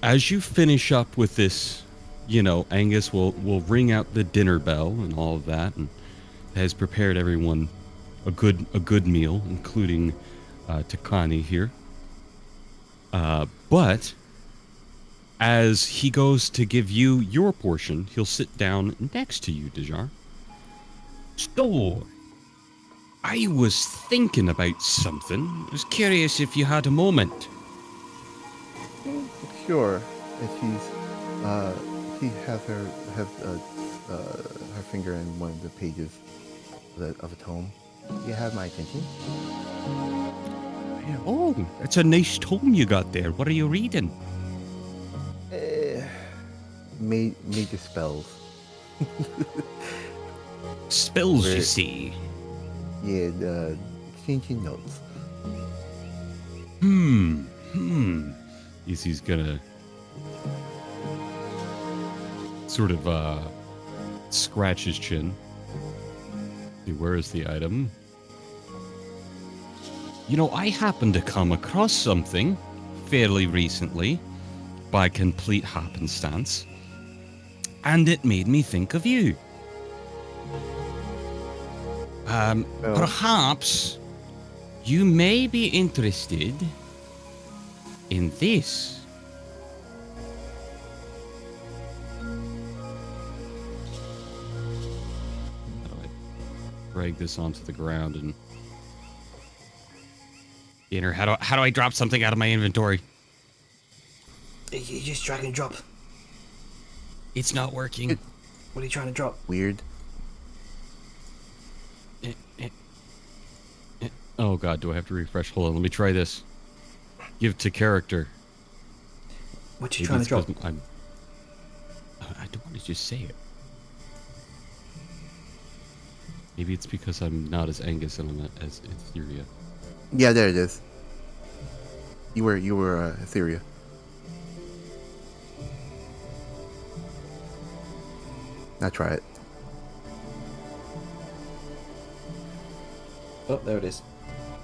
As you finish up with this, Angus will ring out the dinner bell and all of that, and has prepared everyone a good meal, including Takani here. But as he goes to give you your portion, he'll sit down next to you, Dejar. So, I was thinking about something. I was curious if you had a moment. Sure. If he has her finger in one of the pages of a tome. You have my attention. Oh, it's a nice tome you got there. What are you reading? Major spells. Spells, you Where- see. Yeah, the changing notes. He's gonna sort of scratch his chin. See, where is the item? I happened to come across something fairly recently by complete happenstance, and it made me think of you. Perhaps you may be interested in this. How do I drag this onto the ground and enter? How do I drop something out of my inventory? You just drag and drop. It's not working. What are you trying to drop? Weird. Oh god, do I have to refresh? Hold on, let me try this. Give to character. What you Maybe trying to it's drop? 'cause I don't want to just say it. Maybe it's because I'm not as Angus and I'm not as Etheria. Yeah, there it is. You were Etheria. Now try it. Oh, there it is.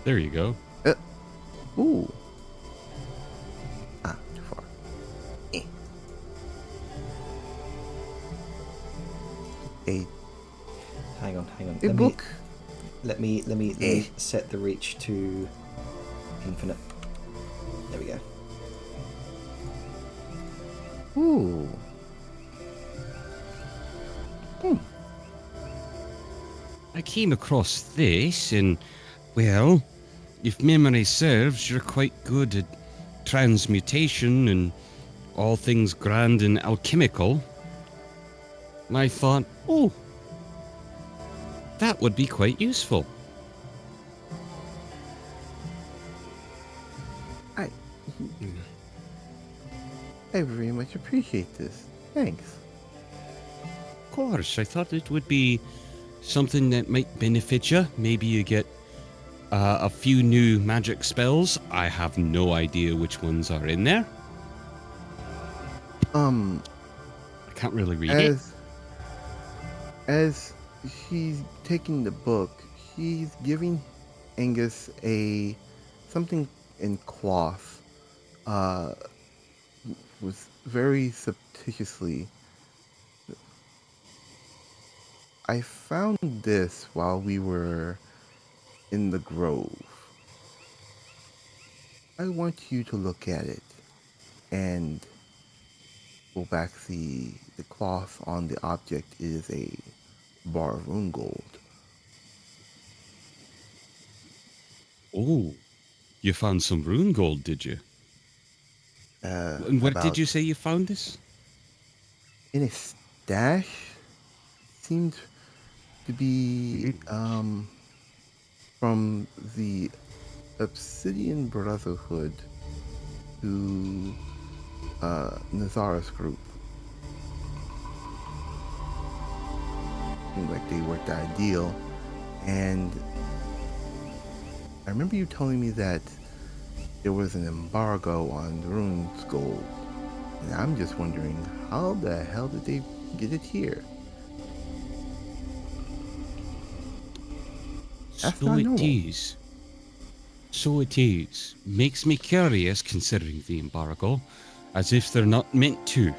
There you go. Ooh. Too far. A Hang on. book. Let me Eh. set the reach to infinite. There we go. Ooh. I came across this and, well, if memory serves, you're quite good at transmutation and all things grand and alchemical. And I thought, oh, that would be quite useful. I very much appreciate this. Thanks. Of course, I thought it would be something that might benefit you. Maybe you get a few new magic spells. I have no idea which ones are in there. I can't really read it. As he's taking the book, he's giving Angus something in cloth, was very surreptitiously. I found this while we were in the grove. I want you to look at it and pull back the cloth on the object is a bar of rune gold. Oh, you found some rune gold, did you? And where did About you say you found this? in a stash. Seemed to be from the Obsidian Brotherhood to Nazarus group. Seemed like they worked out a deal, and I remember you telling me that there was an embargo on runes gold, and I'm just wondering how the hell did they get it here? That's So not it normal. is. So it is. Makes me curious considering the embargo, as if they're not meant to.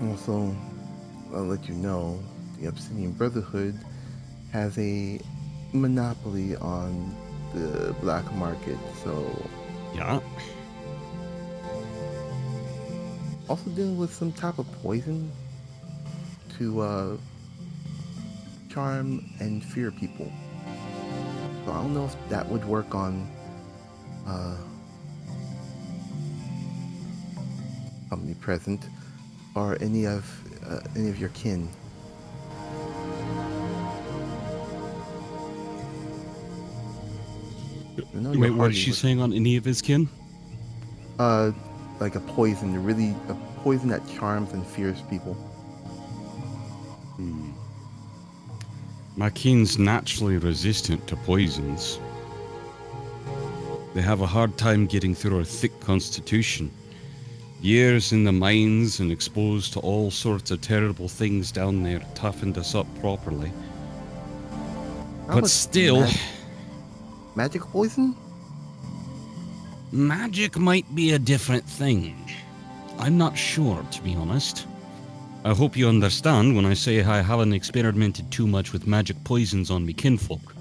Also, I'll let you know, the Obsidian Brotherhood has a monopoly on the black market, so Yeah. also dealing with some type of poison to charm and fear people. So I don't know if that would work on Omnipresent or any of your kin. I know you're Wait, what hardly is she with- saying on any of his kin? like a poison, a poison that charms and fears people. My kin's naturally resistant to poisons. They have a hard time getting through our thick constitution. Years in the mines and exposed to all sorts of terrible things down there toughened us up properly. How But about still, magic poison? magic might be a different thing. I'm not sure, to be honest. I hope you understand when I say I haven't experimented too much with magic poisons on me kinfolk.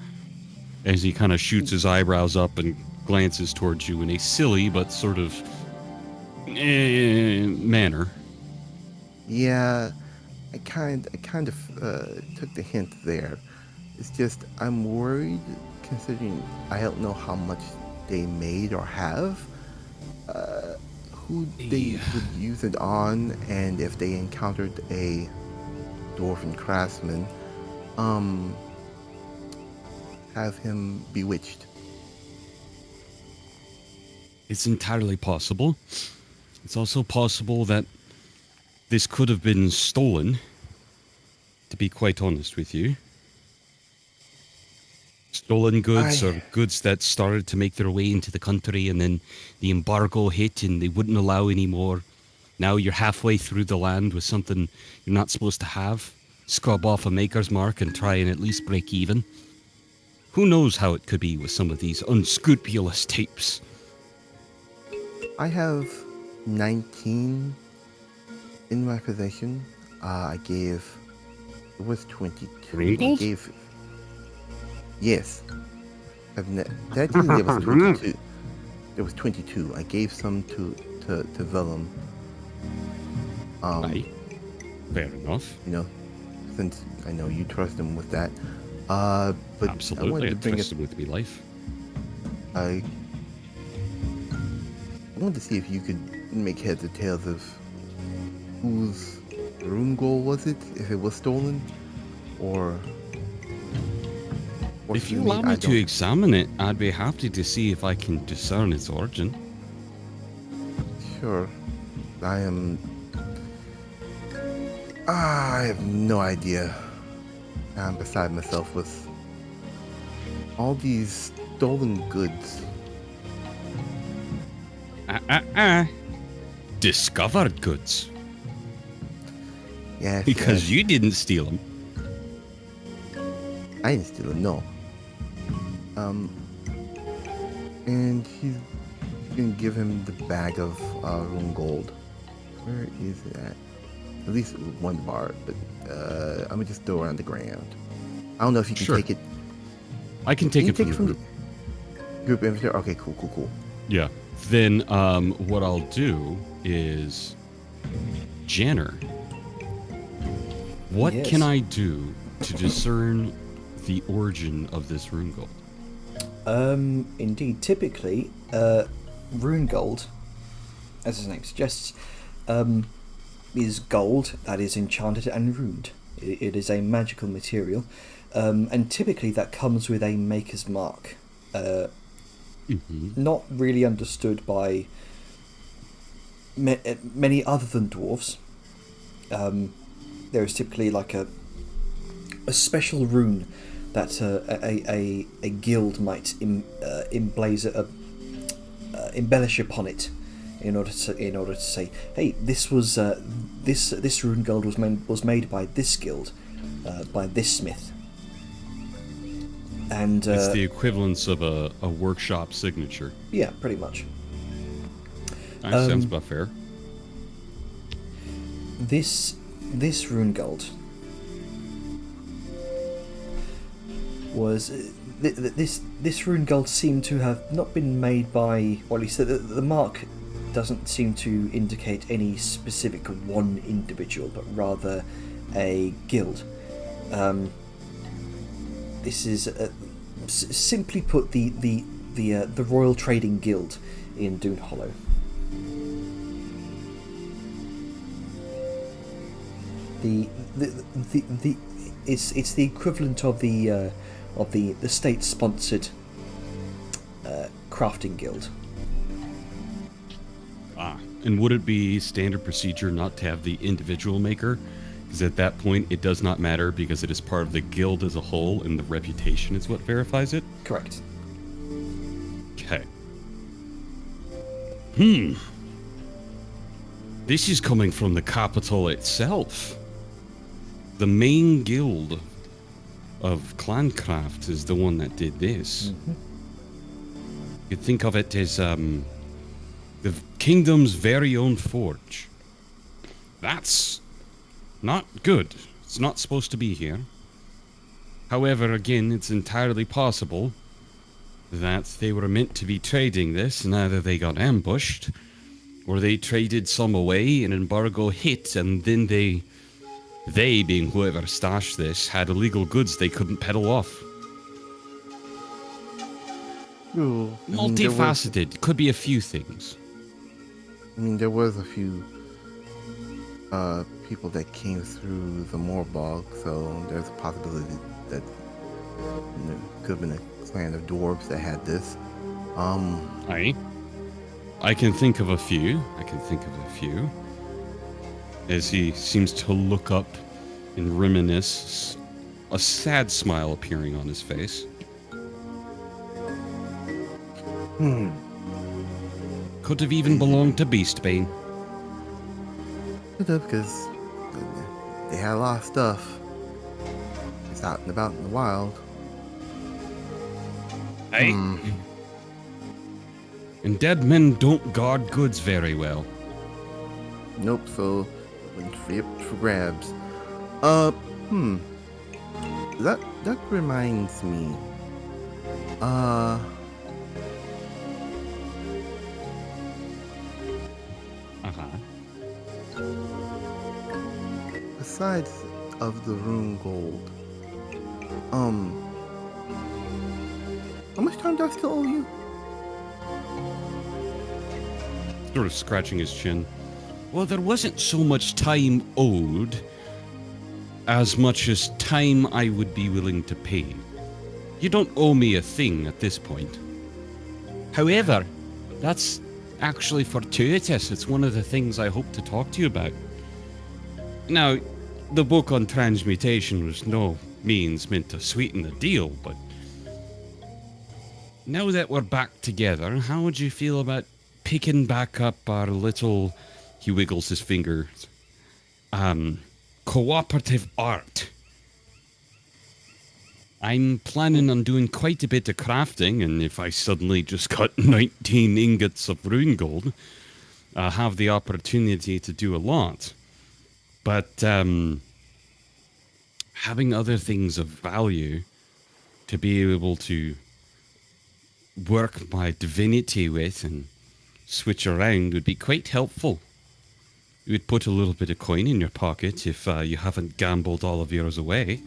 As he kind of shoots his eyebrows up and glances towards you in a silly but sort of manner. Yeah, I kind of took the hint there. It's just I'm worried, considering I don't know how much they made or have, who they would use it on, and if they encountered a dwarven craftsman, have him bewitched. It's entirely possible. It's also possible that this could have been stolen, to be quite honest with you. Stolen goods or goods that started to make their way into the country and then the embargo hit and they wouldn't allow any more. Now you're halfway through the land with something you're not supposed to have. Scrub off a maker's mark and try and at least break even. Who knows how it could be with some of these unscrupulous types. I have 19 in my possession. I gave. It was 22. Wrinkles? I gave. Yes. Technically, there was 22. There was 22. I gave some to Vellum. Aye. Fair enough. You know, since I know you trust him with that. But I Absolutely, wanted I to bring trust it. him with me life. I wanted to see if you could make heads or tails of whose rune gold was it, if it was stolen, or If you fortunately, allow me I to don't- examine it, I'd be happy to see if I can discern its origin. Sure. I am. I have no idea. I'm beside myself with all these stolen goods. Discovered goods. Yes, Because yes. you didn't steal them. I didn't steal it, no. And he's gonna give him the bag of rune gold. Where is it at? At least one bar, but I'm gonna just throw it on the ground. I don't know if you can Sure. take it. I can take You it from the group. Group inventory. Okay, cool. Yeah. Then what I'll do is, Janner, what Yes. can I do to discern the origin of this rune gold? Indeed, typically, rune gold, as its name suggests, is gold that is enchanted and runed. It is a magical material, and typically that comes with a maker's mark. Not really understood by many other than dwarves. There is typically like a special rune that a guild might embellish upon it in order to say, hey, this was this rune gold was made by this guild, by this smith. And It's the equivalence of a workshop signature. yeah, pretty much. That sounds about fair. This rune gold was this rune gold seemed to have not been made by, or at least the mark doesn't seem to indicate any specific one individual, but rather a guild. This is simply put the Royal Trading Guild in Dune Hollow. It's the equivalent of the state-sponsored crafting guild. And would it be standard procedure not to have the individual maker? Because at that point, it does not matter because it is part of the guild as a whole, and the reputation is what verifies it? Correct. Okay. This is coming from the capital itself. The main guild of Clancraft is the one that did this. You'd think of it as the kingdom's very own forge. That's not good. It's not supposed to be here. However, again, it's entirely possible that they were meant to be trading this, and either they got ambushed, or they traded some away, an embargo hit, and then they being whoever stashed this, had illegal goods they couldn't peddle off. Ooh, Multifaceted. Could be a few things. There was a few people that came through the Moorbog, so there's a possibility that could have been a clan of dwarves that had this. I can think of a few. As he seems to look up and reminisce, a sad smile appearing on his face. Could have even belonged to Beastbane. Could have, because they had a lot of stuff. It's out and about in the wild. Aye. And dead men don't guard goods very well. Nope, so went free up for grabs. That reminds me. Besides of the rune gold, how much time do I still owe you? Sort of scratching his chin. Well, there wasn't so much time owed as much as time I would be willing to pay. You don't owe me a thing at this point. However, that's actually fortuitous. It's one of the things I hope to talk to you about. Now, the book on transmutation was no means meant to sweeten the deal, but now that we're back together, how would you feel about picking back up our little, he wiggles his fingers, cooperative art? I'm planning on doing quite a bit of crafting, and if I suddenly just got 19 ingots of rune gold, I have the opportunity to do a lot. But having other things of value to be able to work my divinity with and switch around would be quite helpful. You would put a little bit of coin in your pocket if you haven't gambled all of yours away.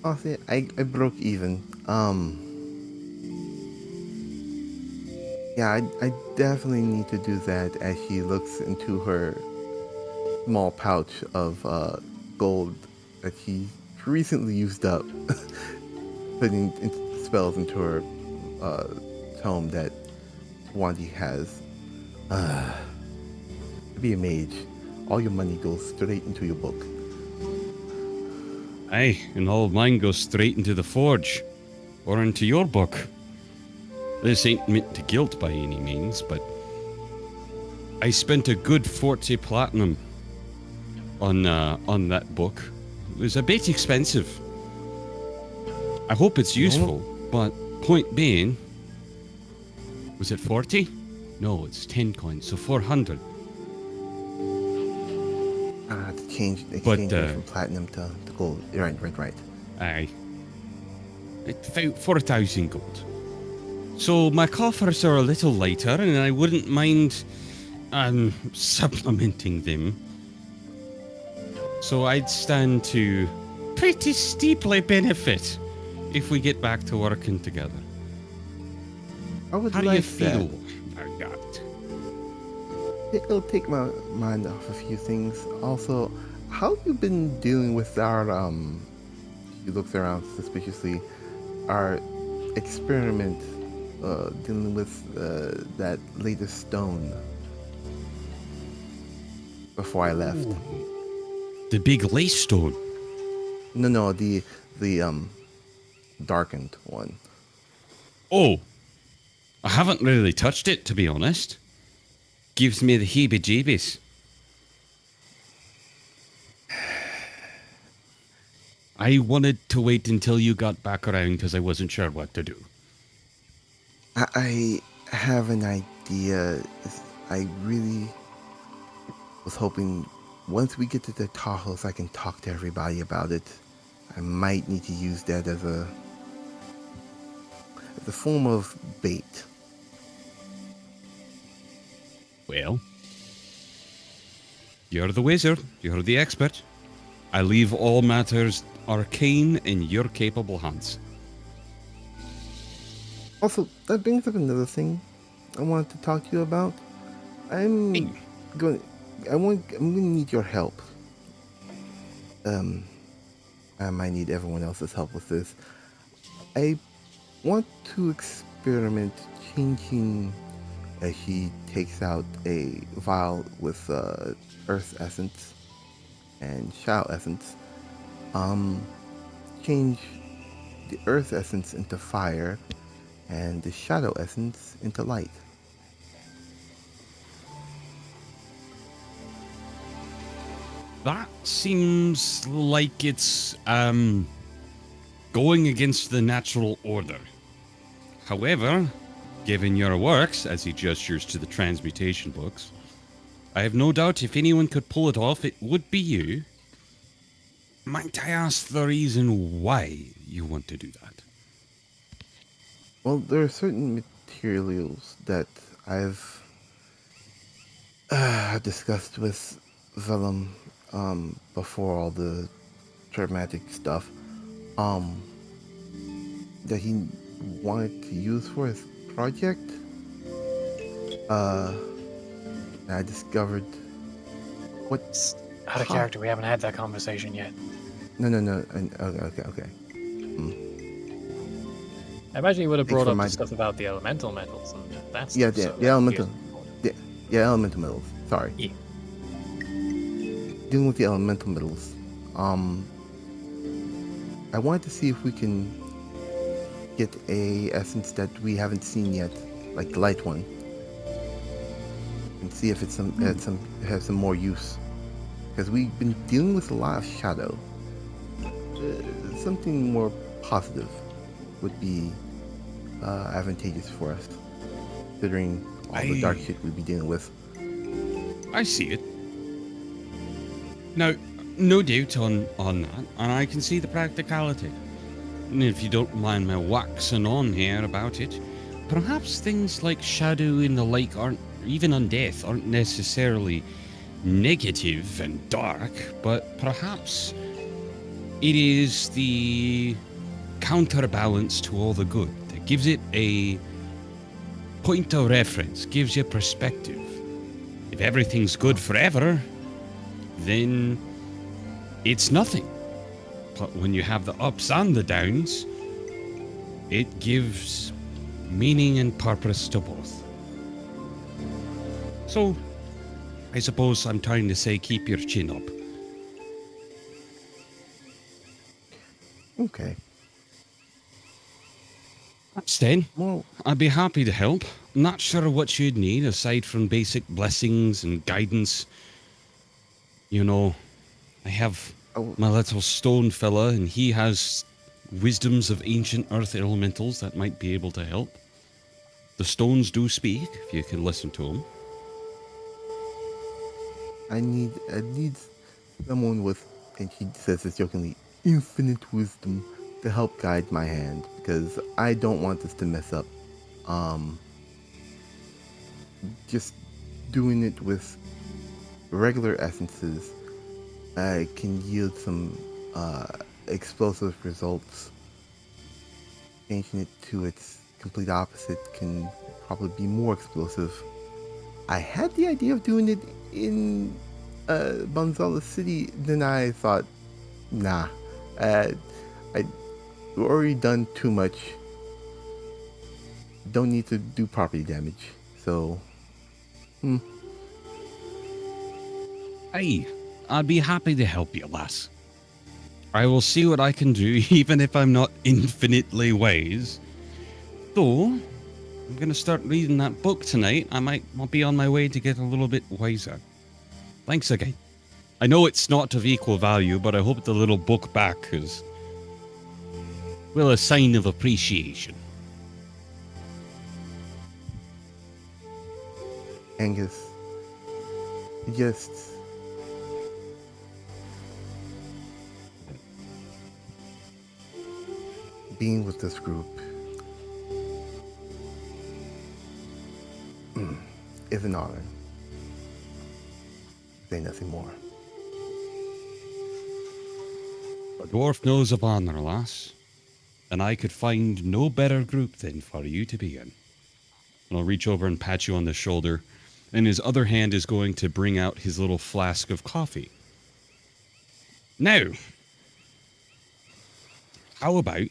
Honestly, I broke even. Yeah, I definitely need to do that as she looks into her small pouch of gold that she recently used up, putting spells into her tome that Wandy has. Be a mage. All your money goes straight into your book. Aye, and all of mine goes straight into the forge, or into your book. This ain't meant to guilt by any means, but I spent a good 40 platinum on that book. It was a bit expensive. I hope it's useful, but point being, was it 40? No, it's 10 coins, so 400. To change But, from platinum to gold. Right. Aye. It's about 4,000 gold. So my coffers are a little lighter, and I wouldn't mind supplementing them. So I'd stand to pretty steeply benefit if we get back to working together. I would How do like you feel that. about that? It'll take my mind off a few things. Also, how have you been dealing with our she looks around suspiciously, our experiment dealing with that latest stone before I left? The big lace stone. No, the darkened one. Oh, I haven't really touched it, to be honest. Gives me the heebie-jeebies. I wanted to wait until you got back around because I wasn't sure what to do. I have an idea. I really was hoping once we get to the Tahoes, I can talk to everybody about it. I might need to use that as a form of bait. Well, you're the wizard. You're the expert. I leave all matters arcane in your capable hands. Also, that brings up another thing I wanted to talk to you about. I'm gonna need your help. I might need everyone else's help with this. I want to experiment changing as she takes out a vial with earth essence and shadow essence. Change the earth essence into fire and the shadow essence into light. That seems like it's going against the natural order. However, given your works, as he gestures to the transmutation books, I have no doubt if anyone could pull it off, it would be you. Might I ask the reason why you want to do that? Well, there are certain materials that I've discussed with Vellum before all the traumatic stuff that he wanted to use for his project. I discovered what's Out of character, we haven't had that conversation yet. No. Okay. I imagine you would have Thanks brought for up the my- stuff about the elemental metals and that's Yeah, the elemental. Yeah, elemental metals. Sorry. Yeah. Dealing with the elemental metals. I wanted to see if we can get a essence that we haven't seen yet, like the light one, and see if it's has some more use. Because we've been dealing with a lot of shadow. Something more positive would be advantageous for us, considering all the dark shit we'd be dealing with. I see it. Now, no doubt on that, and I can see the practicality. if you don't mind my waxing on here about it, perhaps things like shadow and the like aren't, even undeath, aren't necessarily negative and dark, but perhaps it is the counterbalance to all the good that gives it a point of reference, gives you perspective. If everything's good forever, then it's nothing. But when you have the ups and the downs, it gives meaning and purpose to both. So, I suppose I'm trying to say keep your chin up. Okay. Sten, Well, I'd be happy to help. Not sure what you'd need aside from basic blessings and guidance. You know, I have Oh. my little stone fella, and he has wisdoms of ancient earth elementals that might be able to help. The stones do speak, if you can listen to them. I need someone with, and she says this jokingly, infinite wisdom to help guide my hand, because I don't want this to mess up. Just doing it with regular essences can yield some explosive results. Changing it to its complete opposite can probably be more explosive. I had the idea of doing it in Bonzala City, then I thought, nah, I've already done too much. Don't need to do property damage, so. Aye, I'd be happy to help you, lass. I will see what I can do, even if I'm not infinitely wise. Though, I'm gonna start reading that book tonight. I'll be on my way to get a little bit wiser. Thanks again. I know it's not of equal value, but I hope the little book back is, well, a sign of appreciation. Angus, just being with this group is an honor. Say nothing more. A dwarf knows of honor, lass, and I could find no better group than for you to be in. And I'll reach over and pat you on the shoulder, and his other hand is going to bring out his little flask of coffee. Now, how about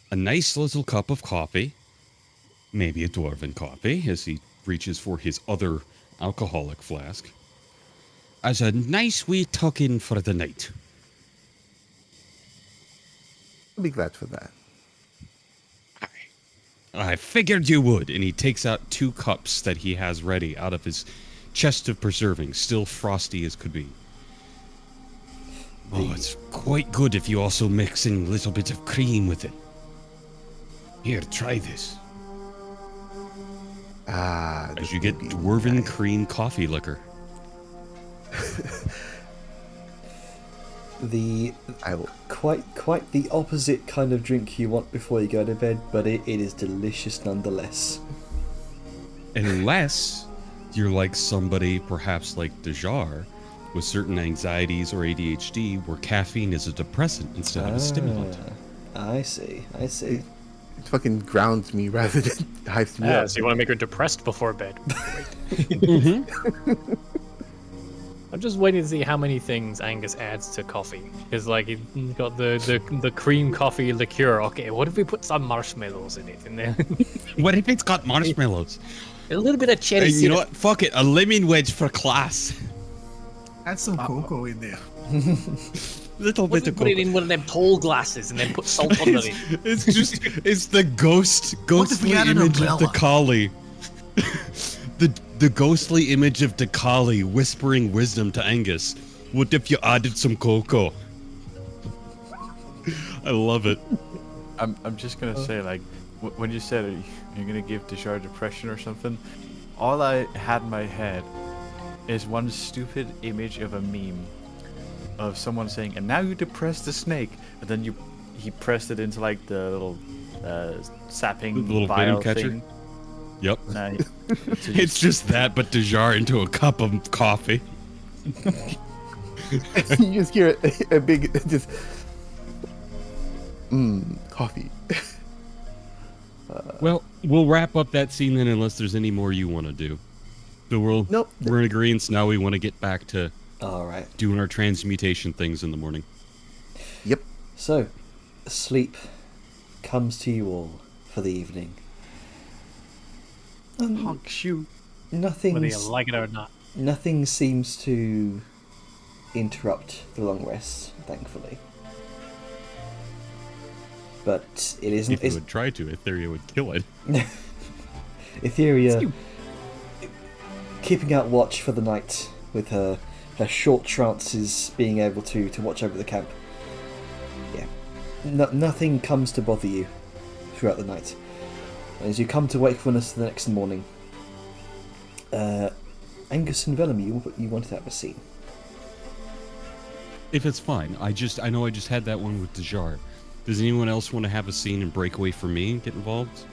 a nice little cup of coffee, maybe a dwarven coffee, as he reaches for his other alcoholic flask, as a nice wee tuck-in for the night. I'll be glad for that. I figured you would. And he takes out 2 cups that he has ready out of his chest of preserving, still frosty as could be. Oh, it's quite good if you also mix in a little bit of cream with it. Here, try this. As As you get dwarven cream coffee liquor. I will. Quite the opposite kind of drink you want before you go to bed, but it is delicious nonetheless. Unless you're like somebody, perhaps like Dejar, with certain anxieties or ADHD, where caffeine is a depressant instead of a stimulant. I see. It fucking grounds me rather than hypes me Yeah, up. so you want to make her depressed before bed. I'm just waiting to see how many things Angus adds to coffee. Because, like, he's got the cream coffee liqueur. Okay, what if we put some marshmallows in it? And then What if it's got marshmallows? a little bit of cherry And you know syrup. what? Fuck it, a lemon wedge for class. Add some cocoa in there. Little What bit if of we put it cocoa. in one of them tall glasses and then put salt under it? It's the What if ghostly we had an image of umbrella? Dakali. the ghostly image of Dakali whispering wisdom to Angus. What if you added some cocoa? I love it. I'm just gonna say, like, when you said you're gonna give Dejar depression or something, all I had in my head is one stupid image of a meme of someone saying, "And now you depress the snake," and then you he pressed it into like the little sapping The little vial venom catcher? thing. Yep. Nah, It's just that, but Dejar into a cup of coffee. You just hear a big just coffee. Well, we'll wrap up that scene then, unless there's any more you want to do. So we're in agreement. Now we want to get back to All right. doing our transmutation things in the morning. Yep. So, sleep comes to you all for the evening. honk shoe. Whether you like it or not. Nothing seems to interrupt the long rest, thankfully. But it isn't. If you would try to, Etheria would kill it. Etheria keeping out watch for the night with her short trances, being able to watch over the camp. Yeah, nothing comes to bother you throughout the night. As you come to wakefulness the next morning, Angus and Velum, you wanted to have a scene. If it's fine, I know I just had that one with Dejar. Does anyone else want to have a scene and break away from me and get involved?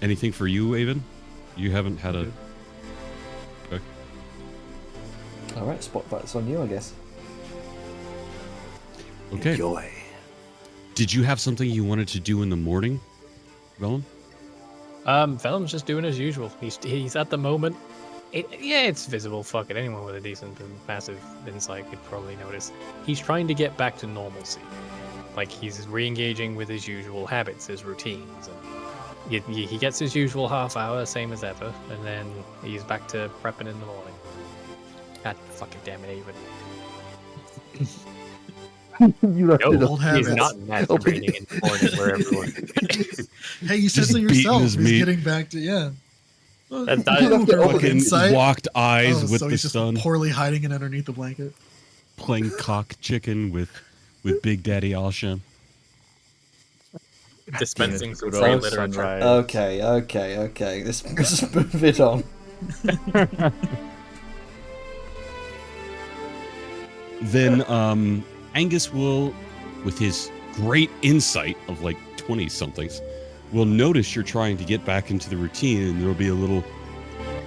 Anything for you, Avon? You haven't had a... Okay. Alright, spotlight's on you, I guess. Okay. Enjoy. Did you have something you wanted to do in the morning, Vellum? Vellum's just doing as usual. He's at the moment. It's visible. Fuck it. Anyone with a decent and passive insight could probably notice. He's trying to get back to normalcy. Like, he's re-engaging with his usual habits, his routines. And he gets his usual half hour, same as ever, and then he's back to prepping in the morning. God fucking damn it, even. You left it Old up. He's habits. not masturbating in the morning where everyone. Hey, you said Just so beating yourself. his He's meat. getting back to That's You left it open. Fucking insight. locked eyes with so the he's just sun, poorly hiding it underneath the blanket. playing cock chicken with Big Daddy Alsham. dispensing some Good free old literature. sunrise. Okay. Let's move it on. Then Angus will, with his great insight of like 20-somethings, will notice you're trying to get back into the routine, and there'll be a little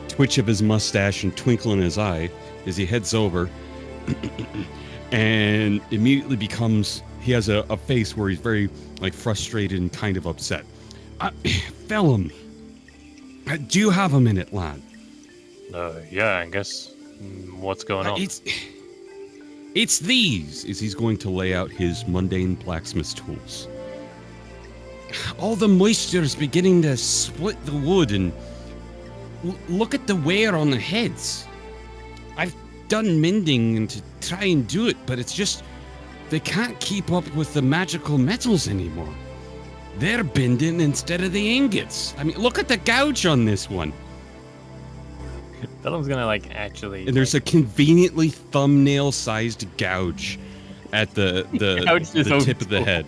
twitch of his mustache and twinkle in his eye as he heads over and immediately he has a face where he's very like frustrated and kind of upset. Vellum, do you have a minute, lad? Yeah, I guess. What's going on? It's these, as he's going to lay out his mundane blacksmith's tools. All the moisture is beginning to split the wood, and look at the wear on the heads. I've done mending and to try and do it, but it's just they can't keep up with the magical metals anymore. They're bending instead of the ingots. I mean, look at the gouge on this one. Vellum's gonna actually. And there's a conveniently thumbnail-sized gouge at the Gouge is so tip of the cool. head.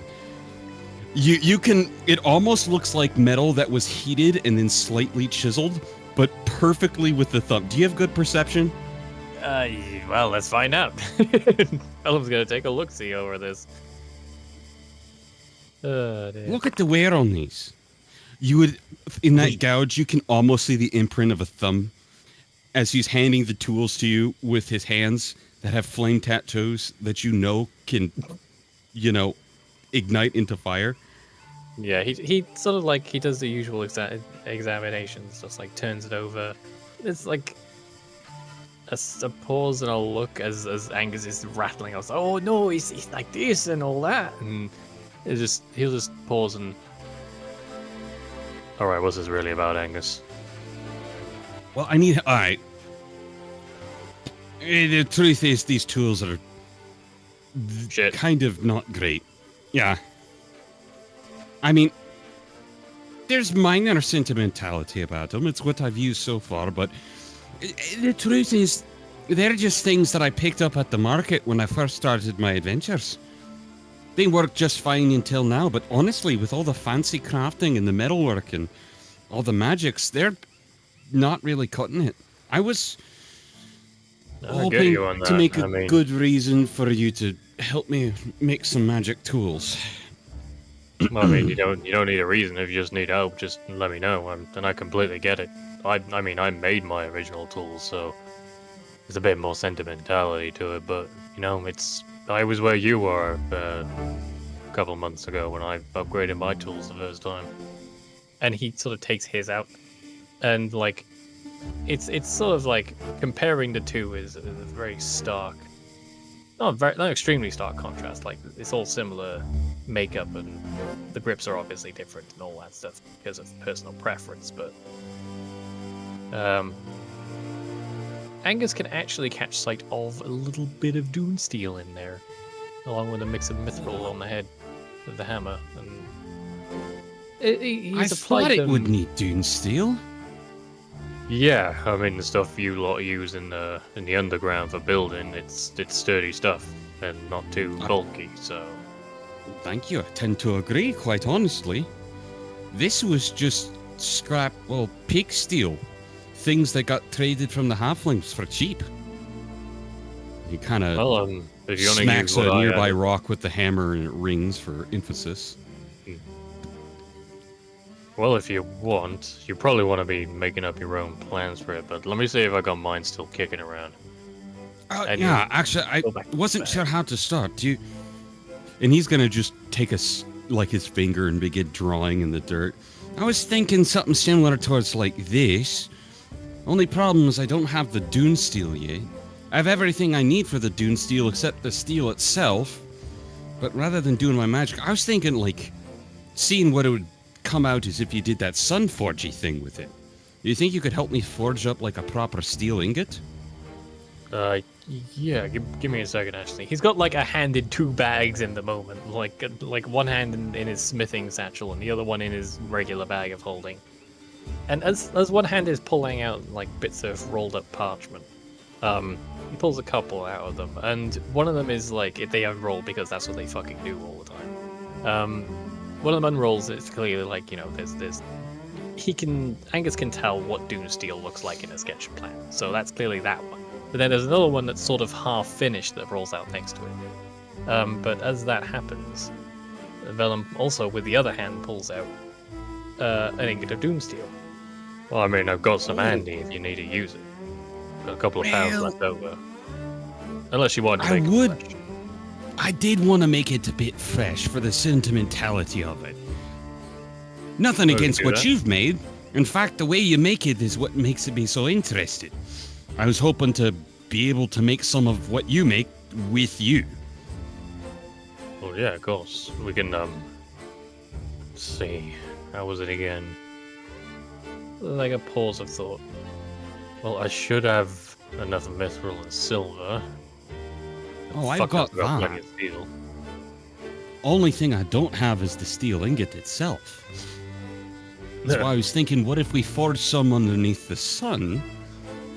You can. It almost looks like metal that was heated and then slightly chiseled, but perfectly with the thumb. Do you have good perception? Well, let's find out. Vellum's gonna take a look-see over this. Dear. Look at the wear on these. You would, in that gouge, you can almost see the imprint of a thumb as he's handing the tools to you with his hands that have flame tattoos that can, ignite into fire. Yeah, he sort of he does the usual examinations, just turns it over. It's like a pause and a look as Angus is rattling us. Oh no, he's like this and all that, and he'll just pause and. All right, what's this really about, Angus? Well, all right. The truth is, these tools are Shit. kind of not great. Yeah. I mean, there's minor sentimentality about them. It's what I've used so far, but the truth is, they're just things that I picked up at the market when I first started my adventures. They work just fine until now, but honestly, with all the fancy crafting and the metalwork and all the magics, they're not really cutting it. I get you on that. to make a I mean, good reason for you to help me make some magic tools. well, I mean, you don't need a reason. If you just need help, just let me know, and I completely get it. I mean, I made my original tools, so there's a bit more sentimentality to it. But you know, I was where you were a couple months ago when I upgraded my tools the first time. And he sort of takes his out, and like, it's sort of like comparing the two is a very stark, not extremely stark contrast. Like it's all similar makeup, and the grips are obviously different and all that stuff because of personal preference. But Angus can actually catch sight of a little bit of Dune steel in there, along with a mix of mithril on the head of the hammer, and I thought it would need Dune steel. Yeah, I mean the stuff you lot use in the underground for building, it's sturdy stuff and not too bulky. So Thank you. I tend to agree, quite honestly. This was just scrap, well, pig steel. Things that got traded from the halflings for cheap. He kind of if you only smacks use a what I nearby added- rock with the hammer and it rings for emphasis. Well, if you want, you probably want to be making up your own plans for it. But let me see if I got mine still kicking around. And Yeah, you actually, I go back to wasn't the sure how to start. Do you... And he's gonna just take his finger and begin drawing in the dirt. I was thinking something similar towards like this. Only problem is I don't have the Dune steel yet. I have everything I need for the Dune steel except the steel itself. But rather than doing my magic, I was thinking like seeing what it would come out as if you did that Sunforgy thing with it. Do you think you could help me forge up like a proper steel ingot? Yeah, give me a second. Actually, he's got like a hand in two bags in the moment, like one hand in his smithing satchel and the other one in his regular bag of holding. And as one hand is pulling out like bits of rolled up parchment, he pulls a couple out of them, and one of them is like they unroll because that's what they fucking do all the time. One of them unrolls. It's clearly like, you know, there's Angus can tell what Dune steel looks like in a sketch plan, so that's clearly that one. But then there's another one that's sort of half finished that rolls out next to it. But as that happens, Vellum also with the other hand pulls out an ingot of Dune steel. Well, I mean, I've got some handy if you need to use it. Got a couple of pounds Well, left over. Unless you want to I make would. it fresh. I did want to make it a bit fresh for the sentimentality of it. Nothing Well, we against do what that. you've made. In fact, the way you make it is what makes it be so interesting. I was hoping to be able to make some of what you make with you. Well, yeah, of course. We can, let's see. How was it again? Like a pause of thought. Well, I should have enough mithril and silver. Oh, I've Fuck, got forgot that. plenty of steel. Only thing I don't have is the steel ingot itself. That's why I was thinking, what if we forge some underneath the sun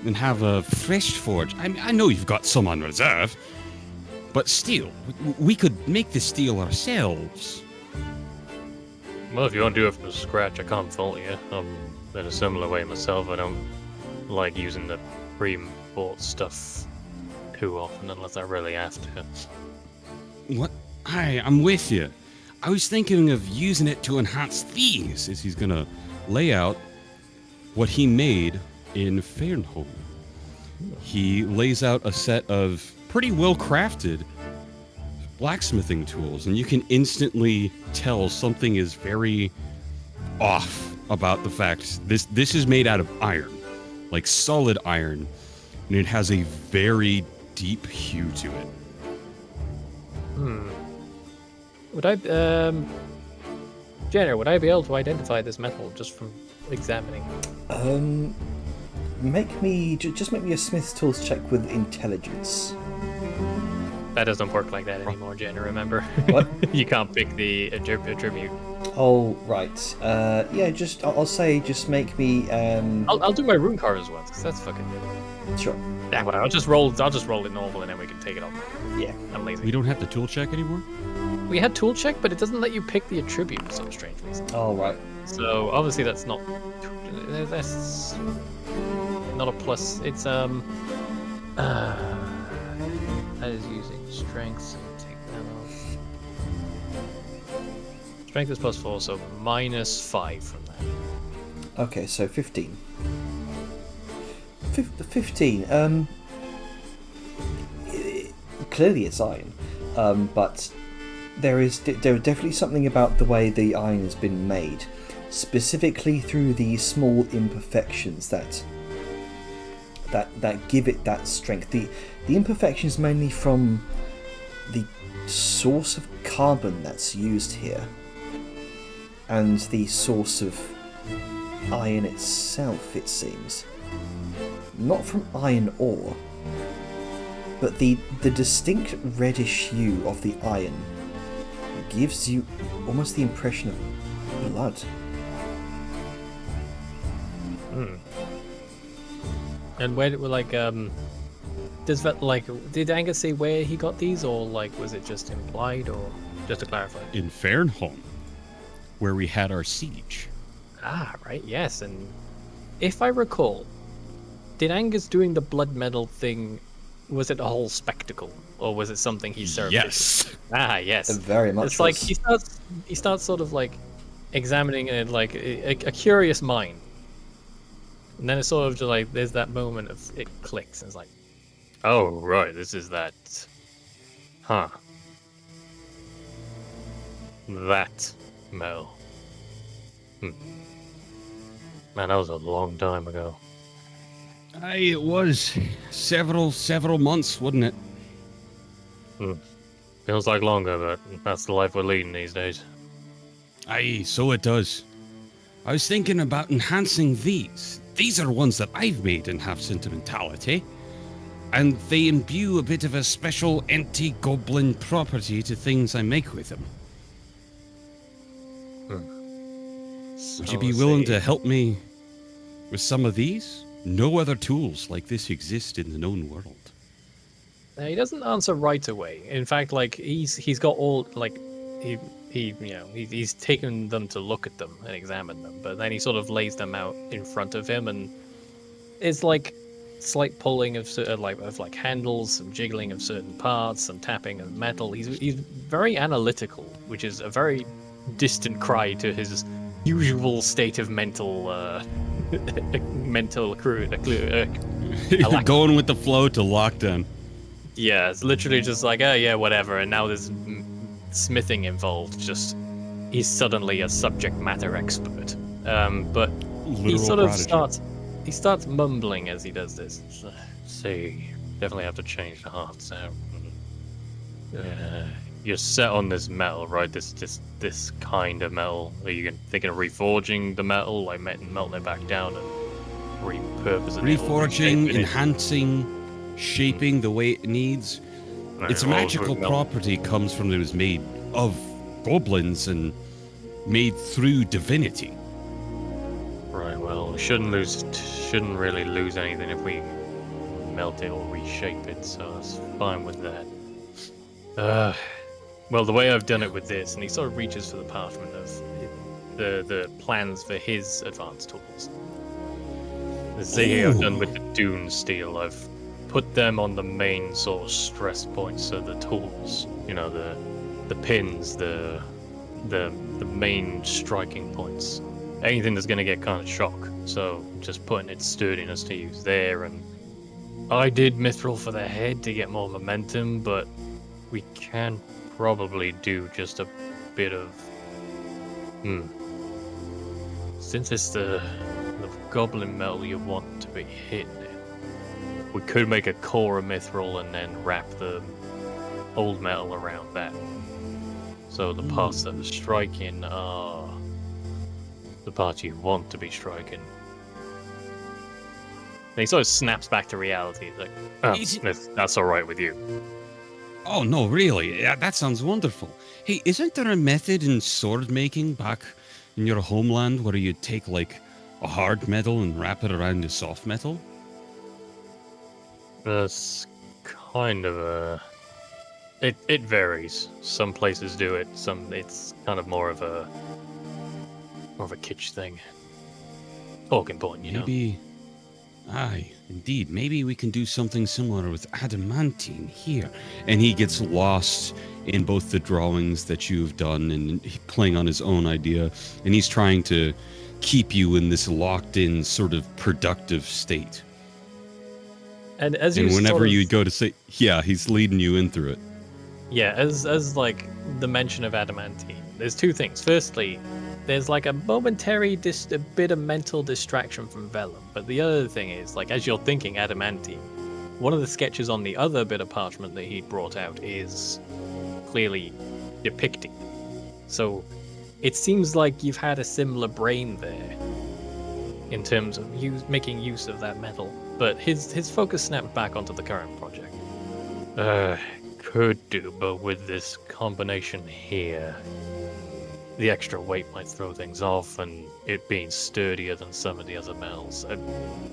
and have a fresh forge? I mean, I know you've got some on reserve, but still, we could make the steel ourselves. Well, if you want to do it from scratch, I can't fault you. I'm in a similar way myself. I don't like using the pre-bought stuff too often unless I really have to. What? I'm with you. I was thinking of using it to enhance these, as he's gonna lay out what he made in Fernholm. He lays out a set of pretty well-crafted blacksmithing tools, and you can instantly tell something is very off about the fact this is made out of iron, like solid iron, and it has a very deep hue to it. Would I, Jenner, would I be able to identify this metal just from examining? Make me just make me a Smith's Tools check with intelligence. That doesn't work like that anymore, Jenner, remember? What? You can't pick the attribute. Oh right. Yeah. Just I'll say just make me. I'll do my rune carvers once, because that's fucking... Sure. Yeah, whatever. I'll just roll it normal, and then we can take it off. Yeah. I'm lazy. We don't have the tool check anymore? We had tool check, but it doesn't let you pick the attribute for some strange reason. All right. So obviously that's not a plus. It's That is using strength, so take that off. Strength is +4, so -5 from that. Okay, so 15. 15. Clearly it's iron, but there is definitely something about the way the iron has been made, specifically through the small imperfections that give it that strength. The imperfections mainly from the source of carbon that's used here, and the source of iron itself, it seems. Not from iron ore, but the distinct reddish hue of the iron gives you almost the impression of blood. And where, does that, did Angus say where he got these, or, was it just implied, or just to clarify? In Fernholm, where we had our siege. Ah, right, yes, and if I recall, did Angus doing the blood medal thing, was it a whole spectacle, or was it something he served? Yes. Ah, yes. It very much It's like was. he starts sort of examining it like a curious mind, and then it's sort of just there's that moment of it clicks, and it's like, oh right, this is that, huh? That metal. Man, that was a long time ago. Aye, it was several months, wasn't it? Feels like longer, but that's the life we're leading these days. Aye, so it does. I was thinking about enhancing these. These are ones that I've made and have sentimentality. And they imbue a bit of a special anti-goblin property to things I make with them. Would you be willing to help me with some of these? No other tools like this exist in the known world. He doesn't answer right away. In fact, he's got all he's taken them to look at them and examine them, but then he sort of lays them out in front of him, and it's slight pulling of handles, some jiggling of certain parts, some tapping of metal. He's very analytical, which is a very distant cry to his usual state of mental Going with the flow to lockdown. Yeah, it's literally just oh yeah, whatever. And now there's smithing involved. Just he's suddenly a subject matter expert. But he sort of starts mumbling as he does this. See, definitely have to change the hearts out. You're set on this metal, right? This kind of metal. Are you thinking of reforging the metal, melting it back down and repurposing it? Reforging, enhancing, shaping the way it needs. Its magical property comes from it was made of goblins and made through divinity. Right, well, we shouldn't really lose anything if we melt it or reshape it, so it's fine with that. Well, the way I've done it with this, and he sort of reaches for the parchment of the plans for his advanced tools. The thing I've done with the Dune steel, I've put them on the main sort of stress points of the tools. The pins, the main striking points. Anything that's going to get kind of shock. So just putting its sturdiness to use there. And I did mithril for the head to get more momentum, but we can probably do just a bit of since it's the goblin metal you want to be hidden in, we could make a core of mithril and then wrap the old metal around that. So the parts that are striking are the parts you want to be striking. And he sort of snaps back to reality. He's like, that's all right with you. Oh, no, really? Yeah, that sounds wonderful. Hey, isn't there a method in sword making back in your homeland where you take, a hard metal and wrap it around a soft metal? That's kind of a... It varies. Some places do it, it's kind of more of a kitsch thing. Talking point, you know? Aye, indeed. Maybe we can do something similar with adamantine here. And he gets lost in both the drawings that you've done and playing on his own idea. And he's trying to keep you in this locked in sort of productive state. And as you And whenever sort of, you go to say, yeah, he's leading you in through it. yeah, as like the mention of adamantine, there's two things. Firstly, there's like a momentary a bit of mental distraction from vellum, but the other thing is, like, as you're thinking adamantine, one of the sketches on the other bit of parchment that he'd brought out is clearly depicting. So it seems like you've had a similar brain there in terms of making use of that metal, but his focus snapped back onto the current project. Could do, but with this combination here, the extra weight might throw things off, and it being sturdier than some of the other metals.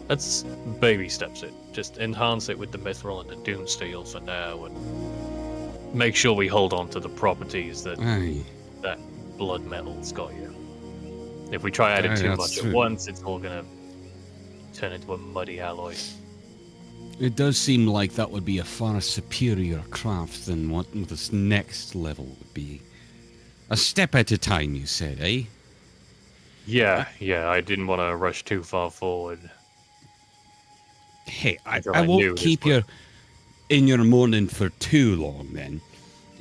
Let's baby steps it. Just enhance it with the mithril and the doom steel for now, and make sure we hold on to the properties that Aye. that blood metal's got you. If we try adding Aye, too that's much true. at once, it's all gonna turn into a muddy alloy. It does seem like that would be a far superior craft than what this next level would be. A step at a time, you said, eh? Yeah, I didn't want to rush too far forward. Hey, I Until I knew won't this keep was- you in your morning for too long then.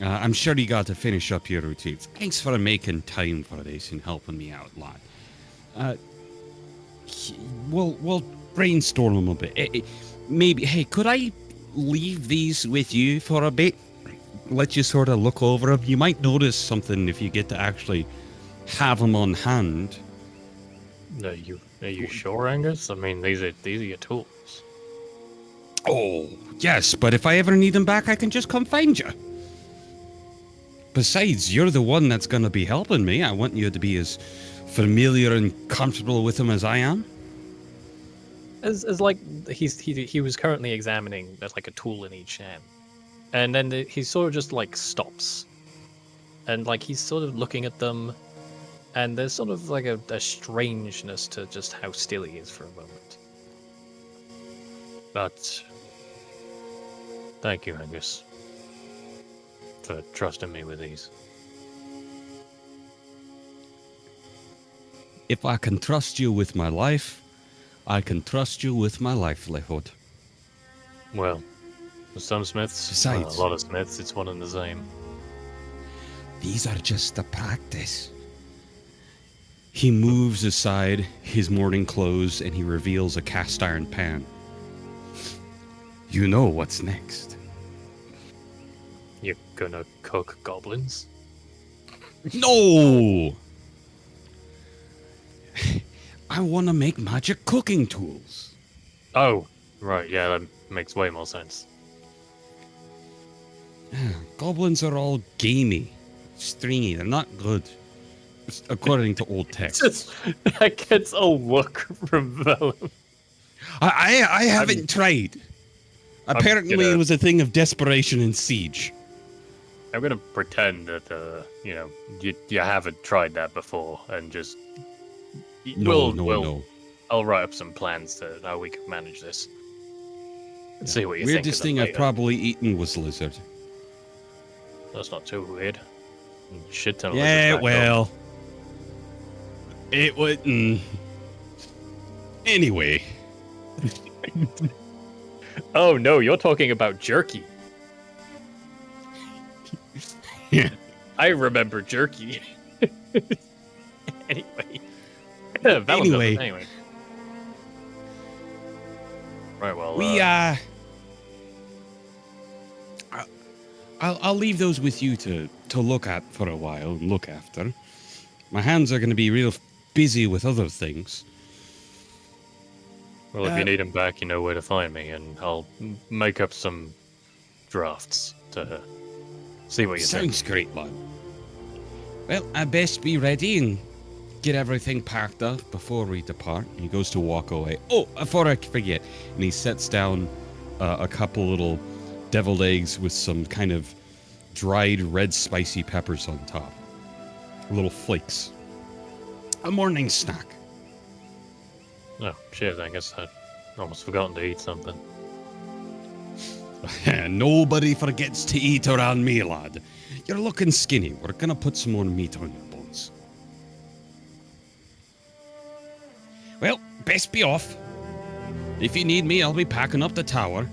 I'm sure you got to finish up your routines. Thanks for making time for this and helping me out, lad. We'll brainstorm a little bit. Maybe, hey, could I leave these with you for a bit? Let you sort of look over them. You might notice something if you get to actually have them on hand. Are you sure, Angus? I mean, these are your tools. Oh, yes, but if I ever need them back, I can just come find you. Besides, you're the one that's going to be helping me. I want you to be as familiar and comfortable with them as I am. As like he was currently examining there's like a tool in each hand, and then he sort of just like stops, and like he's sort of looking at them, and there's sort of like a strangeness to just how still he is for a moment. But thank you, Angus, for trusting me with these. If I can trust you with my life, I can trust you with my livelihood. Well, for some smiths, Besides- a lot of smiths, it's one and the same. These are just the practice. He moves aside his morning clothes and he reveals a cast iron pan. You know what's next. You're gonna cook goblins? No! I want to make magic cooking tools. Oh, right, yeah, that makes way more sense. Goblins are all gamey, stringy. They're not good, according to old texts. That gets a look from Vellum. I haven't tried. Apparently, gonna- it was a thing of desperation and siege. I'm gonna pretend that, you haven't tried that before, and just... No. I'll write up some plans to how we can manage this. And see what you think. Weirdest thing I've probably eaten was lizard. That's not too weird. Shit ton of Yeah, lizards back well, it wouldn't. Anyway, home. Oh no, you're talking about jerky. Yeah. I remember jerky. Anyway. Vellum doesn't, Anyway. anyway. Right, well, I'll leave those with you to look at for a while and look after. My hands are going to be real busy with other things. well, if you need him back, you know where to find me, and I'll make up some drafts to see what you think. Sounds great, lad. Well, I best be ready and get everything packed up before we depart. He goes to walk away. Oh, before I forget, and he sets down a couple little deviled eggs with some kind of dried red spicy peppers on top. Little flakes. A morning snack. Oh, cheers, Angus. I Almost forgotten to eat something. Nobody forgets to eat around me, lad. You're looking skinny. We're gonna put some more meat on your bones. Well, best be off. If you need me, I'll be packing up the tower.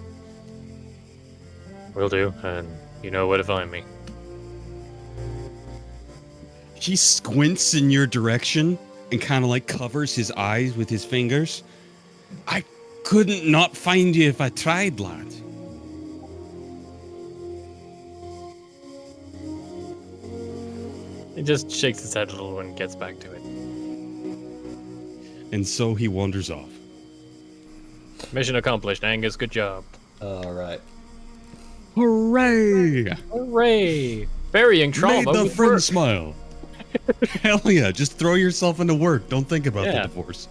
Will do, and you know where to find me. He squints in your direction and kind of like covers his eyes with his fingers. I couldn't not find you if I tried, lad. He just shakes his head a little and gets back to it. And so he wanders off. Mission accomplished, Angus. Good job. Alright. Hooray! Hooray! Burying trauma Made the with friend work. smile. Hell yeah, just throw yourself into work. Don't think about the Yeah. divorce.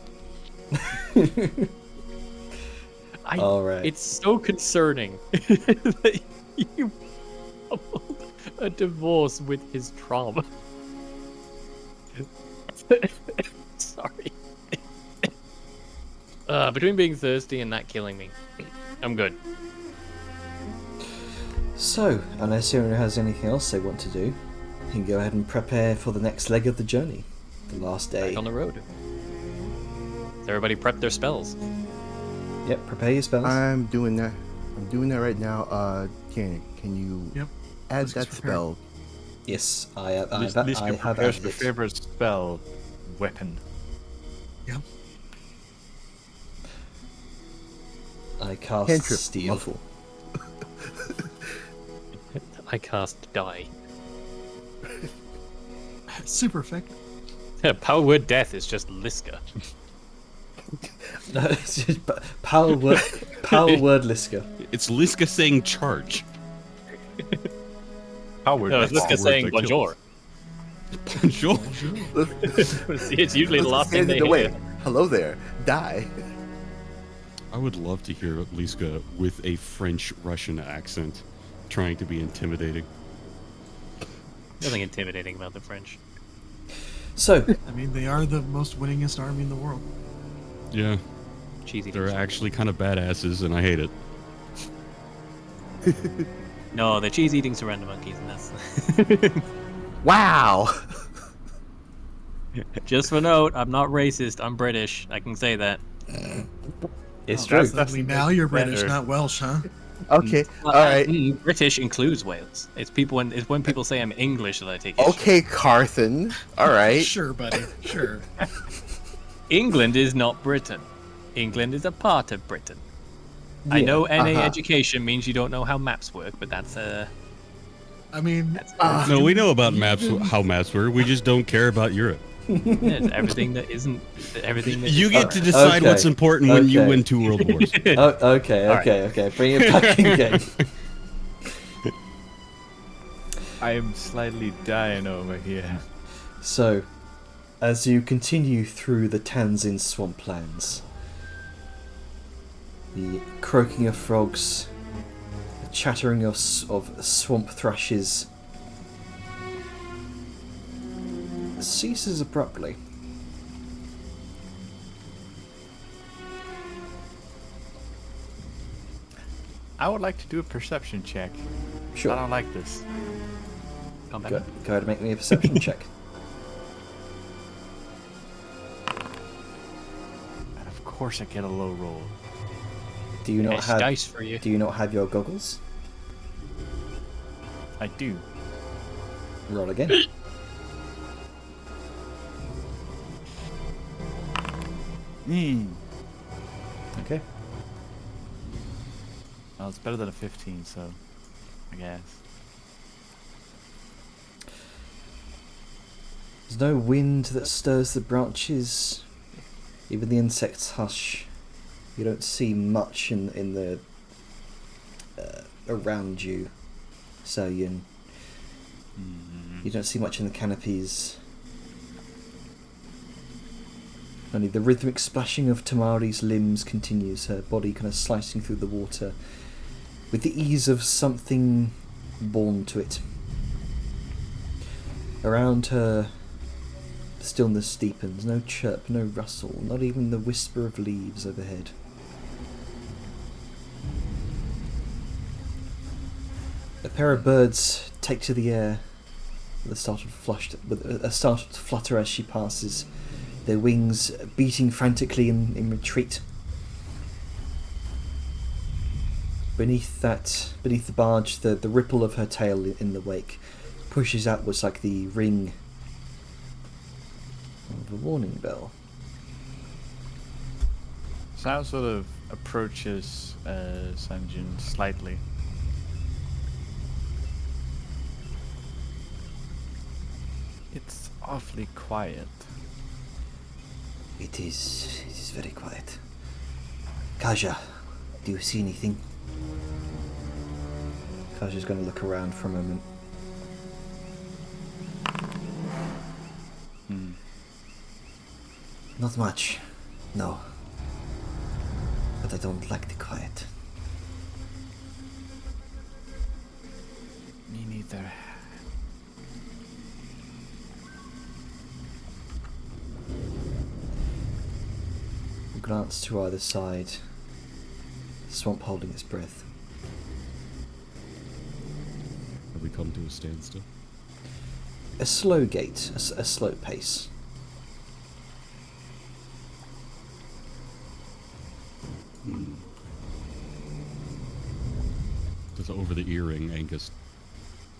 Alright. It's so concerning that you coupled a divorce with his trauma. Sorry. Between being thirsty and that killing me, I'm good. So, unless anyone has anything else they want to do, you can go ahead and prepare for the next leg of the journey. The last day. Back on the road. Has everybody prepped their spells? Yep, prepare your spells. I'm doing that. I'm doing that right now. Janet, can you Yep. add Let's that get prepared. spell? Yes, I have Liska prepares added her it. favorite spell, weapon. Yep. I cast Cantrip, Steel. muscle. I cast die. Super effective. Power word death is just Liska. No, it's just power word Liska. It's Liska saying charge. Howard. No, it's That's Liska the saying word that bonjour. Bonjour. It's usually the last thing Stand in they the way. hear. Hello there. Die. I would love to hear Liska with a French-Russian accent trying to be intimidating. Nothing intimidating about the French. So, I mean, they are the most winningest army in the world. Yeah, Cheesy. they're actually kind of badasses, and I hate it. No, they're cheese-eating surrender monkeys, and that's... Wow. Just for note, I'm not racist. I'm British. I can say that. it's Oh, true. Suddenly now you're British, better. not Welsh, huh? Okay. All right. British includes Wales. It's when people say I'm English that I take issue. Okay, Carthen. All right. Sure, buddy. Sure. England is not Britain. England is a part of Britain. I Yeah, know NA uh-huh. education means you don't know how maps work, but that's I mean, No, we know about maps, how maps work. We just don't care about Europe. it's everything that isn't everything that You is- get to decide Okay. what's important when you Okay. win 2 world wars. Oh, okay. Bring it back in game. I am slightly dying over here. So, as you continue through the Tanzin swamplands, the croaking of frogs, the chattering of swamp thrushes ceases abruptly. I would like to do a perception check. Sure. I don't like this. Come back. Go ahead and make me a perception check. And of course I get a low roll. Do you not It's have dice for you. Do you not have your goggles? I do. Roll again. Okay. Well, it's better than a 15, so I guess. There's no wind that stirs the branches. Even the insects hush. You don't see much in the around you, Saoyun. You don't see much in the canopies. Only the rhythmic splashing of Tamari's limbs continues, her body kind of slicing through the water with the ease of something born to it. Around her, the stillness deepens, no chirp, no rustle, not even the whisper of leaves overhead. pair of birds take to the air with a startled flutter as she passes, their wings beating frantically in retreat. Beneath the barge, the ripple of her tail in the wake pushes outwards like the ring of a warning bell. Sao sort of approaches Sanjin slightly. It's awfully quiet. It is very quiet. Kaja, do you see anything? Kaja's going to look around for a moment. Not much, no. But I don't like the quiet. Me neither. A glance to either side. Swamp holding its breath. Have we come to a standstill? A slow gait, a slow pace. Just over the earring, Angus.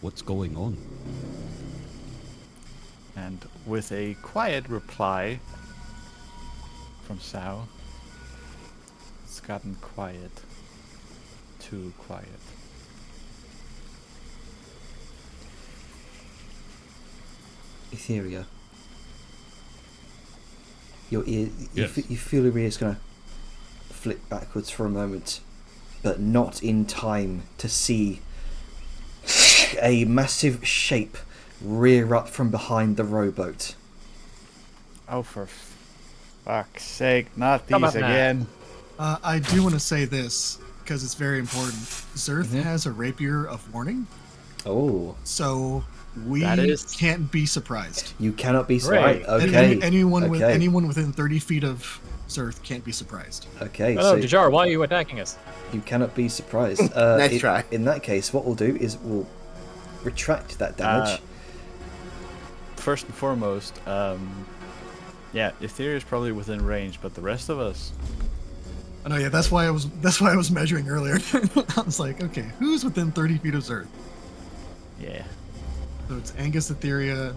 What's going on? And with a quiet reply from Sao, it's gotten quiet. Too quiet. Etheria. Your ear, Yes. you feel your ear's gonna flip backwards for a moment, but not in time to see a massive shape rear up from behind the rowboat. Oh, for fuck's sake, not Come these on now. again. I do want to say this because it's very important. Zerth Mhm. has a rapier of warning, Oh, so we That is- can't be surprised. you cannot be Great. right. Okay. Anyone with okay. anyone within 30 feet of Zerth can't be surprised. Okay, Hello, so Dajar, why are you attacking us? you cannot be surprised. Nice try. In that case, what we'll do is we'll retract that damage. First and foremost, yeah, Etheria is probably within range, but the rest of us, Oh no, yeah, that's why I was measuring earlier. I was like, okay, who's within 30 feet of Zerth? yeah. So it's Angus, Etheria,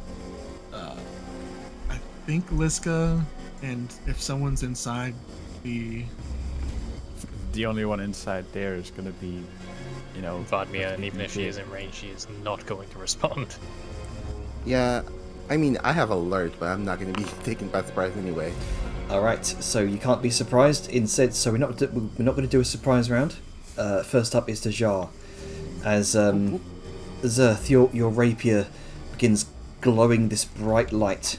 I think Liska, and if someone's inside, the The only one inside there is gonna be, you know, Vadmia, and even if she is in range, she is not going to respond. Yeah, I mean, I have alert, but I'm not going to be taken by surprise anyway. All right, so you can't be surprised. Instead, so we're not going to do a surprise round. First up is Dajar, as Zerth, your rapier begins glowing this bright light,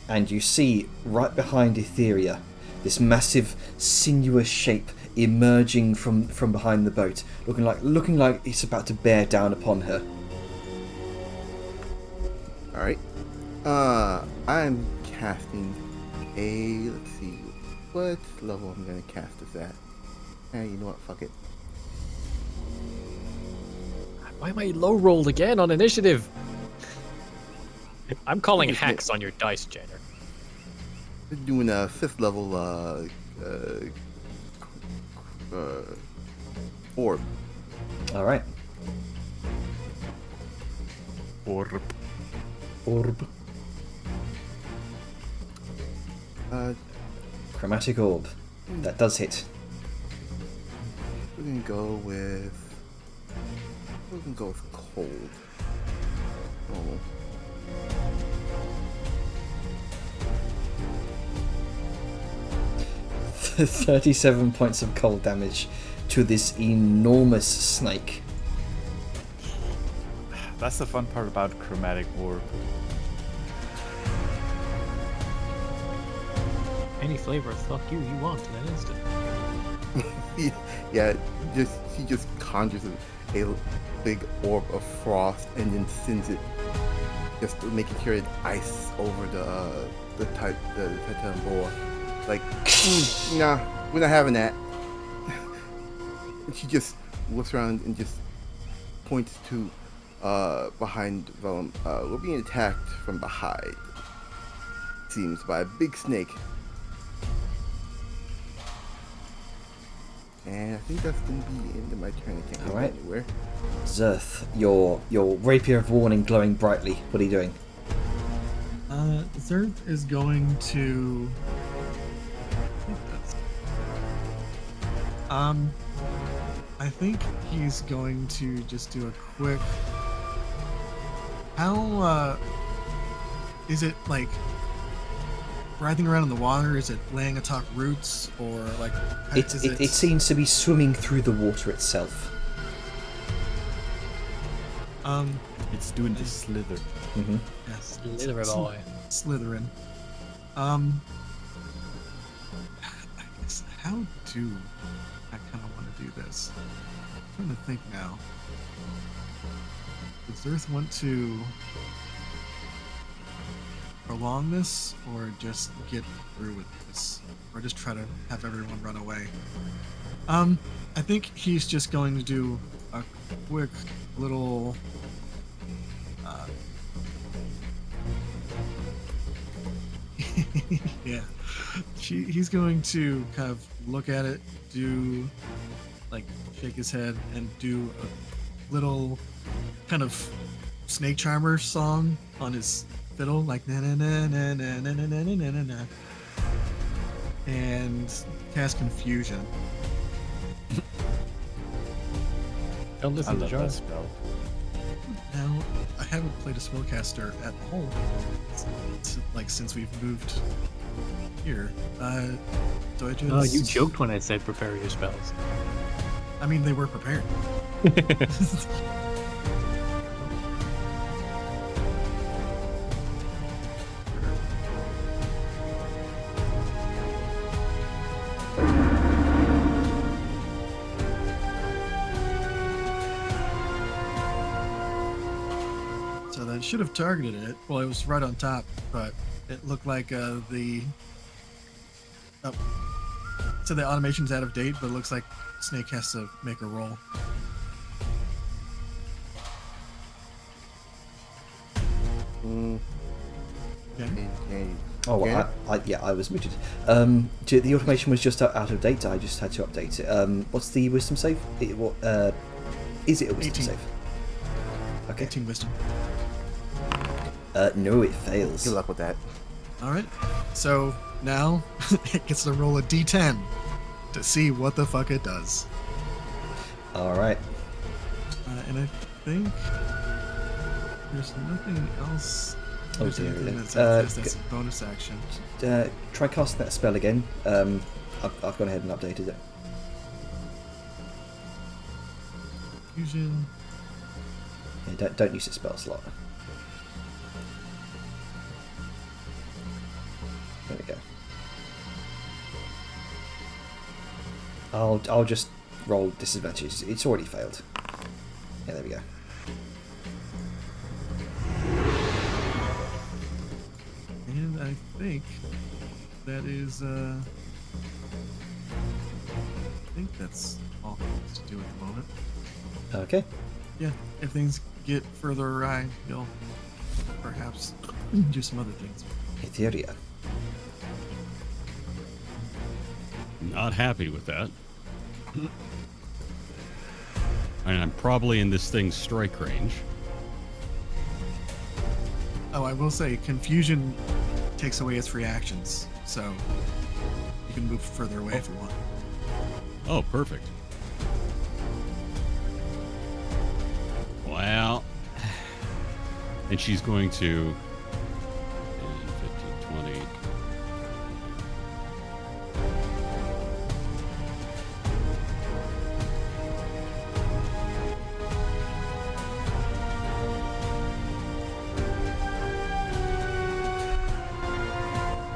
and you see right behind Etheria this massive, sinuous shape emerging from behind the boat, looking like it's about to bear down upon her. Alright. I'm casting a... Let's see. What level I'm going to cast this at? You know what? Fuck it. Why am I low rolled again on initiative? I'm calling It's hacks on your dice, Jenner. We're doing a 5th level, orb. All right, Orb. orb, chromatic orb. That does hit. We're going to go with... We're going to go with cold. Oh. The 37 points of cold damage to this enormous snake. That's the fun part about chromatic orb. Any flavor of fuck you want in an instant. Yeah, he just conjures a big orb of frost and then sends it, just making sure it ice over the Titan boar. Like, nah, we're not having that. And she just looks around and just points to behind Vellum. We're being attacked from behind. Seems by a big snake. And I think that's gonna be the end of my turn. I can't go Alright. anywhere. Zerth, your rapier of warning glowing brightly. What are you doing? Zerth is going to. I think that's. I think he's going to just do a quick. How is it like writhing around in the water? Is it laying atop roots or like? It seems to be swimming through the water itself. It's doing the slither. Mm-hmm. Yes, Slither boy. Slytherin. I guess how do I kind of want to do this? I'm trying to think now. Does Earth want to prolong this, or just get through with this, or just try to have everyone run away? I think he's just going to do a quick little. Yeah, he's going to kind of look at it, do like shake his head, and do a little kind of snake charmer song on his fiddle, like na na na na na na na na na na na, and cast confusion. Don't I listen to love Joe. that spell. Now, I haven't played a spellcaster at all, like since we've moved here. Do I just? Oh, you joked when I said prepare your spells. I mean, they were prepared. So that should have targeted it. Well, it was right on top, but it looked like the. Oh. So the automation's out of date, but it looks like Snake has to make a roll. Okay. Oh, well, Yeah. I was muted. The automation was just out of date. I just had to update it. What's the wisdom save? Is it a wisdom 18. save? Okay. 18 wisdom. No, it fails. Good luck with that. All right. So now it gets to roll a d10 to see what the fuck it does. All right. And I think there's nothing else. Oh, There's dear. anything that's that's a bonus action. Try casting that spell again. I've gone ahead and updated it. Fusion. Yeah, don't use the spell slot. There we go. I'll just roll disadvantage. It's already failed. Yeah, there we go. And I think that is I think that's all to do at the moment. Okay. Yeah, if things get further awry, you'll perhaps do some other things. Etheria. Not happy with that. And I'm probably in this thing's strike range. Oh, I will say, confusion takes away its reactions, so you can move further away if you want. Oh, perfect. Well, and she's going to 10, 15, 20.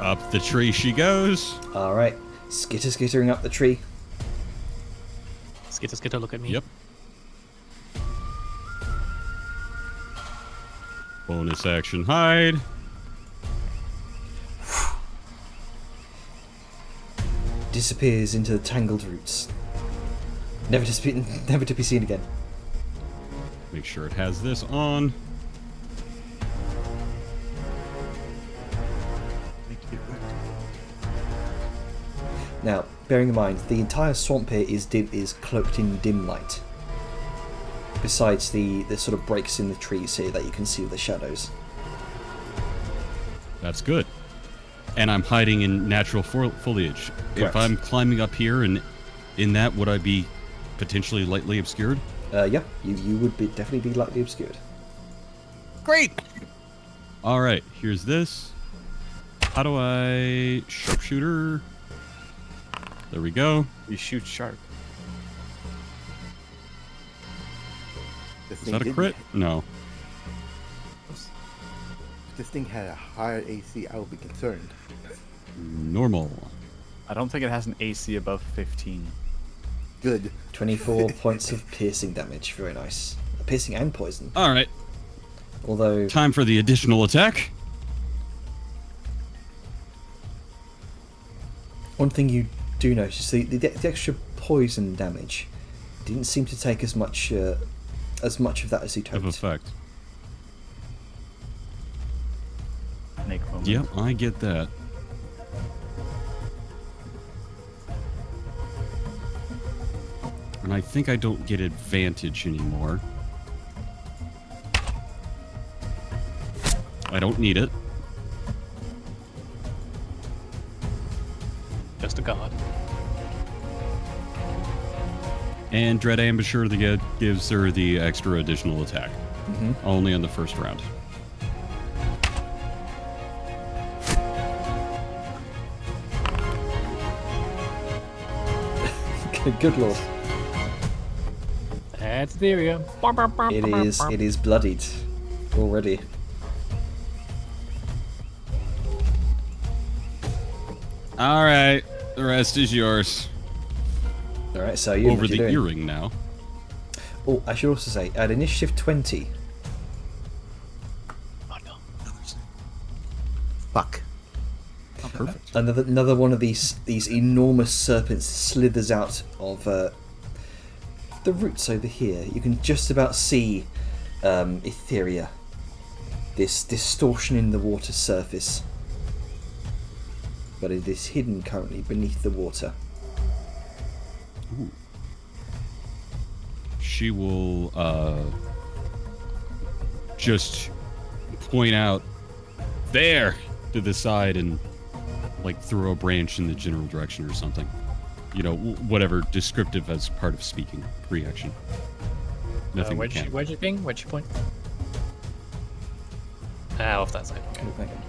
Up the tree she goes. All right. Skittering up the tree. Skitter, look at me. Yep. Bonus action hide. Disappears into the tangled roots. Never to be seen again. Make sure it has this on. Make it wet. Now, bearing in mind, the entire swamp here is cloaked in dim light. Besides the sort of breaks in the trees here that you can see with the shadows. That's good. And I'm hiding in natural foliage. Correct. If I'm climbing up here and in that, would I be potentially lightly obscured? Yeah, you would definitely be lightly obscured. Great! All right, here's this. How do I... Sharpshooter. There we go. You shoot sharp. This Is thing that a didn't- crit? No. If this thing had a higher AC, I would be concerned. Normal. I don't think it has an AC above 15. Good. 24 points of piercing damage. Very nice. Piercing and poison. All right, Although, time for the additional attack. one thing you do notice, the extra poison damage didn't seem to take as much of that as you'd Of hoped. effect. Snake moment. Yep, I get that. And I think I don't get advantage anymore. I don't need it. Just a god. And Dread Ambusher gives her the extra additional attack. Mhm. Only on the first round. Good lord. That's the area. It is bloodied already. All right, the rest is yours. Alright, so you Over what the you doing? earring now. Oh, I should also say, at initiative 20, Oh no. Another snake. Fuck. Perfect. another one of these enormous serpents slithers out of the roots over here. You can just about see Etheria, this distortion in the water surface, but it is hidden currently beneath the water. She will just point out there to the side and like throw a branch in the general direction or something. You know, whatever descriptive as part of speaking reaction. Nothing Where'd you mechanical. ping? Where'd you point? Ah, off that side. Okay. Oh, hang on.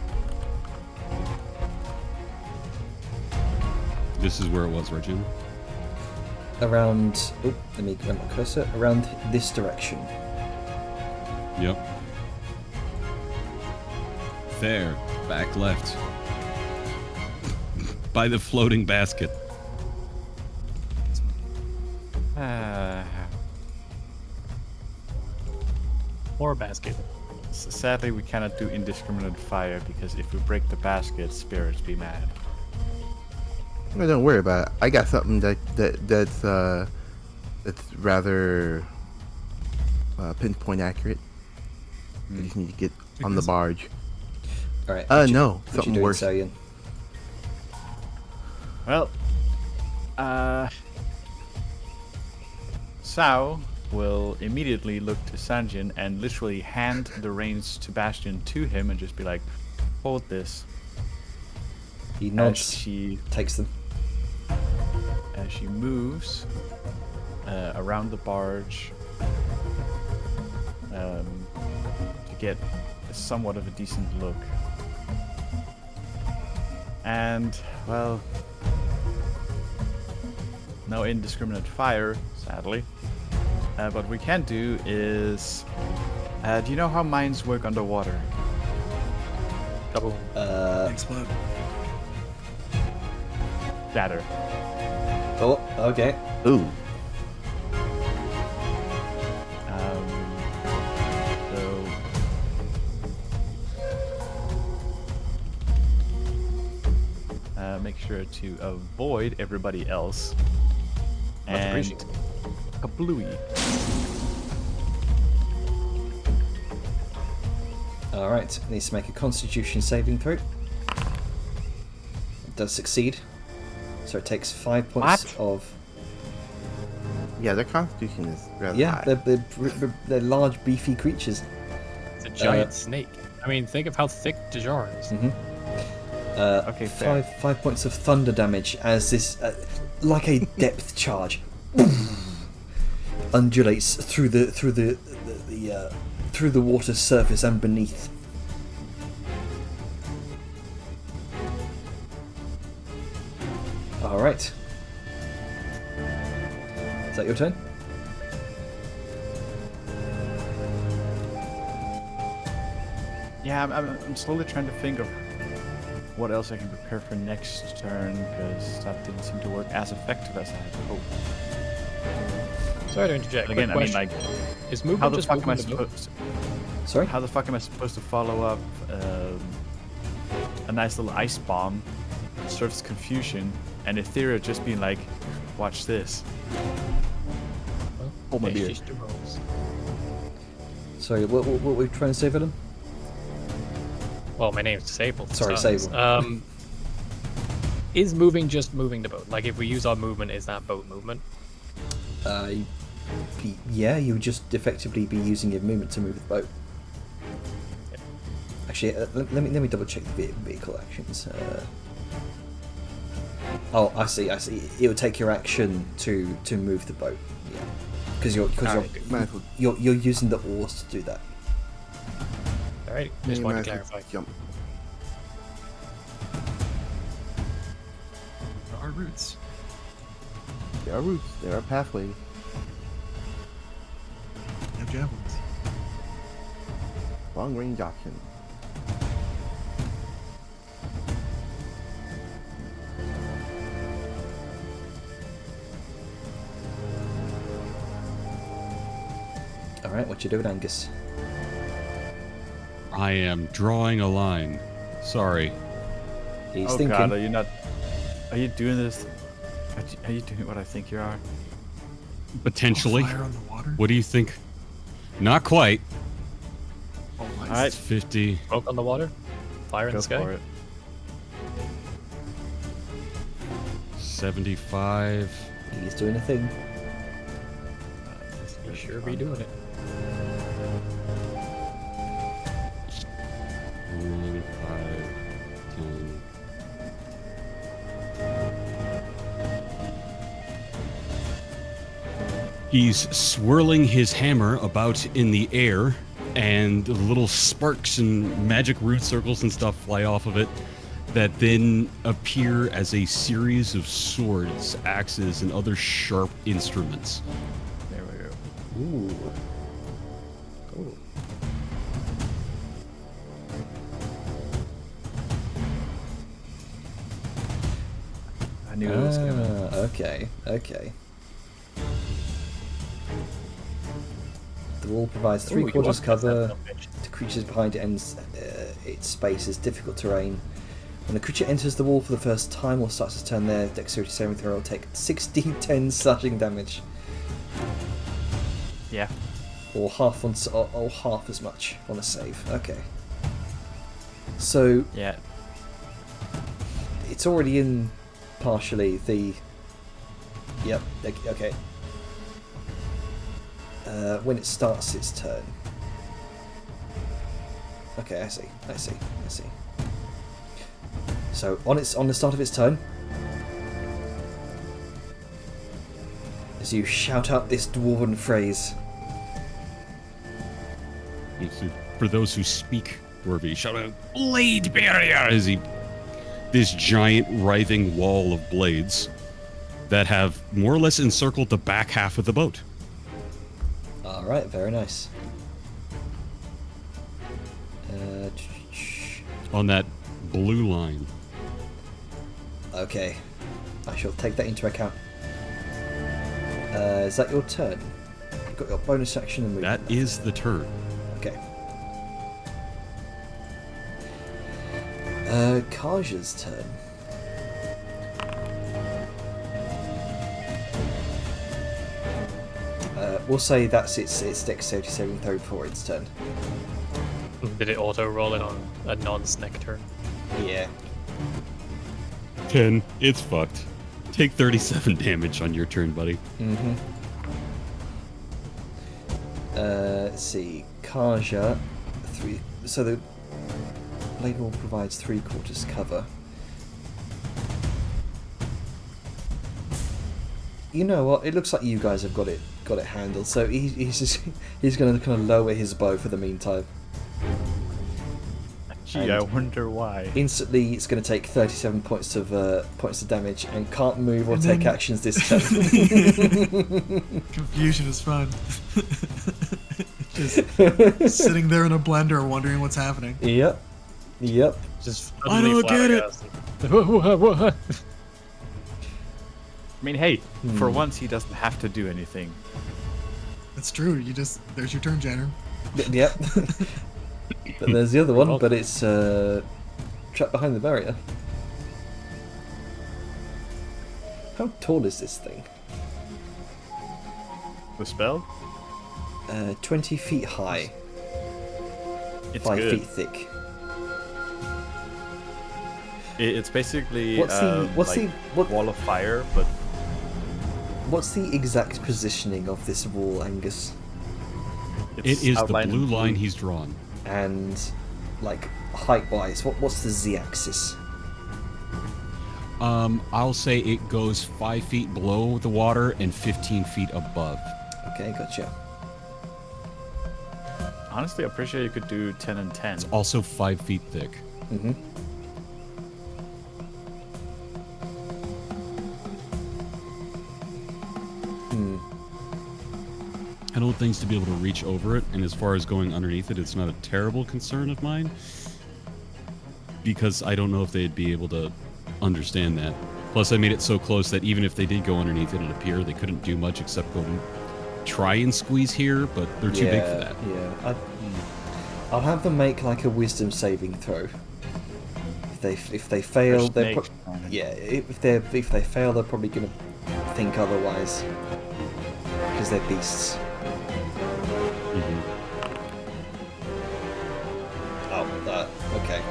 This is where it was, right, Jim? Around, oh, let me grab my cursor, around this direction. Yep. There, back left. By the floating basket. Or a basket. Sadly, we cannot do indiscriminate fire because if we break the basket, spirits be mad. No, don't worry about it. I got something that's rather pinpoint accurate. I just need to get on the barge. Alright. No, what you something doing, worse. Salian? Well, Sao will immediately look to Sanjin and literally hand the reins to Bastion to him and just be like, hold this. He As nods, she takes them. moves around the barge to get somewhat of a decent look. And, well, no indiscriminate fire, sadly. What we can do is... do you know how mines work underwater? Double. Explode. Shatter. Oh, okay. Ooh. Make sure to avoid everybody else. Much And appreciated. kablooey. All right, it needs to make a Constitution saving throw. It does succeed, so it takes 5 points of. Yeah, their constitution is rather Yeah, high. they're large, beefy creatures. It's a giant snake. I mean, think of how thick Dejar is. Okay, fair. 5 points of thunder damage as this, like a depth charge, undulates through the water's surface and beneath. All right. Is that your turn? Yeah, I'm slowly trying to think of what else I can prepare for next turn, because that didn't seem to work as effective as I had hoped. Sorry to interject. But again, I quick mean, question. like, Is how movement the just fuck am I moving the boat? supposed? Sorry. How the fuck am I supposed to follow up a nice little ice bomb, serves confusion, and Etheria just being like, "Watch this." Well, Hold my it's beer. just the rolls. Sorry. What were we trying to say, Villain? Well, my name's Sable. Sorry, so, Sable. Is moving just moving the boat? Like, if we use our movement, is that boat movement? Yeah, you would just effectively be using your movement to move the boat. Yep. Actually, let me double check the vehicle actions. Oh, I see. It would take your action to move the boat. Yeah, because Might as well, you're using the oars to do that. Alright, you just wanted to might as well clarify. jump. There are routes. There are routes. There are pathways. They have javelins. Long range option. All right, what you doing, Angus? I am drawing a line. Sorry. He's Oh thinking. God, are you not? Are you doing this? Are you doing what I think you are? Potentially. Fire on the water. What do you think? Not quite. Oh, nice. All right, It's 50. Smoke on the water? Fire in go the sky? for it. 75. He's doing a thing. You sure be doing it. 1, 5, 10. He's swirling his hammer about in the air, and little sparks and magic root circles and stuff fly off of it that then appear as a series of swords, axes, and other sharp instruments. There we go. Ooh. I knew it was gonna. Okay. The wall provides Ooh, you 3/4 want to cover set that up, bitch. to creatures behind it, and its space is difficult terrain. When a creature enters the wall for the first time or starts to turn their dexterity saving throw, will take 16d10 slashing damage, Yeah. or half as much on a save. Okay. So Yeah. it's already in partially the. Yep. Okay. When it starts its turn. Okay, I see. So on the start of its turn, as you shout out this dwarven phrase, For those who speak Dwarven, shout out "Blade Barrier" as this giant writhing wall of blades that have more or less encircled the back half of the boat. all right, very nice. On that blue line. Okay, I shall take that into account. Is that your turn? You've got your bonus action and movement. That is the turn. Okay. Kaja's turn. We'll say that's its dexterity saving throw before its turn. Did it auto roll it on a non-snake turn? Yeah. 10. It's fucked. Take 37 damage on your turn, buddy. Mm-hmm. Let's see. Kaja, 3. So the blade wall provides 3/4 cover. You know what? It looks like you guys have got it handled. So he's going to kind of lower his bow for the meantime. Gee, I wonder why. Instantly, it's going to take 37 points of damage and can't move or And take then- actions this turn. Confusion is fun. Just sitting there in a blender wondering what's happening. Yep. Just I don't get it. What? I mean, hey, for once he doesn't have to do anything. It's true. There's your turn, Janner. Yep. But there's the other one, but it's trapped behind the barrier. How tall is this thing? The spell? 20 feet high, It's 5 good. feet thick. It's basically What's the wall of fire, but what's the exact positioning of this wall, Angus? It it's is the outlined in blue line he's drawn. And like height-wise, what's the z-axis? I'll say it goes 5 feet below the water and 15 feet above. Okay, gotcha. Honestly, I'm pretty sure you could do 10 and 10. It's also 5 feet thick. Mm-hmm. I don't things to be able to reach over it, and as far as going underneath it, it's not a terrible concern of mine. Because I don't know if they'd be able to understand that. Plus, I made it so close that even if they did go underneath it and appear, they couldn't do much except go and try and squeeze here, but they're too big for that. Yeah, I'll have them make like a wisdom saving throw. If they fail, they're snakes. if they fail, they're probably gonna think otherwise because they're beasts. Mhm. Oh, okay.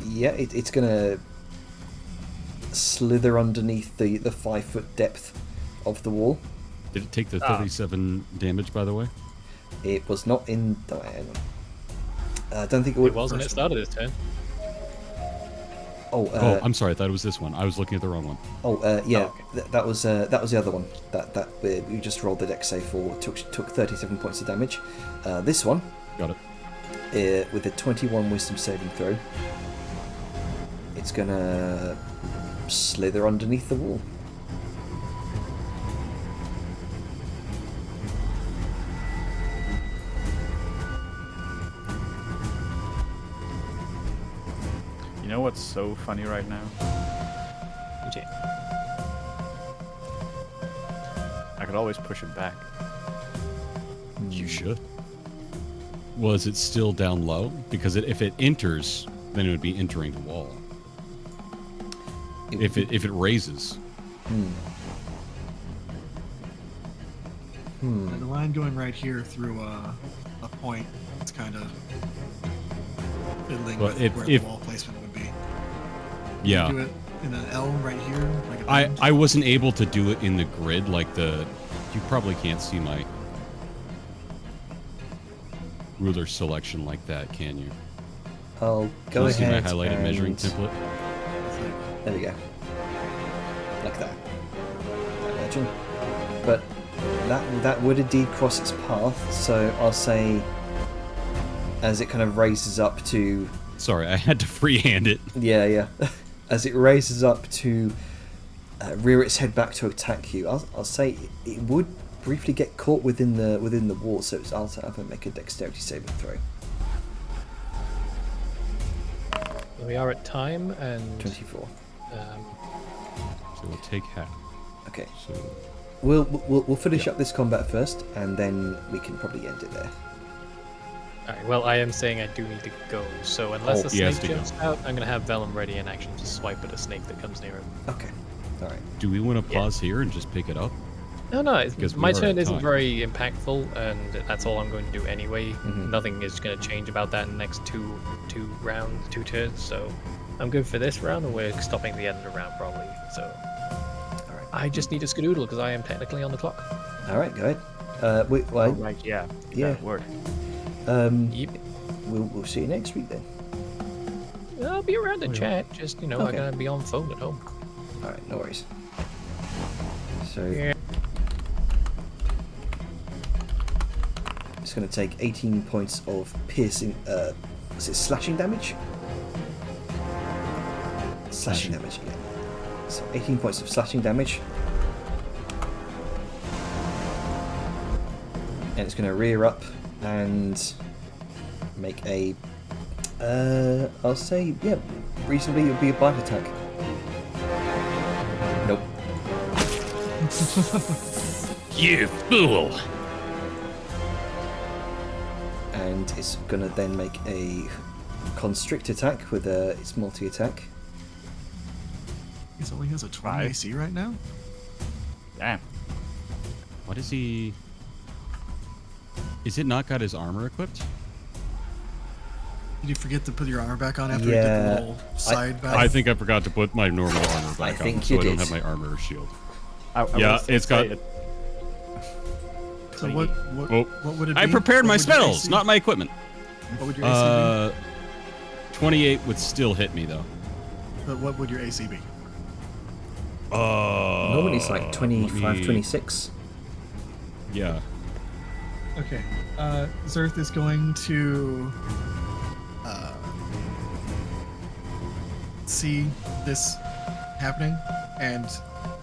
Yeah, it's gonna slither underneath the 5 foot depth of the wall. Did it take the 37 damage, by the way? It was not in. Oh, hang on. I don't think it would. It was when it started this turn. Oh, Oh, I'm sorry. I thought it was this one. I was looking at the wrong one. Yeah. Oh, okay. That was the other one. That we just rolled the dex save for. Took 37 points of damage. This one, Got it. with a 21 wisdom saving throw, it's gonna slither underneath the wall. You know what's so funny right now? Okay. I could always push it back. You should. Was it still down low? Because if it enters, then it would be entering the wall. If it raises, And the line going right here through a point. It's kind of fiddling Well, with if- where if- the wall placement would be. yeah. Do it in an L right here. Like a I bend. wasn't able to do it in the grid like the. You probably can't see my ruler selection like that, can you? I'll Can go you see my ahead highlighted measuring and template? It's like- there we go, like that. I imagine, but that would indeed cross its path. So I'll say, as it kind of raises up to. Sorry, I had to freehand it. Yeah. As it raises up to rear its head back to attack you, I'll say it would briefly get caught within the wall. So I'll have it make a dexterity saving throw. We are at time and 24. So we'll take half. Okay, So we'll finish up this combat first, and then we can probably end it there. Alright, well, I am saying I do need to go, so unless Oh, a he has snake to go. jumps out, I'm going to have Vellum ready in action to swipe at a snake that comes near him. Okay, all right. do we want to pause here and just pick it up? No, Because we my are turn at isn't time. very impactful, and that's all I'm going to do anyway. Mhm. Nothing is going to change about that in the next two turns. So I'm good for this round, and we're stopping at the end of the round probably. So All right. I just need a skedoodle because I am technically on the clock. All right, go ahead. Oh, Well, right, yeah. Yeah. That word. Yep. we'll see you next week then. I'll be around to chat. Just I Okay. gotta be on the phone at home. All right, no worries. So Yeah. it's going to take 18 points of piercing. Was it slashing damage? Slashing damage. Yeah. So 18 points of slashing damage. And it's going to rear up and make a. I'll say, yeah, reasonably it would be a bite attack. Nope. You fool! And it's gonna then make a constrict attack with its multi-attack. He only has a 20 Five. AC right now. Damn. What is he? Is it not got his armor equipped? Did you forget to put your armor back on after you Yeah, did the little side battle? I think I forgot to put my normal armor back I on, think so you I don't did. have my armor or shield. I Yeah, will say it's got- it- So what Oh. what would it be? I prepared What my would your spells, AC not my equipment. What would your AC 28 would still hit me though. be? But what would your AC be? Normally it's like 25, let me- 26. Yeah. Okay. Zerth is going to see this happening and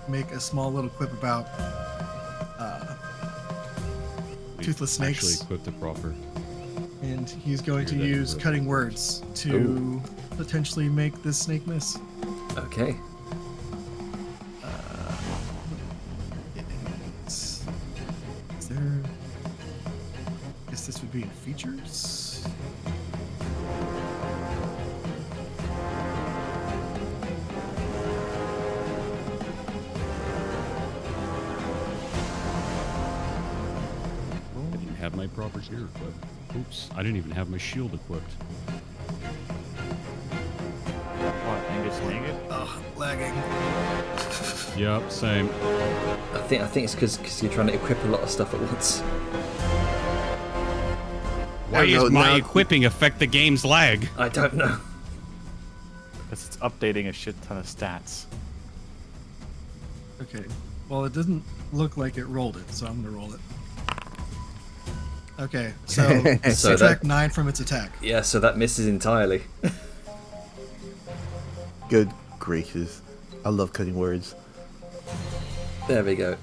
make a small little quip about toothless snakes. Actually equipped it proper. And he's going to Hear that use quip. cutting words to potentially make this snake miss. Okay. Is there? I guess this would be in features. I didn't have my proper gear equipped. Oops, I didn't even have my shield equipped. What, Angus Naked? Ugh, lagging. Yep, same. I think it's because you're trying to equip a lot of stuff at once. Why No, does my no. equipping affect the game's lag? I don't know. Because it's updating a shit ton of stats. Okay. Well, it doesn't look like it rolled it, so I'm gonna roll it. Okay, so So subtract that- 9 from its attack. Yeah, so that misses entirely. Good gracious. I love cutting words. There we go.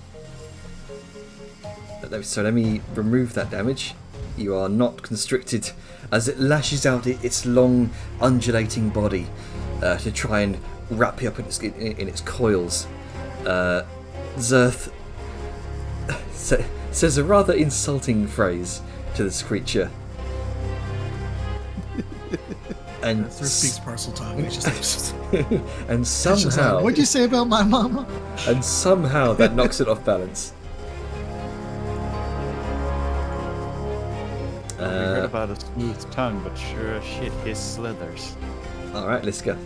So let me remove that damage. You are not constricted as it lashes out its long, undulating body to try and wrap you up in its coils. Zerth says a rather insulting phrase to this creature. And, Zerth speaks parcel tongue. He's just, and it's just like, somehow, what'd you say about my mama? and somehow that knocks it off balance. We heard about a smooth tongue, but sure as shit, his slithers. Alright, let's go.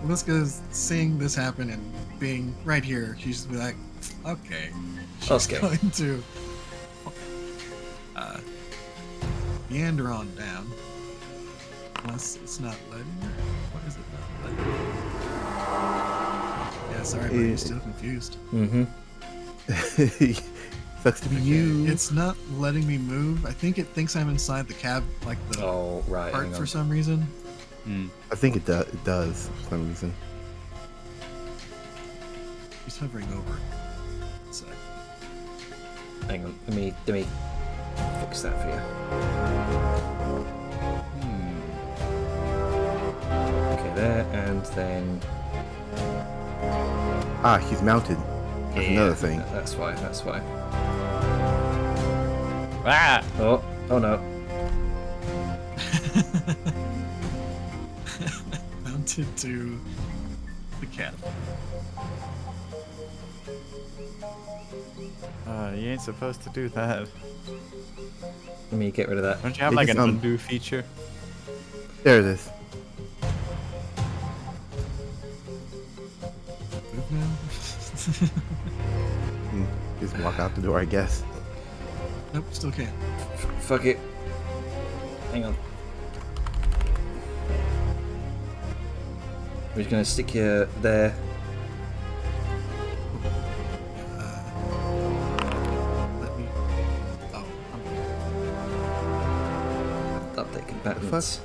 Liska's seeing this happen and being right here. She's just be like, okay. She's Okay. going to meander on down. Unless it's not letting her. Why is it not letting her? Yeah, sorry, but you're still confused. Mm-hmm. Sucks to be Okay, you. it's not letting me move. I think it thinks I'm inside the cab, like the Oh, right. part Hang for on. some reason. I think it does for some reason. She's hovering over it. So, Hang on. Let me fix that for you. Okay, there, and then Ah, she's mounted. That's another thing. That's why. That's why. Ah! Oh no. mounted to the cab. You ain't supposed to do that. Let me get rid of that. Don't you have It like just, an undo feature? There it is. Move now? Just walk out the door, I guess. Nope, still can't. Fuck it. Hang on. We're just gonna stick you there. Let me. Oh, Update combatants.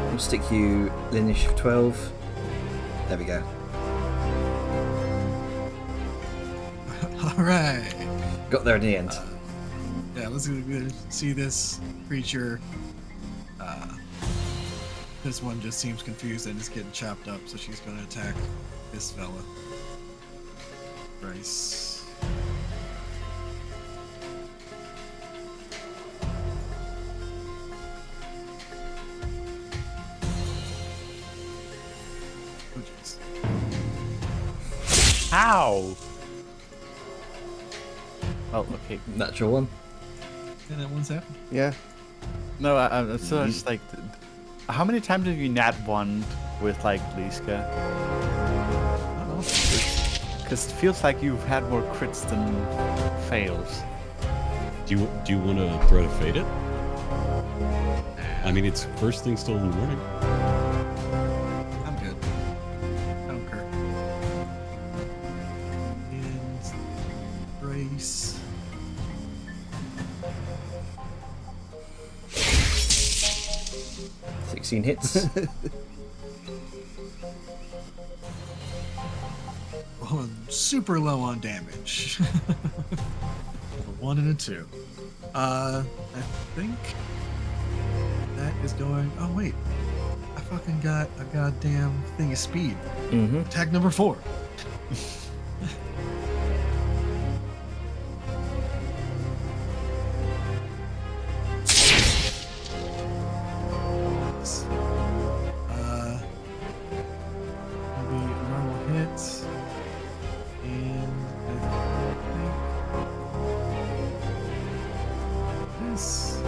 We'll stick you Lineage 12. There we go. all right. Got there in the end. Yeah, let's go see this creature. This one just seems confused and is getting chopped up, so she's going to attack this fella. Bryce. Oh, jeez. How? Oh, okay. Natural one. And that one's happened. Yeah. No, I'm still just like, how many times have you nat one with like Liska? I don't know. Because it feels like you've had more crits than fails. Do you want to throw to fade it? I mean, it's first thing still in the morning. I'm good. I don't care. And Brace. Uh, 16 hits. Oh, I'm super low on damage. A 1 and a 2. I think that is going. Oh wait, I fucking got a goddamn thing of speed. Mm-hmm. Attack number 4. Maybe a normal hit. And I think this.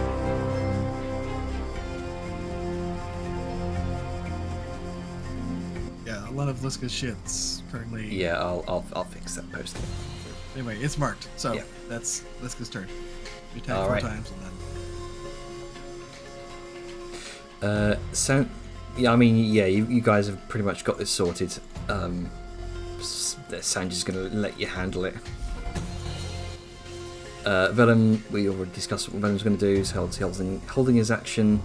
Yeah, a lot of Liska's shit's currently. Yeah, I'll fix that post. Anyway, it's marked, so Yeah. that's Liska's turn. You attack All 4 right. times and then. Yeah, I mean, yeah, you guys have pretty much got this sorted. Sanji's gonna let you handle it. Vellum, we already discussed what Vellum's gonna do. He's holding his action.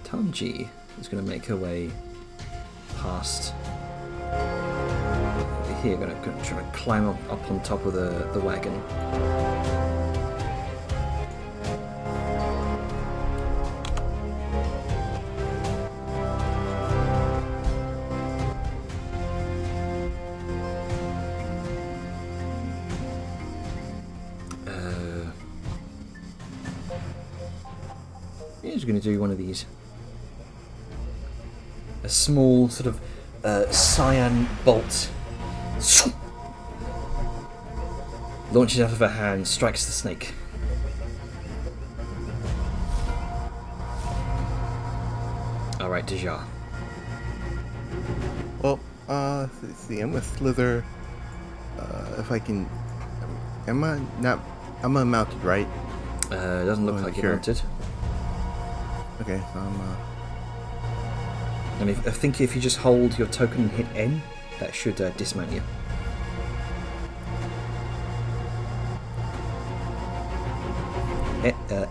Tanji is gonna make her way past. Here, gonna try to climb up on top of the wagon. He's going to do one of these. A small sort of cyan bolt launches out of her hand, strikes the snake. Alright, Deja. Well, let's see. I'm gonna slither. If I can. Am I not? I'm unmounted, right? Doesn't look Oh, like sure. you're mounted. Okay, so I'm. And I think if you just hold your token and hit N, that should dismount you.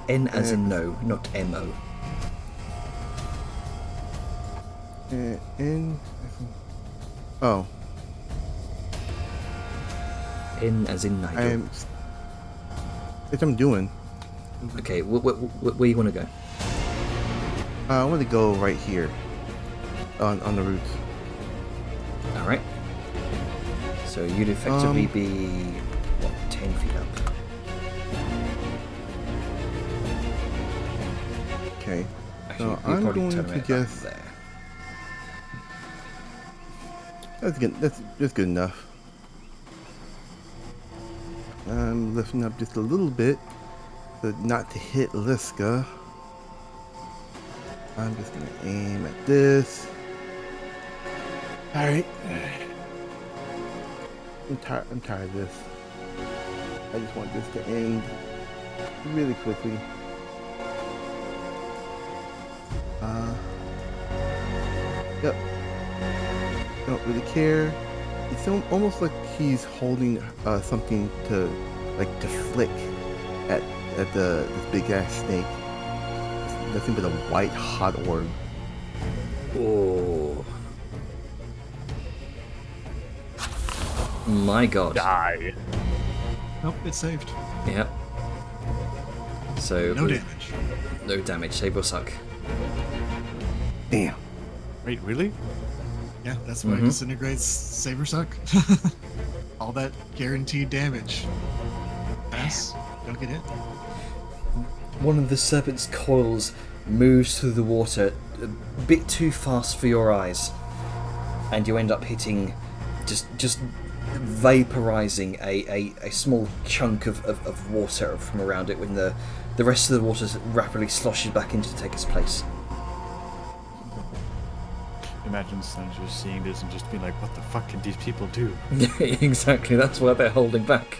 N as in no, not M-O. In. Oh, N as in Nigel. I'm. What I'm doing. Okay, where you want to go? I want to go right here. On the roots. Alright. So you'd effectively be, what, 10 feet up? Okay. So you'll I'm probably going turn to it back just. there. That's good. That's good enough. I'm lifting up just a little bit, so not to hit Liska. I'm just gonna aim at this. All right. I'm tired of this. I just want this to end really quickly. Yep. Don't really care. It's almost like he's holding something to flick at this big ass snake. It's nothing but a white hot orb. Oh. My god. Die. Nope, it's saved. Yep. So No damage. no damage. Save or suck. Damn. Wait, really? Yeah, that's why Mhm. disintegrates save or suck. All that guaranteed damage. Pass. Don't get hit. One of the serpent's coils moves through the water a bit too fast for your eyes, and you end up hitting, just vaporizing a small chunk of water from around it when the rest of the water rapidly sloshes back into to take its place. Imagine Sanji just seeing this and just being like, what the fuck can these people do? Exactly, that's why they're holding back.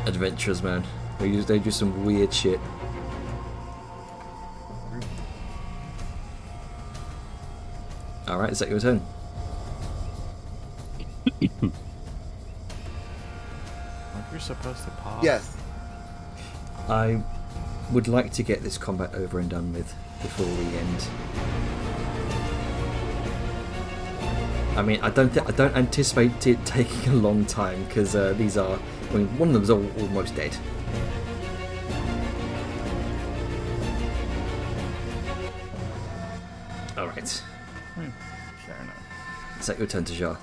Adventurers, man. They do some weird shit. Alright, is that your turn? Aren't we supposed to pause? Yes. I would like to get this combat over and done with before we end. I mean, I don't anticipate it taking a long time because these are. I mean, one of them's almost dead. All right, Fair enough. is that your turn, Tajar?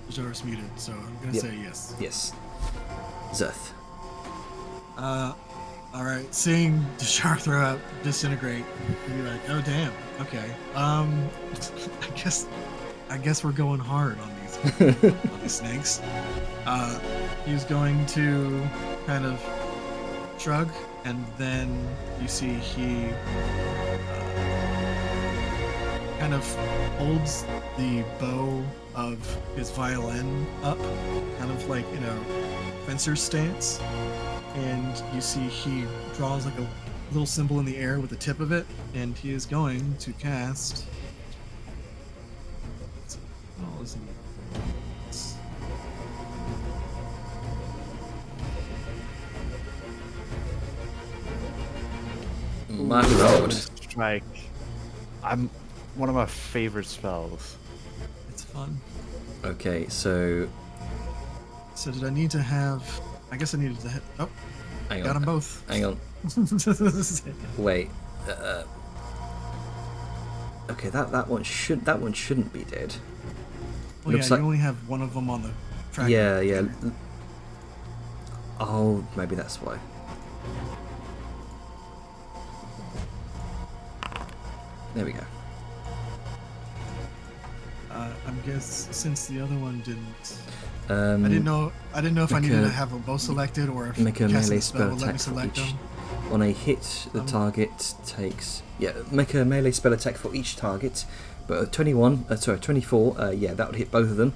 Jar's muted, so I'm gonna Yep. say yes. Yes. Zeth. Alright, seeing Jar throw out disintegrate, you'd be like, oh damn, okay. I guess we're going hard on these snakes. He's going to kind of shrug, and then you see he kind of holds the bow of his violin up, kind of like in a fencer stance, and you see he draws like a little symbol in the air with the tip of it, and he is going to cast. Oh, isn't it? My lord. Strike. I'm one of my favorite spells. It's fun. Okay, so So did I need to have? I guess I needed to hit. Oh, hang got on. them both. Hang on. Wait. Okay, that one shouldn't be dead. Well, Looks yeah, like- you only have one of them on the track. Yeah, yeah. Oh, maybe that's why. There we go. I guess since the other one didn't, Um, I didn't know if I make needed a- to have them both selected or if Make a casting melee the spell would let me attack for select each. them. On a hit, the target takes. Yeah, make a melee spell attack for each target. But a 24. Yeah, that would hit both of them.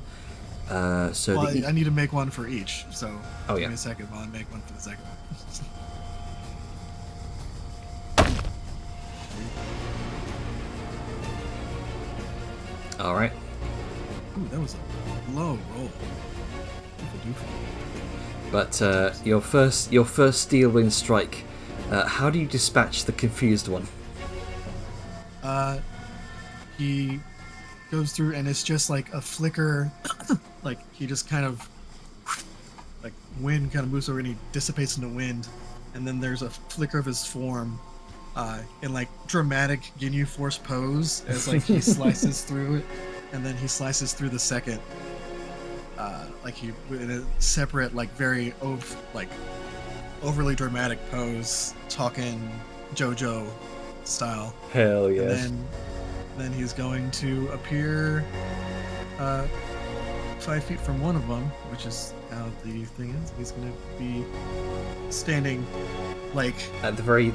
So Well, the I need to make one for each. So Oh, give yeah. me a second while I make one for the second one. all right. Ooh, that was a low roll. Doofy. But your first steel wind strike. How do you dispatch the confused one? He goes through and it's just like a flicker, like he just kind of like wind kind of moves over and he dissipates into wind, and then there's a flicker of his form in like dramatic Ginyu Force pose as like he slices through it, and then he slices through the second like he in a separate, like very overly dramatic pose, talking JoJo style. Hell And yes. then he's going to appear 5 feet from one of them, which is how the thing is. He's going to be standing like At the very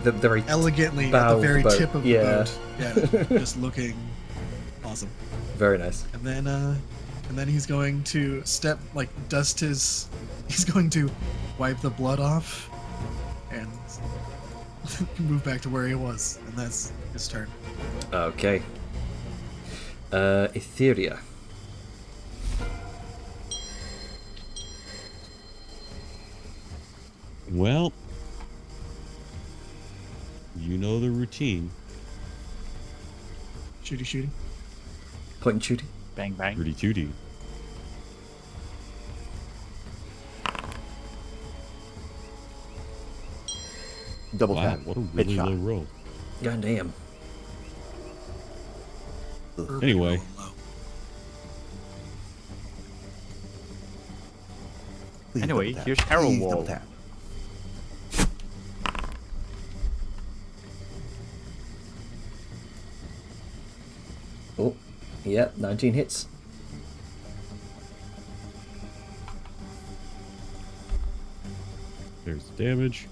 elegantly at bow the of the very boat. tip of Yeah. the boat. Yeah, just looking awesome. very nice. And then he's going to he's going to wipe the blood off and move back to where he was, and that's his turn. Okay. Etheria. Well, you know the routine. Shooty. Point and shooting. Bang bang. Pretty tooty. Double Wow, tap. what a really Headshot. low roll. God damn. Anyway. Rolling low. Please Anyway, double tap. here's Arrow Please Wall. double tap. Oh, yeah, 19 hits. There's the damage.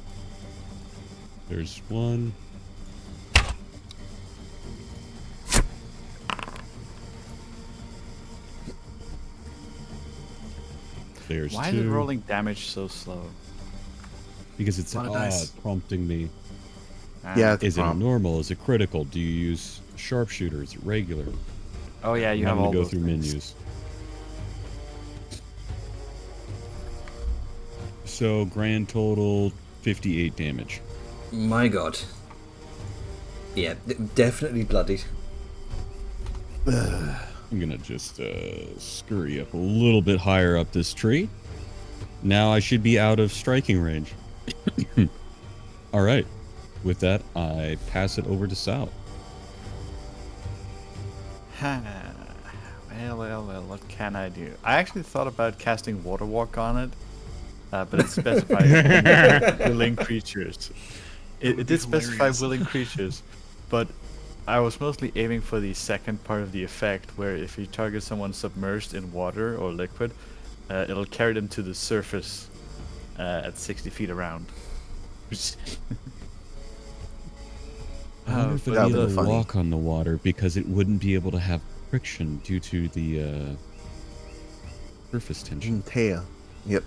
There's one. There's Why two. is it rolling damage so slow? Because it's Lot of dice. prompting me. Yeah, it's Is it prompt. normal? Is it critical? Do you use sharpshooter? Is it regular? Oh yeah, you have I'm all gonna go those through things. menus. So grand total 58 damage. My god. Yeah, definitely bloodied. I'm gonna just scurry up a little bit higher up this tree. Now I should be out of striking range. All right. With that, I pass it over to Sal. Well, what can I do? I actually thought about casting Water Walk on it, but it specified willing creatures. It would did be specify hilarious. willing creatures, but I was mostly aiming for the second part of the effect, where if you target someone submerged in water or liquid, it'll carry them to the surface at 60 feet around. I wonder if it'd that'd be be able to funny. walk on the water because it wouldn't be able to have friction due to the surface tension. Tail. Yep.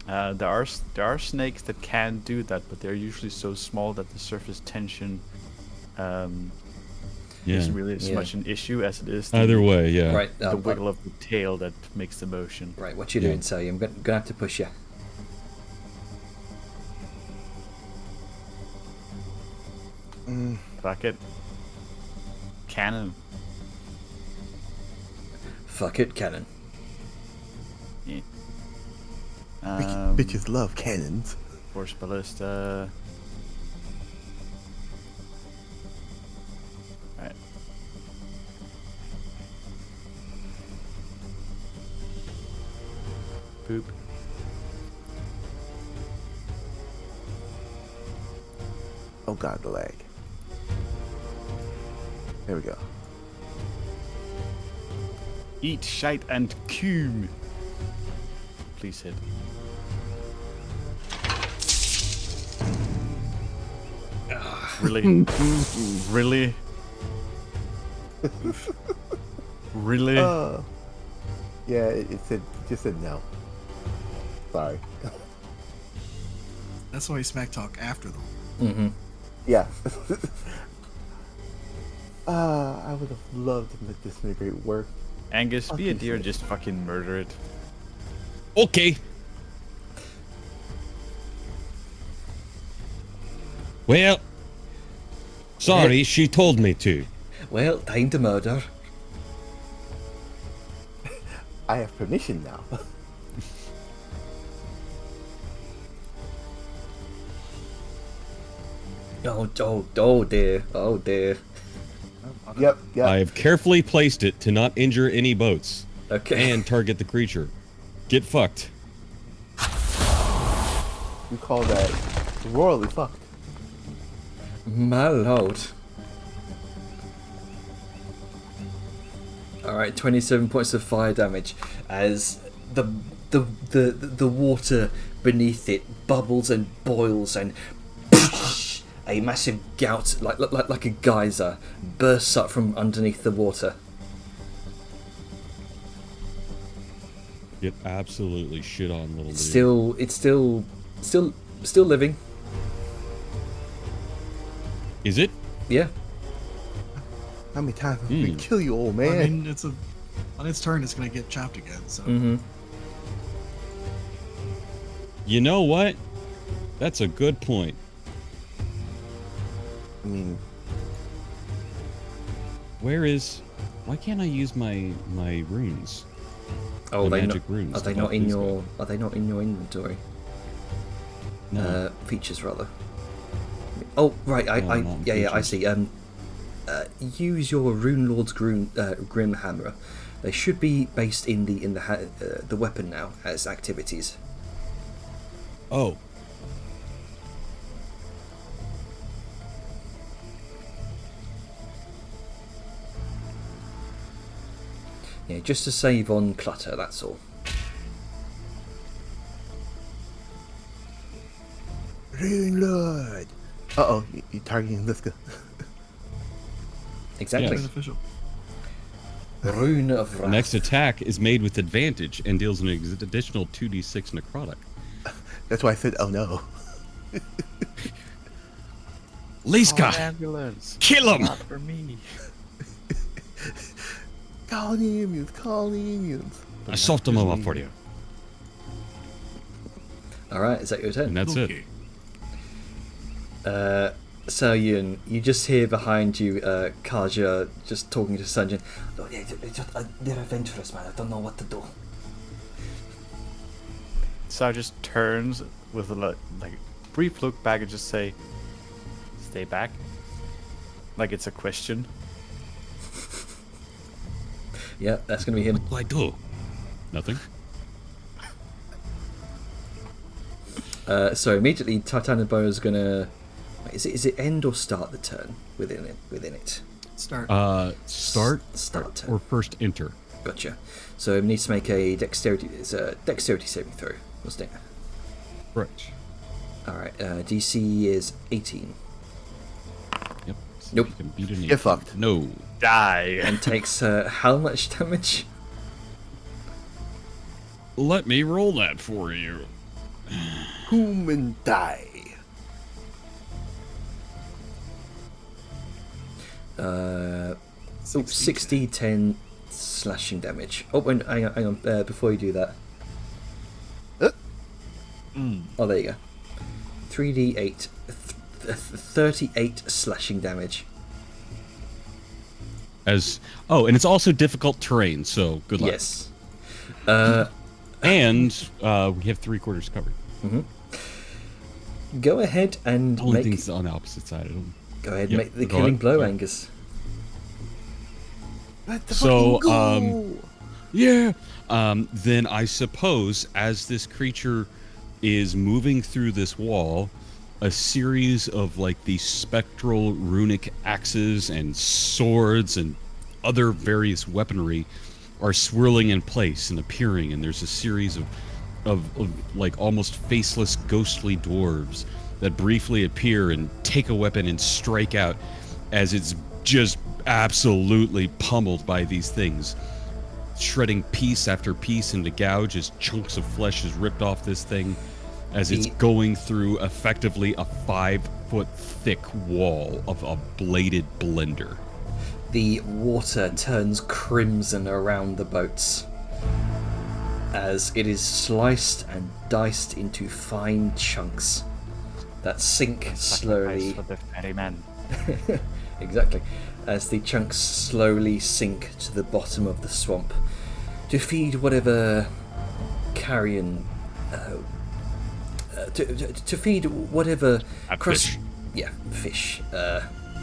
There are snakes that can do that, but they're usually so small that the surface tension Yeah. isn't really as Yeah. much an issue as it is Either way, yeah. Right, the wiggle of the tail that makes the motion. right, what you Yeah. doing, Sally? I'm gonna have to push you. Fuck it. Cannon. Fuck it, cannon. Yeah. Bitches love cannons. Force ballista. Alright. Poop. Oh god, the lag. There we go. Eat, shite, and cum. Please hit. Really? Really? Really? Yeah, it said just said no. Sorry. That's why you smack talk after them. Mm-hmm. Yeah. I would have loved to make this great work. Angus, be a fucking deer, shit. just fucking murder it. Okay. Well, sorry, she told me to. Well, time to murder. I have permission now. Oh dear. Oh dear. Yep. I have carefully placed it to not injure any boats. Okay. and target the creature. Get fucked. You call that royally fucked. My lord. Alright, 27 points of fire damage as the water beneath it bubbles and boils, and a massive gout, like a geyser, bursts up from underneath the water. Get absolutely shit on, little dude. It's still living. Is it? Yeah. How many times have we kill you, old man? I mean, on its turn, it's gonna get chopped again. So You know what? That's a good point. I mean, Why can't I use my runes? Oh, The they magic not, runes are they to not buff in these your? guys. Are they not in your inventory? No. Features rather. Oh right, I not I features. see. Use your Rune Lord's Grim Hammer. They should be based in the weapon now as activities. Oh. Yeah, just to save on clutter. That's all. Rune Lord. Uh-oh, you're targeting Liska. Exactly. Yes. official. Rune of The Wrath. next attack is made with advantage and deals an additional 2d6 necrotic. That's why I said, oh no. Liska! ambulance. Kill him! Not for me. Call the ambulance, call the ambulance. I solved them all up for you. All right, is that your turn? And that's it. So Yun, you just hear behind you Kaja just talking to Sanjin. Oh, yeah, they're adventurous, man. I don't know what to do. So just turns with a like brief look back and just say, "Stay back." Like it's a question. Yeah, that's gonna be him. What do I do? Nothing. So immediately Titanabo is gonna. Wait, is it end or start the turn within it? Start. Start Start turn. or first enter. Gotcha. So it needs to make a dexterity. It's a dexterity saving throw, wasn't it? Correct. All right. DC is 18 Yep. See Nope. if you can beat an You're 8. fucked. No. Die. and takes how much damage? Let me roll that for you. Human die. Oh, 60, 10 slashing damage. Oh, wait, hang on. Before you do that. Oh, there you go. 3d8, 38 slashing damage. And it's also difficult terrain, so good luck. Yes. And we have 3/4 covered. Go ahead and Only make. thing's on the opposite side of them. Go ahead, Yep, make the go killing ahead. blow, Sorry. Angus. Let the So, fucking go. Yeah. Then I suppose as this creature is moving through this wall, a series of like these spectral runic axes and swords and other various weaponry are swirling in place and appearing, and there's a series of like almost faceless ghostly dwarves that briefly appear and take a weapon and strike out as it's just absolutely pummeled by these things, shredding piece after piece into gouge as chunks of flesh is ripped off this thing as it's going through effectively a 5-foot thick wall of a bladed blender. The water turns crimson around the boats as it is sliced and diced into fine chunks that sink slowly. For the ferryman. Exactly. As the chunks slowly sink to the bottom of the swamp to feed whatever carrion. To feed whatever Fish. Yeah, fish.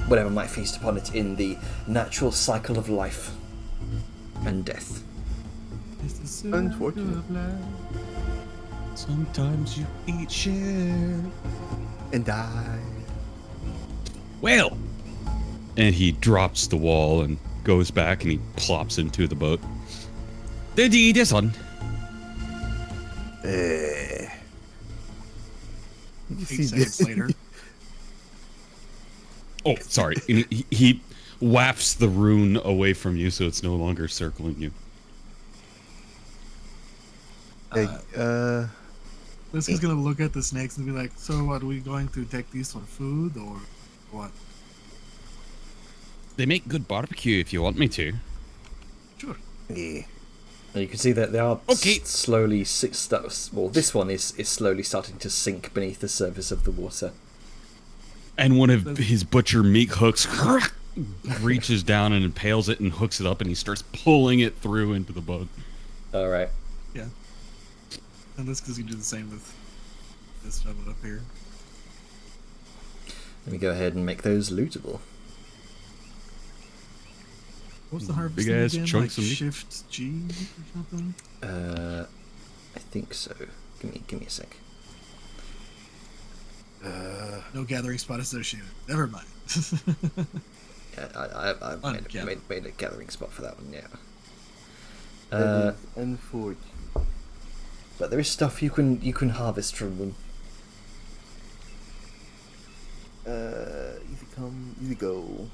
Whatever might feast upon it in the natural cycle of life and death. It's the circle Unfortunate. of life. Sometimes you eat shit. And die. Well. And he drops the wall and goes back and he plops into the boat. The deed is on. You can 8 see seconds this. later. Oh, sorry. And he wafts the rune away from you so it's no longer circling you. Hey, Liska's gonna look at the snakes and be like, "So, are we going to take these for food or what?" They make good barbecue if you want me to. Sure. yeah. And you can see that they are Okay. slowly well, this one is slowly starting to sink beneath the surface of the water. And one of his butcher meat hooks reaches down and impales it and hooks it up and he starts pulling it through into the boat. All right. Yeah. And Liska's gonna do the same with this fellow up here. Let me go ahead and make those lootable. What's the harvest Big thing ass again? chunks Like of meat. Shift G or something? I think so. Give me a sec. No gathering spot associated. Never mind. Yeah, I've Ungathered. made a gathering spot for that one. Yeah. That is unfortunate. But there is stuff you can harvest from them. Easy come, easy go.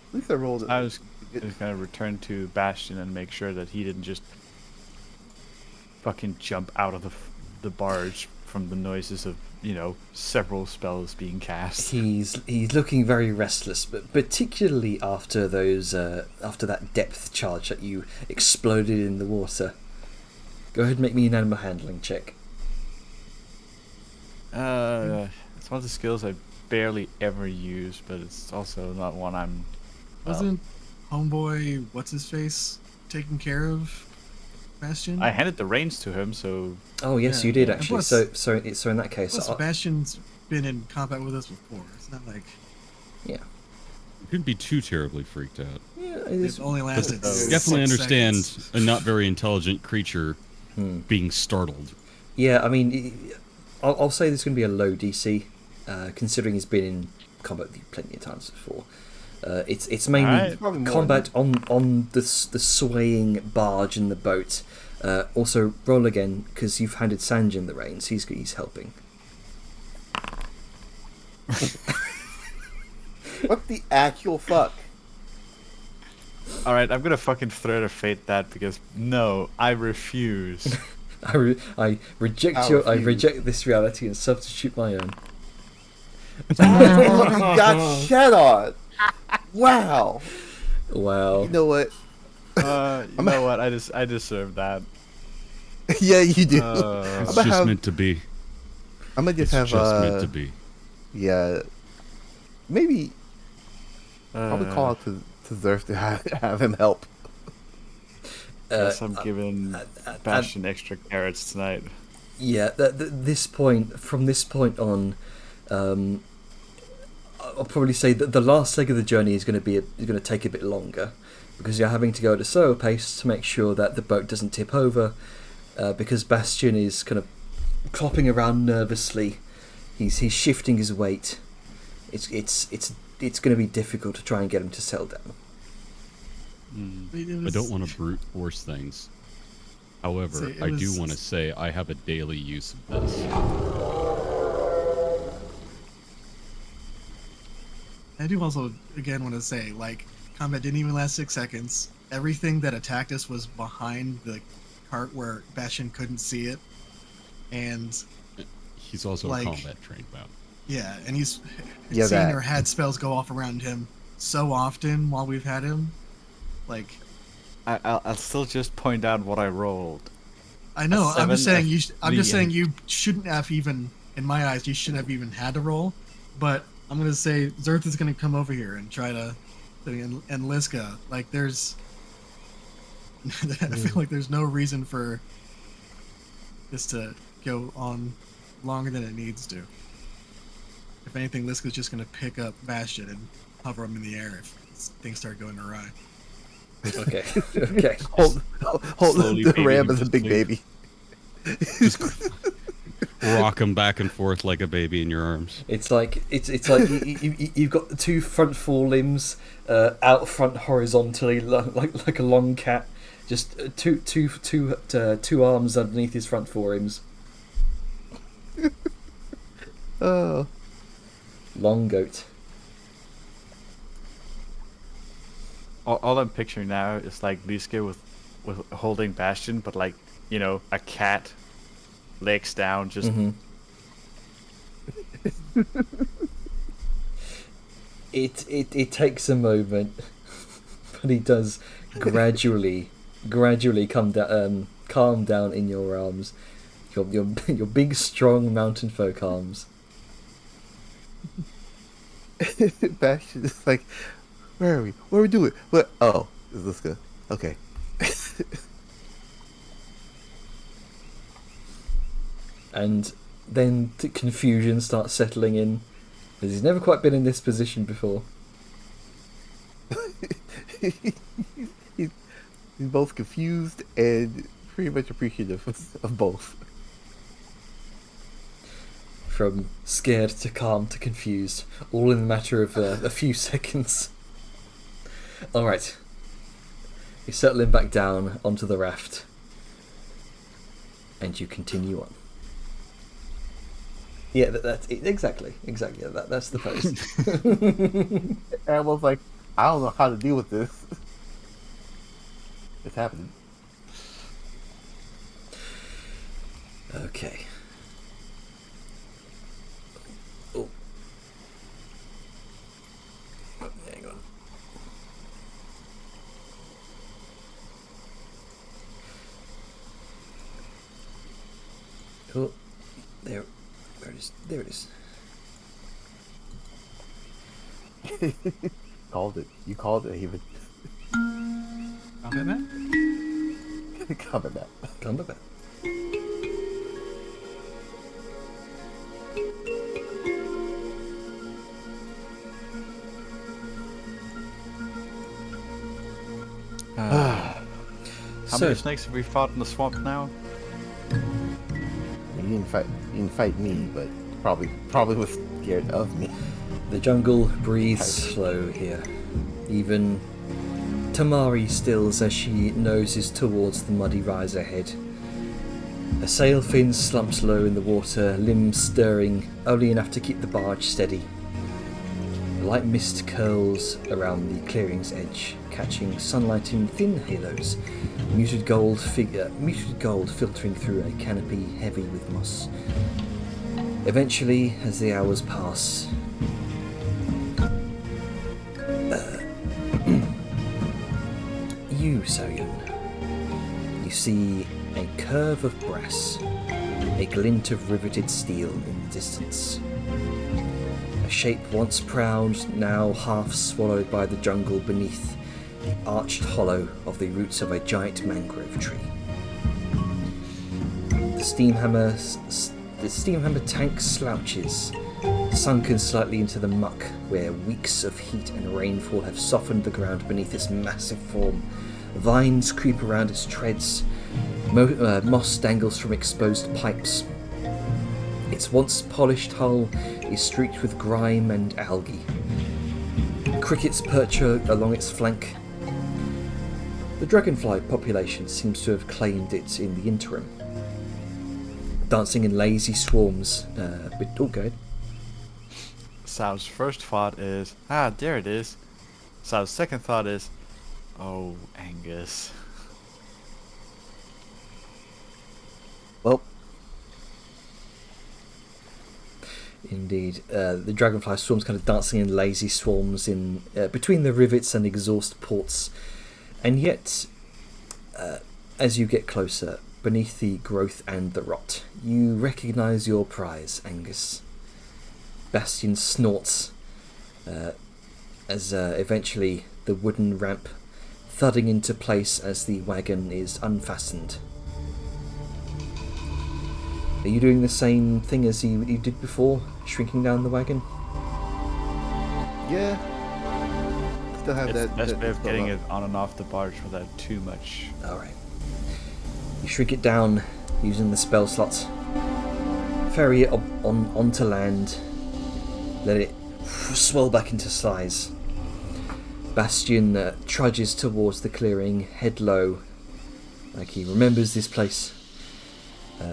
At least I rolled it. I was just gonna return to Bastion and make sure that he didn't just fucking jump out of the barge from the noises of, you know, several spells being cast. He's looking very restless, but particularly after those after that depth charge that you exploded in the water. Go ahead and make me an animal handling check. It's one of the skills I barely ever use, but it's also not one I'm. Wasn't homeboy what's his face taking care of Bastion? I handed the reins to him, so Oh yes, Yeah, you did yeah. actually. Plus- So in that case, Plus, Bastion's been in combat with us before. It's not like yeah, You couldn't be too terribly freaked out. yeah, it only lasted. Definitely 6 understand seconds. a not very intelligent creature being startled. yeah. I mean, I'll say there's going to be a low DC, considering he's been in combat with you plenty of times before. It's mainly Alright. Probably more combat on the swaying barge in the boat. Also, roll again because you've handed Sanjin the reins. He's helping. What the actual fuck? all right. I'm gonna fucking threat of fate that because no, I refuse. I reject I I refuse. reject this reality and substitute my own. You got shat on. Wow. Wow. You know what? You know what? I deserve that. Yeah, you do. It's I'm just gonna have- meant to be. I'm gonna It's just have just meant to be. yeah, maybe probably Uh, call out to Zerf to have him help. Guess I'm giving Bastion extra carrots tonight. Yeah, from this point on, I'll probably say that the last leg of the journey is going to take a bit longer because you're having to go at a slower pace to make sure that the boat doesn't tip over. Because Bastion is kind of clopping around nervously, he's shifting his weight. It's going to be difficult to try and get him to settle down. I don't want to brute force things. However, Say it I do was- want to say I have a daily use of this. I do also, again, want to say, like, combat didn't even last 6 seconds. Everything that attacked us was behind the cart where Bastion couldn't see it. And, He's also Like- a combat trained mount. yeah, and he's Yeah, seen that. or had spells go off around him so often while we've had him. Like, I'll still just point out what I rolled. I know, I'm just 7, saying, I'm just three, saying you shouldn't have even, in my eyes, you shouldn't have even had to roll. But I'm going to say Zerth is going to come over here and try to, and Liska, like, there's, I feel like there's no reason for this to go on longer than it needs to. If anything, Liska's just going to pick up Bastion and hover him in the air if things start going awry. Okay. Okay. Hold Slowly the baby ram him as a to big sleep. baby. Just rock him back and forth like a baby in your arms. It's like you've got the two front forelimbs out front horizontally, like a long cat. Just two arms underneath his front forelimbs. Oh, Long goat. All I'm picturing now is like Liske with holding Bastion, but like, you know, a cat, legs down, just Mhm. It takes a moment, but he does gradually calm down in your arms, your big strong mountain folk arms. Bastion is like, where are we? What are we doing? What? Oh, is this good? Okay. And then confusion starts settling in, because he's never quite been in this position before. He's both confused and pretty much appreciative of both. From scared to calm to confused, all in the matter of a few seconds. Alright. You're settling back down onto the raft. And you continue on. Yeah, that's it. Exactly. That's the pose. And I was like, I don't know how to deal with this. It's happening. Okay. Oh. Hang on. Oh, there it is. There it is. Called it. You called it, even. Combat map? Combat map. Come back. How So, many snakes have we fought in the swamp now? You didn't fight me, but probably was scared of me. the jungle breathes slow here. Even Tamari stills as she noses towards the muddy rise ahead. A sail fin slumps low in the water, limbs stirring only enough to keep the barge steady. A light mist curls around the clearing's edge, catching sunlight in thin halos, muted gold filtering through a canopy heavy with moss. Eventually, as the hours pass, you, Soyun, you see a curve of brass, a glint of riveted steel in the distance. A shape once proud, now half swallowed by the jungle beneath the arched hollow of the roots of a giant mangrove tree. The steam hammer tank slouches, sunken slightly into the muck where weeks of heat and rainfall have softened the ground beneath its massive form. Vines creep around its treads, moss dangles from exposed pipes. Its once polished hull is streaked with grime and algae. Crickets perch along its flank. The dragonfly population seems to have claimed it in the interim, dancing in lazy swarms. Oh, go ahead. Sal's first thought is, there it is. Sal's second thought is, oh, Angus. Well, Indeed, the dragonfly swarms kind of dancing in lazy swarms in between the rivets and exhaust ports, and yet, as you get closer, beneath the growth and the rot, you recognise your prize, Angus. Bastion snorts as eventually the wooden ramp thudding into place as the wagon is unfastened. Are you doing the same thing as you did before, shrinking down the wagon? yeah. still have It's that. the best that way of spell getting up. it on and off the barge without too much. Alright. You shrink it down using the spell slots. Ferry it onto land. Let it swell back into size. Bastion trudges towards the clearing, head low, like he remembers this place.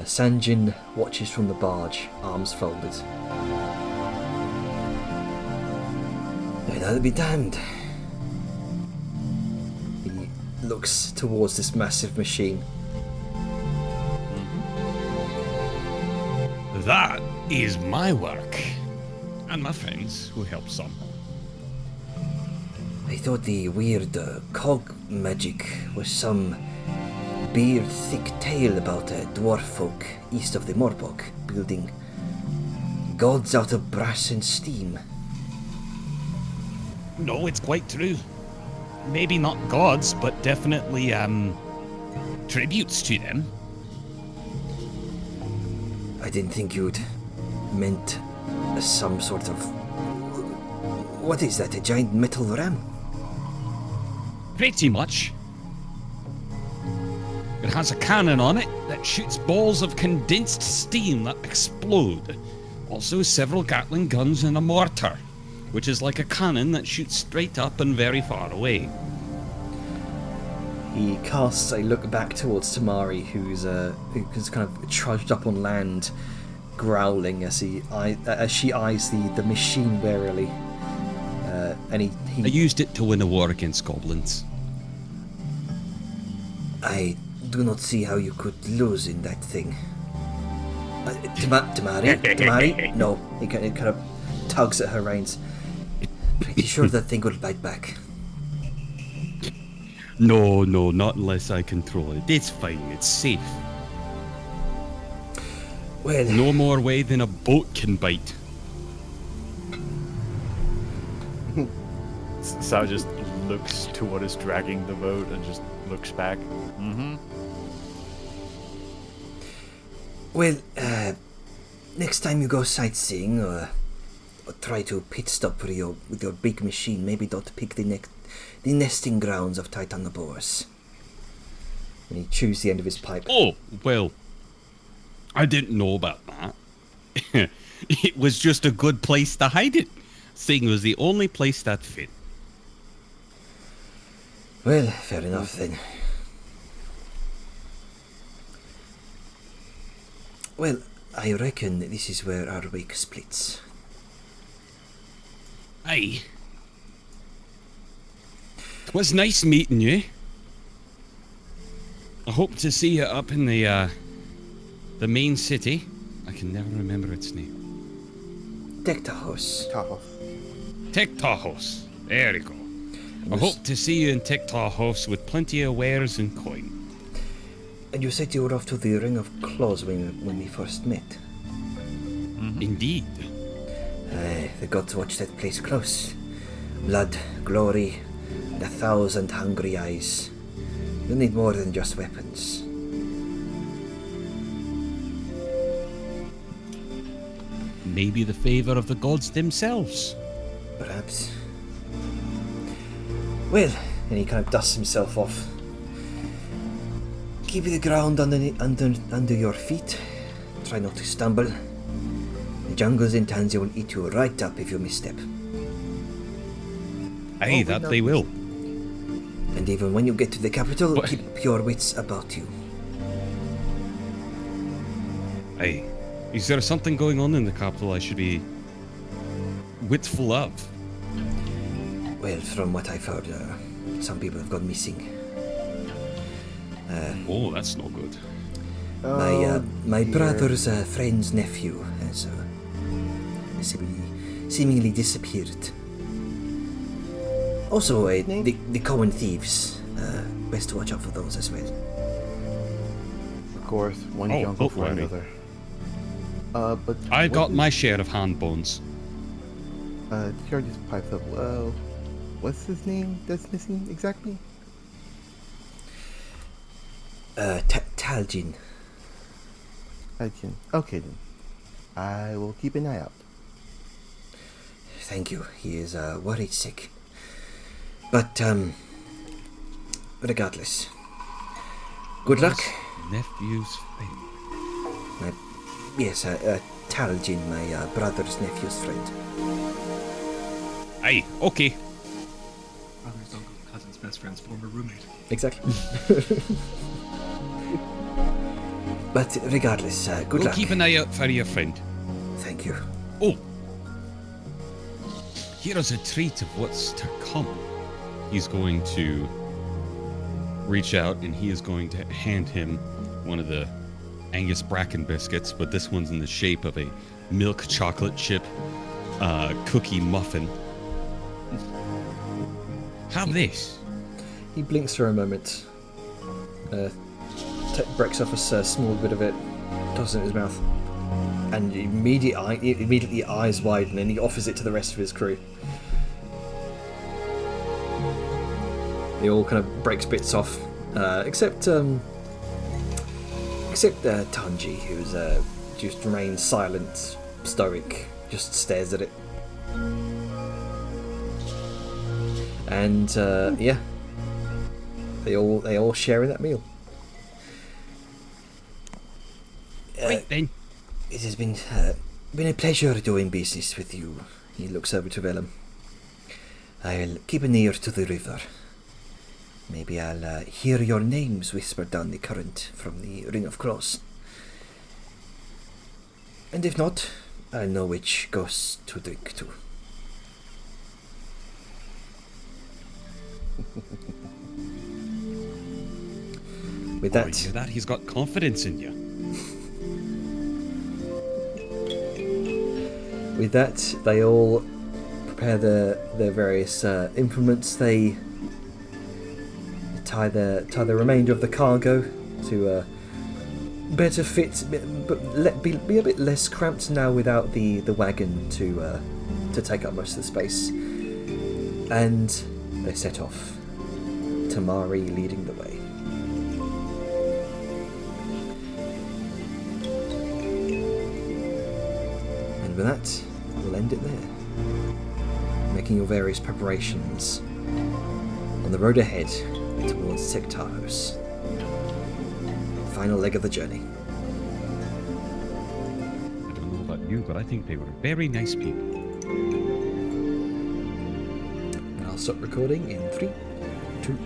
Sanjin watches from the barge, arms folded. Well, I'll be damned. He looks towards this massive machine. That is my work. And my friends who help some. I thought the weird cog magic was some beard thick tale about dwarf folk east of the Morbog building gods out of brass and steam. No, it's quite true. Maybe not gods, but definitely tributes to them. I didn't think you'd meant some sort of... What is that, a giant metal ram? Pretty much. It has a cannon on it that shoots balls of condensed steam that explode. Also several Gatling guns and a mortar, which is like a cannon that shoots straight up and very far away. He casts a look back towards Tamari, who's kind of trudged up on land, growling as she eyes the machine warily. And he I used it to win a war against goblins. I do not see how you could lose in that thing. Tamari? No. He kind of tugs at her reins. Pretty sure that thing will bite back. No, not unless I control it. It's fine, it's safe. Well, No more way than a boat can bite. Sao just looks to what is dragging the boat and just looks back. well, next time you go sightseeing or try to pit stop with your big machine, maybe don't pick the nesting grounds of Titanoboas. And he chews the end of his pipe. Oh, well, I didn't know about that. It was just a good place to hide it. Thing was the only place that fit. Well, fair enough then. Well, I reckon this is where our wake splits. Aye. It was nice meeting you. I hope to see you up in the main city. I can never remember its name. Tektahos. Tahoe. Tektahos. There you go. I hope to see you in Tektahos with plenty of wares and coin. And you said you were off to the Ring of Claws when we first met. Indeed. The gods watch that place close. Blood, glory, and 1,000 hungry eyes. You need more than just weapons. Maybe the favor of the gods themselves. Perhaps. Well, and he kind of dusts himself off. Keep the ground under your feet. Try not to stumble. The jungles in Tanzia will eat you right up if you misstep. Aye, that they will. And even when you get to the capital, What? keep your wits about you. Aye. Is there something going on in the capital I should be witful of? Well, from what I've heard, some people have gone missing. Oh, that's not good. My brother's friend's nephew has seemingly disappeared. Also, the common thieves. Best to watch out for those as well. Of course, one Oh, jungle don't for worry. another. But I've got what my share of hand bones. Sure just pipes up. Well, what's his name that's missing exactly? Taljin. Okay then. I will keep an eye out. Thank you. He is worried sick. But, regardless. Good luck. Nephew's friend. Yes, Taljin, my brother's nephew's friend. Aye, okay. Brother's uncle, cousin's best friend's former roommate. Exactly. But regardless, good We'll luck. keep an eye out for your friend. Thank you. Oh! Here is a treat of what's to come. He's going to reach out and he is going to hand him one of the Angus Bracken biscuits, but this one's in the shape of a milk chocolate chip cookie muffin. Have this. He blinks for a moment, breaks off a small bit of it, tosses it in his mouth, and immediately eyes widen and he offers it to the rest of his crew. He all kind of breaks bits off, except Tanji, who's just remains silent, stoic, just stares at it. And yeah, they all share in that meal. Right then. It has been a pleasure doing business with you. He looks over to Vellum. I'll keep an ear to the river. Maybe I'll hear your names whispered down the current from the Ring of Cross. And if not, I'll know which ghosts to drink to. With Oh, that, you hear that? He's got confidence in you. With that, they all prepare their various implements. They tie the remainder of the cargo to better fit, but be a bit less cramped now without the wagon to take up most of the space. And they set off. Tamari leading the way. And with that, we'll end it there. Making your various preparations on the road ahead towards Sectaros. Final leg of the journey. I don't know about you, but I think they were very nice people. And I'll stop recording in 3, 2,